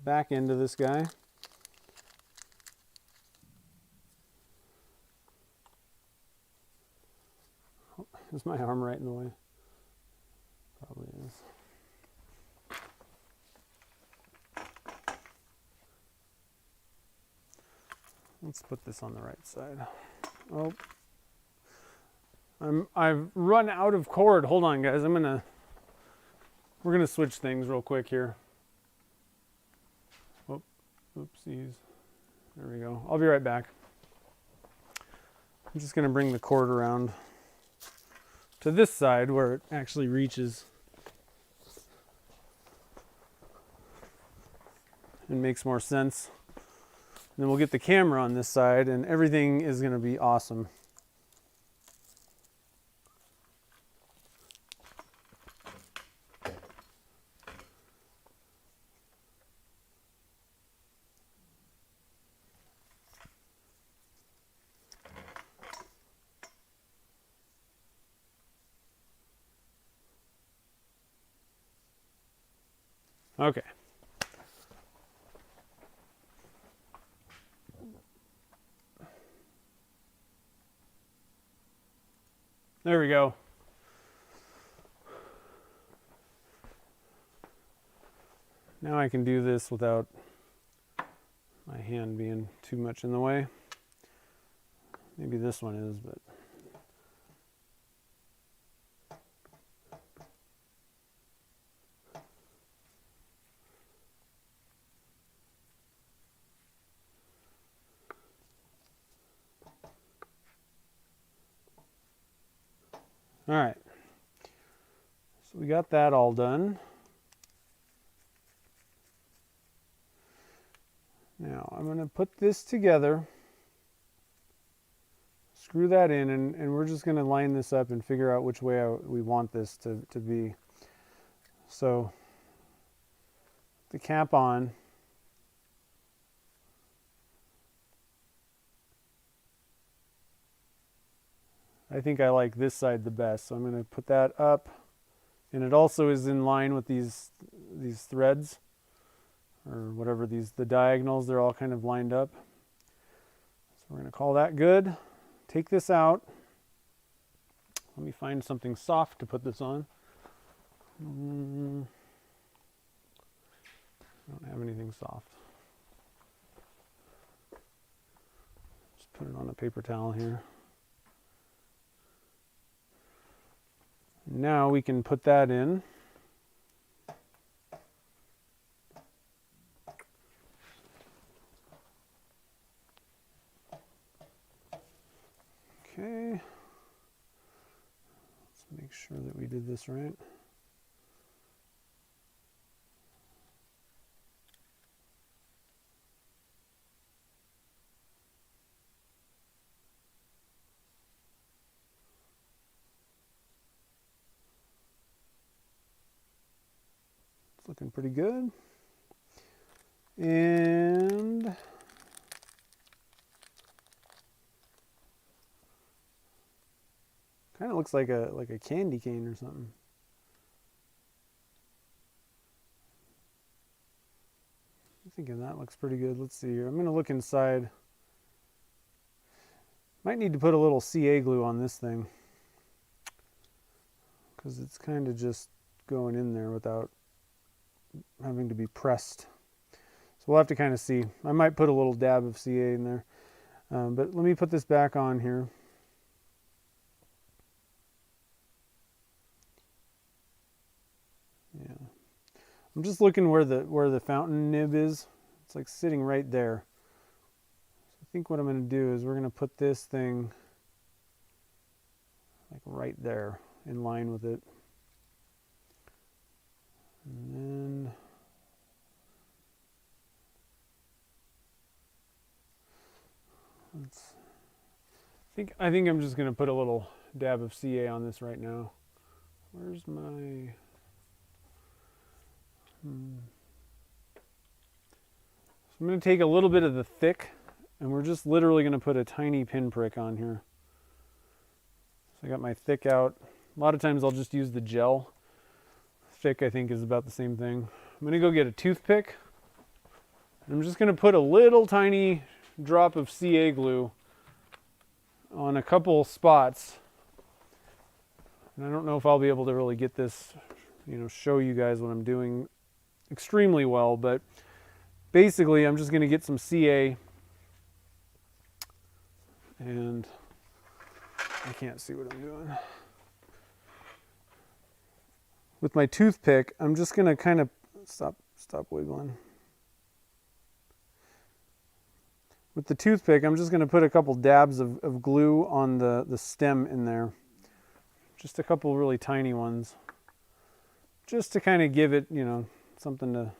back end of this guy. Oh, is my arm right in the way? Probably is. Let's put this on the right side. Oh, I've run out of cord. Hold on, guys. We're gonna switch things real quick here. Oh, oopsies. There we go. I'll be right back. I'm just gonna bring the cord around to this side where it actually reaches and makes more sense. And then we'll get the camera on this side and everything is gonna be awesome. Okay. There we go. Now I can do this without my hand being too much in the way. Maybe this one is, but all right. So we got that all done. Now I'm going to put this together, screw that in, and we're just going to line this up and figure out which way we want this to be. So the cap on. I think I like this side the best, so I'm going to put that up, and it also is in line with these threads, or whatever, the diagonals, they're all kind of lined up. So we're going to call that good. Take this out. Let me find something soft to put this on. I don't have anything soft. Just put it on a paper towel here. Now we can put that in. Okay. Let's make sure that we did this right. It's looking pretty good. And kind of looks like a candy cane or something. I'm thinking that looks pretty good. Let's see here. I'm going to look inside. Might need to put a little CA glue on this thing, because it's kind of just going in there without having to be pressed. So we'll have to kind of see. I might put a little dab of CA in there. But let me put this back on here. Yeah. I'm just looking where the fountain nib is. It's like sitting right there. So I think what I'm going to do is we're going to put this thing like right there in line with it. And then I think I'm just going to put a little dab of CA on this right now. Where's my So I'm going to take a little bit of the thick, and we're just literally going to put a tiny pinprick on here. So I got my thick out. A lot of times I'll just use the gel. Thick, I think, is about the same thing. I'm going to go get a toothpick. I'm just going to put a little tiny drop of CA glue on a couple spots. And I don't know if I'll be able to really get this, show you guys what I'm doing extremely well, but basically I'm just going to get some CA, and I can't see what I'm doing. With my toothpick, I'm just going to kind of stop wiggling. With the toothpick, I'm just going to put a couple dabs of glue on the stem in there. Just a couple really tiny ones. Just to kind of give it, something to...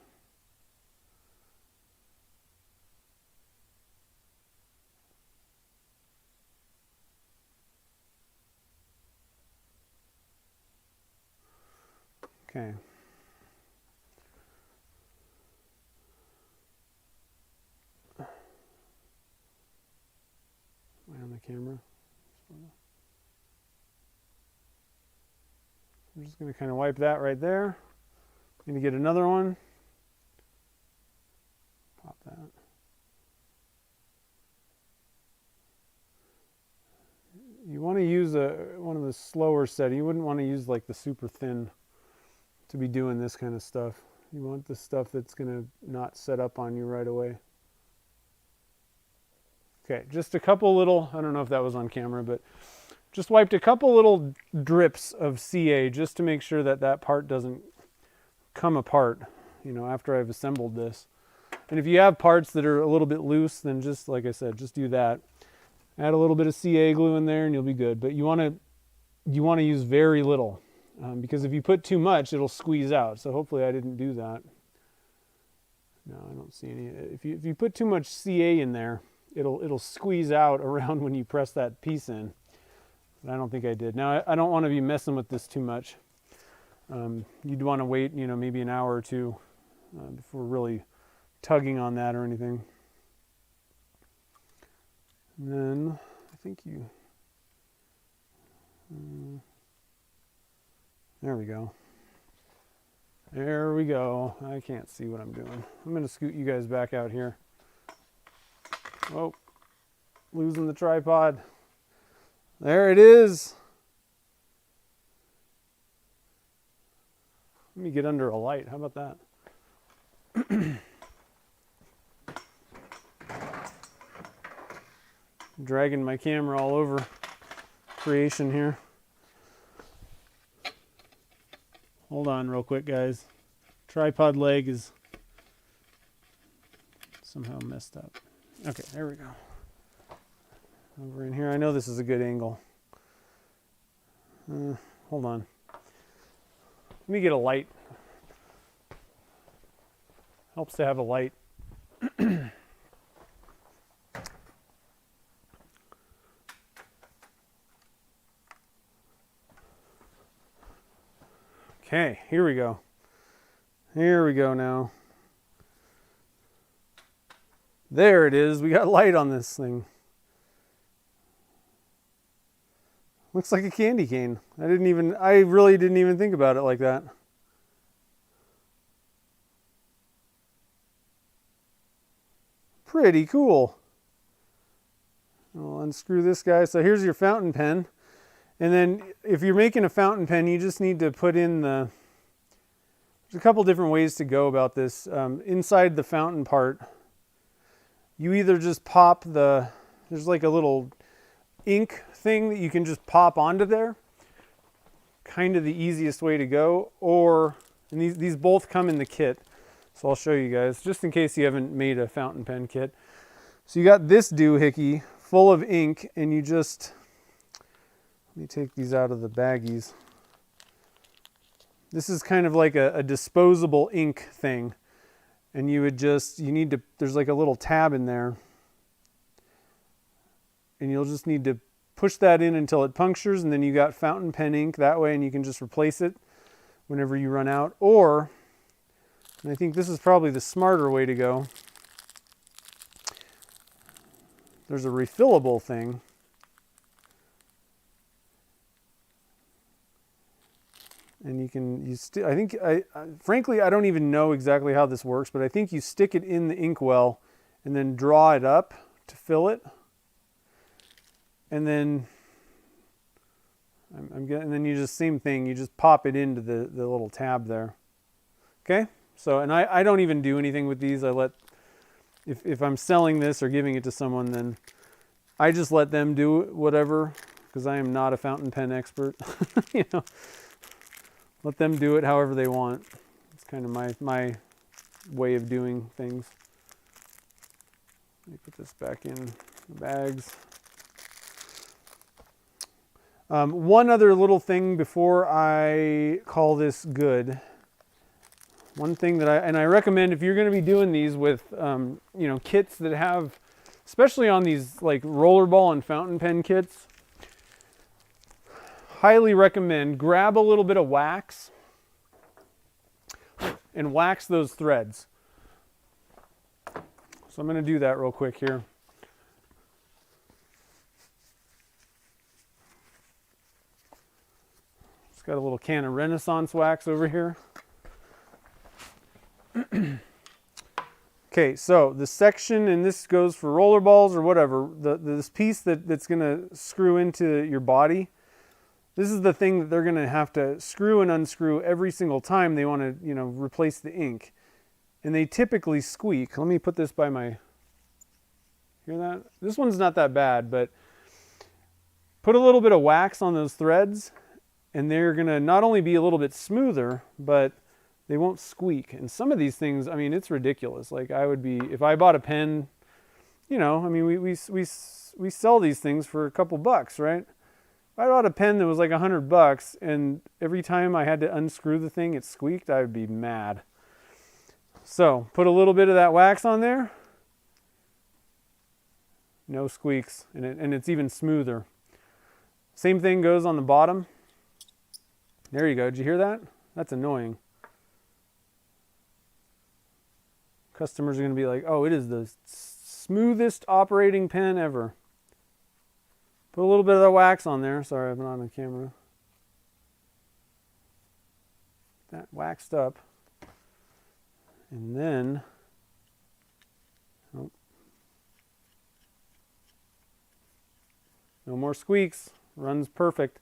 Okay. Am I on the camera? I'm just going to kind of wipe that right there. I'm going to get another one. you want to use one of the slower setting. You wouldn't want to use like the super thin to be doing this kind of stuff. You want the stuff that's going to not set up on you right away. Okay, just a couple little, I don't know if that was on camera, but just wiped a couple little drips of CA just to make sure that that part doesn't come apart, you know, after I've assembled this. And if you have parts that are a little bit loose, then just like I said, just do that. Add a little bit of CA glue in there and you'll be good. But you want to use very little because if you put too much, it'll squeeze out. So hopefully I didn't do that. No, I don't see any. If you put too much CA in there, it'll squeeze out around when you press that piece in. But I don't think I did. Now I don't want to be messing with this too much. You'd want to wait, you know, maybe an hour or two before really tugging on that or anything. And then I think there we go. There we go. I can't see what I'm doing. I'm going to scoot you guys back out here. Oh, losing the tripod. There it is. Let me get under a light. How about that? Dragging my camera all over creation here. Hold on real quick, guys. Tripod leg is somehow messed up. Okay, there we go. Over in here. I know this is a good angle. Hold on. Let me get a light. Helps to have a light. Okay, here we go. Here we go now. There it is. We got light on this thing. Looks like a candy cane. I really didn't even think about it like that. Pretty cool. I'll unscrew this guy. So here's your fountain pen. And then if you're making a fountain pen, you just need to put in there's a couple different ways to go about this. Inside the fountain part, you either just pop there's like a little ink thing that you can just pop onto there. Kind of the easiest way to go. And these both come in the kit. So I'll show you guys, just in case you haven't made a fountain pen kit. So you got this doohickey full of ink, and you just, let me take these out of the baggies. This is kind of like a disposable ink thing. And there's like a little tab in there. And you'll just need to push that in until it punctures, and then you got fountain pen ink that way, and you can just replace it whenever you run out. Or, and I think this is probably the smarter way to go, there's a refillable thing. And frankly, I don't even know exactly how this works, but I think you stick it in the inkwell and then draw it up to fill it. And then, and then you just, same thing, you just pop it into the little tab there. Okay, so, and I don't even do anything with these. If I'm selling this or giving it to someone, then I just let them do whatever, because I am not a fountain pen expert. You know, let them do it however they want. It's kind of my way of doing things. Let me put this back in the bags. One other little thing before I call this good. One thing that I recommend if you're going to be doing these with, kits that have, especially on these like rollerball and fountain pen kits, highly recommend grab a little bit of wax and wax those threads. So I'm going to do that real quick here. Got a little can of Renaissance wax over here. Okay, so the section, and this goes for roller balls or whatever, this piece that's going to screw into your body, this is the thing that they're going to have to screw and unscrew every single time they want to, replace the ink. And they typically squeak. Let me put this by my, hear that? This one's not that bad, but put a little bit of wax on those threads, and they're going to not only be a little bit smoother, but they won't squeak. And some of these things, I mean, it's ridiculous. Like I would be, if I bought a pen, I mean, we sell these things for a couple bucks, right? If I bought a pen that was like $100 and every time I had to unscrew the thing, it squeaked, I would be mad. So put a little bit of that wax on there. No squeaks, and it's even smoother. Same thing goes on the bottom. There you go. Did you hear that? That's annoying. Customers are going to be like, oh, it is the smoothest operating pen ever. Put a little bit of the wax on there. Sorry, I'm not on camera. That waxed up. And then, oh, no more squeaks. Runs perfect.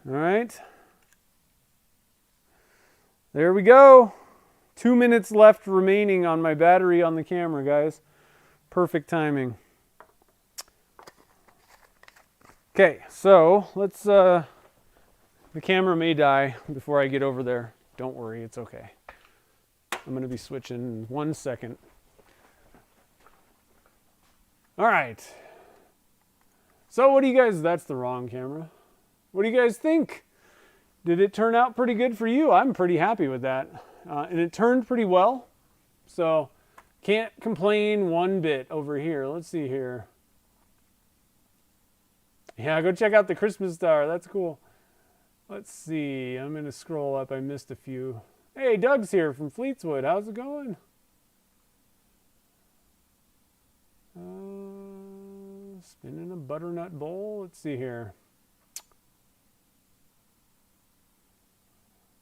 All right. There we go. 2 minutes left remaining on my battery on the camera, guys. Perfect timing. Okay, so let's, the camera may die before I get over there. Don't worry, it's okay. I'm going to be switching in 1 second. All right. So what do you guys, that's the wrong camera. What do you guys think? Did it turn out pretty good for you? I'm pretty happy with that. And it turned pretty well. So can't complain one bit over here. Let's see here. Yeah, go check out the Christmas star. That's cool. Let's see. I'm going to scroll up. I missed a few. Hey, Doug's here from Fleetswood. How's it going? Spinning a butternut bowl. Let's see here.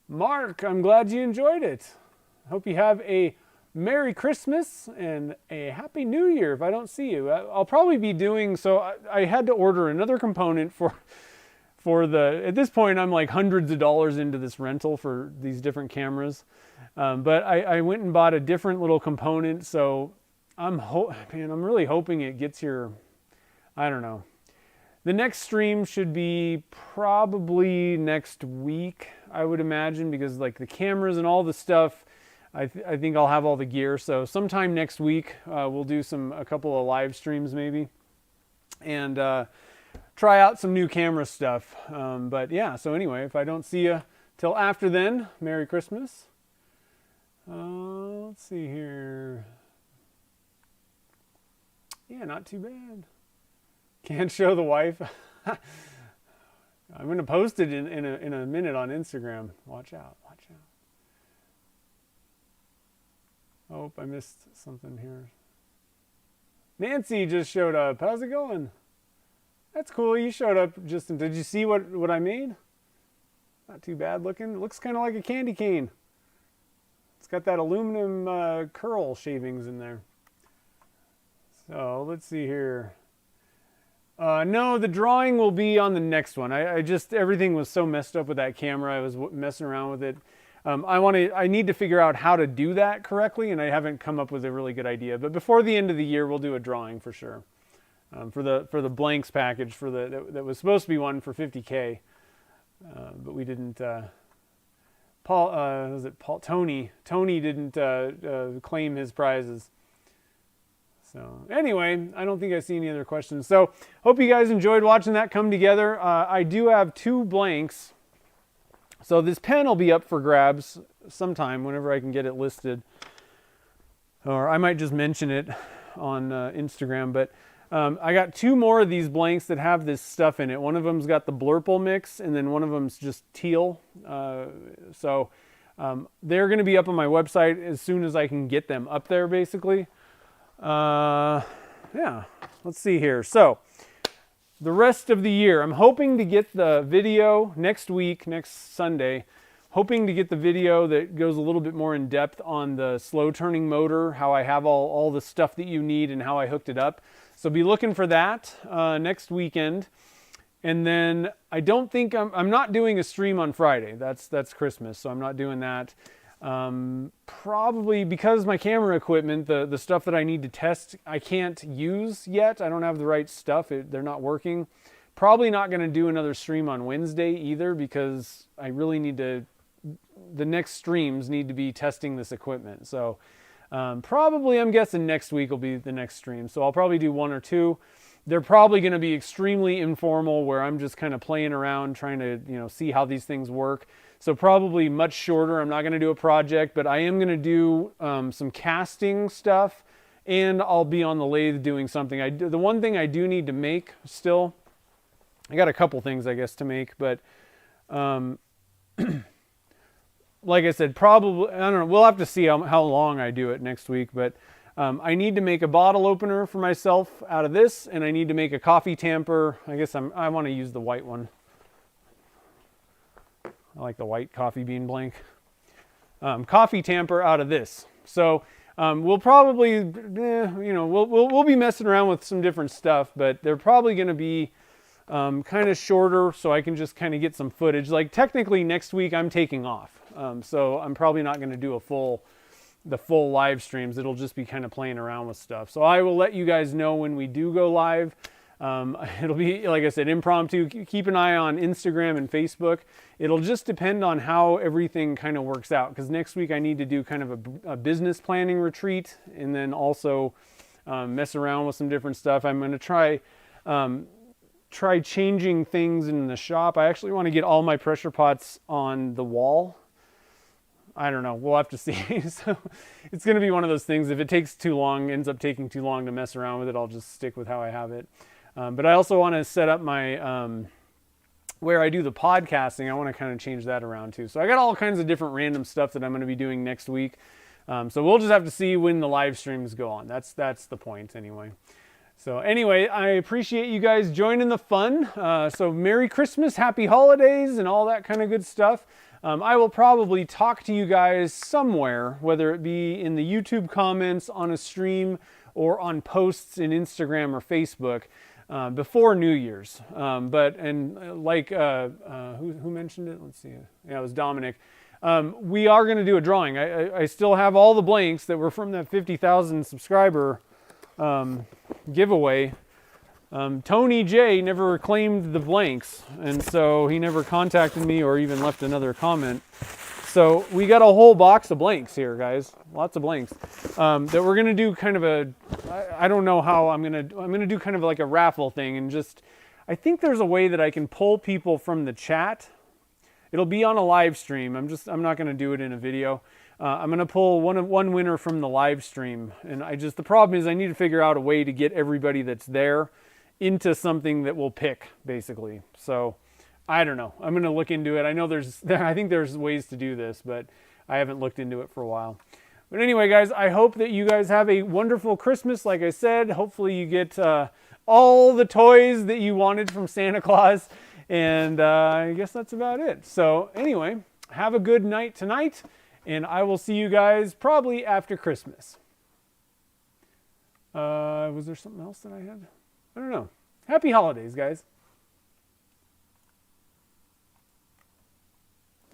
Mark, I'm glad you enjoyed it. I hope you have a Merry Christmas and a Happy New Year if I don't see you. I'll probably be doing, so I had to order another component for at this point I'm like hundreds of dollars into this rental for these different cameras. But I went and bought a different little component, so I'm really hoping it gets here, I don't know. The next stream should be probably next week, I would imagine, because like the cameras and all the stuff, I think I'll have all the gear. So sometime next week, we'll do a couple of live streams maybe, and try out some new camera stuff. But yeah, so anyway, if I don't see you till after then, Merry Christmas. Let's see here. Yeah, not too bad. Can't show the wife. I'm going to post it in a minute on Instagram. Watch out, watch out. Oh, I missed something here. Nancy just showed up. How's it going? That's cool. You showed up just in. Did you see what I made? Not too bad looking. It looks kind of like a candy cane. It's got that aluminum curl shavings in there. So let's see here. No, the drawing will be on the next one. I just, everything was so messed up with that camera. I was messing around with it. I need to figure out how to do that correctly, and I haven't come up with a really good idea. But before the end of the year, we'll do a drawing for sure. For the blanks package that was supposed to be one for $50K, but we didn't. Tony didn't claim his prizes. So anyway, I don't think I see any other questions. So hope you guys enjoyed watching that come together. I do have 2 blanks. So this pen will be up for grabs sometime whenever I can get it listed. Or I might just mention it on Instagram. But I got 2 more of these blanks that have this stuff in it. One of them's got the Blurple mix, and then one of them's just teal. So they're going to be up on my website as soon as I can get them up there, basically. Yeah, let's see here. So the rest of the year, I'm hoping to get the video next week, next Sunday. hoping to get the video that goes a little bit more in depth on the slow turning motor, how I have all the stuff that you need and how I hooked it up. So be looking for that next weekend. And then I don't think I'm not doing a stream on Friday. That's Christmas, so I'm not doing that. Probably because my camera equipment, the stuff that I need to test, I can't use yet. I don't have the right stuff. They're not working. Probably not going to do another stream on Wednesday either, because I really need to, the next streams need to be testing this equipment. So probably, I'm guessing next week will be the next stream. So I'll probably do 1 or 2. They're probably going to be extremely informal, where I'm just kind of playing around, trying to, see how these things work. So probably much shorter. I'm not going to do a project, but I am going to do some casting stuff, and I'll be on the lathe doing something. The one thing I do need to make still, I got a couple things I guess to make, but like I said, probably, I don't know, we'll have to see how long I do it next week, but I need to make a bottle opener for myself out of this, and I need to make a coffee tamper. I guess I want to use the white one. I like the white coffee bean blank. Coffee tamper out of this. So we'll probably, we'll be messing around with some different stuff, but they're probably going to be kind of shorter, so I can just kind of get some footage. Like technically next week I'm taking off, so I'm probably not going to do the full live streams. It'll just be kind of playing around with stuff. So I will let you guys know when we do go live. It'll be, like I said, impromptu. Keep an eye on Instagram and Facebook. It'll just depend on how everything kind of works out, because next week I need to do kind of a business planning retreat, and then also mess around with some different stuff. I'm going to try changing things in the shop. I actually want to get all my pressure pots on the wall. I don't know. We'll have to see. So it's going to be one of those things. If it takes too long, ends up taking too long to mess around with it, I'll just stick with how I have it. But I also want to set up my, where I do the podcasting. I want to kind of change that around too. So I got all kinds of different random stuff that I'm going to be doing next week. So we'll just have to see when the live streams go on. That's the point anyway. So anyway, I appreciate you guys joining the fun. So Merry Christmas, Happy Holidays, and all that kind of good stuff. I will probably talk to you guys somewhere, whether it be in the YouTube comments, on a stream, or on posts in Instagram or Facebook before New Year's. Who mentioned it? Let's see. Yeah, it was Dominic. We are going to do a drawing. I still have all the blanks that were from that 50,000 subscriber giveaway. Tony J never claimed the blanks, and so he never contacted me or even left another comment. So we got a whole box of blanks here, guys. Lots of blanks that we're gonna do kind of I don't know how I'm gonna do kind of like a raffle thing, and just, I think there's a way that I can pull people from the chat. It'll be on a live stream. I'm not gonna do it in a video. I'm going to pull one winner from the live stream, and the problem is I need to figure out a way to get everybody that's there into something that we'll pick, basically. So I don't know. I'm going to look into it. I know I think there's ways to do this, but I haven't looked into it for a while. But anyway, guys, I hope that you guys have a wonderful Christmas. Like I said, hopefully you get all the toys that you wanted from Santa Claus, and I guess that's about it. So anyway, have a good night tonight. And I will see you guys probably after Christmas. Was there something else that I had? I don't know. Happy holidays, guys.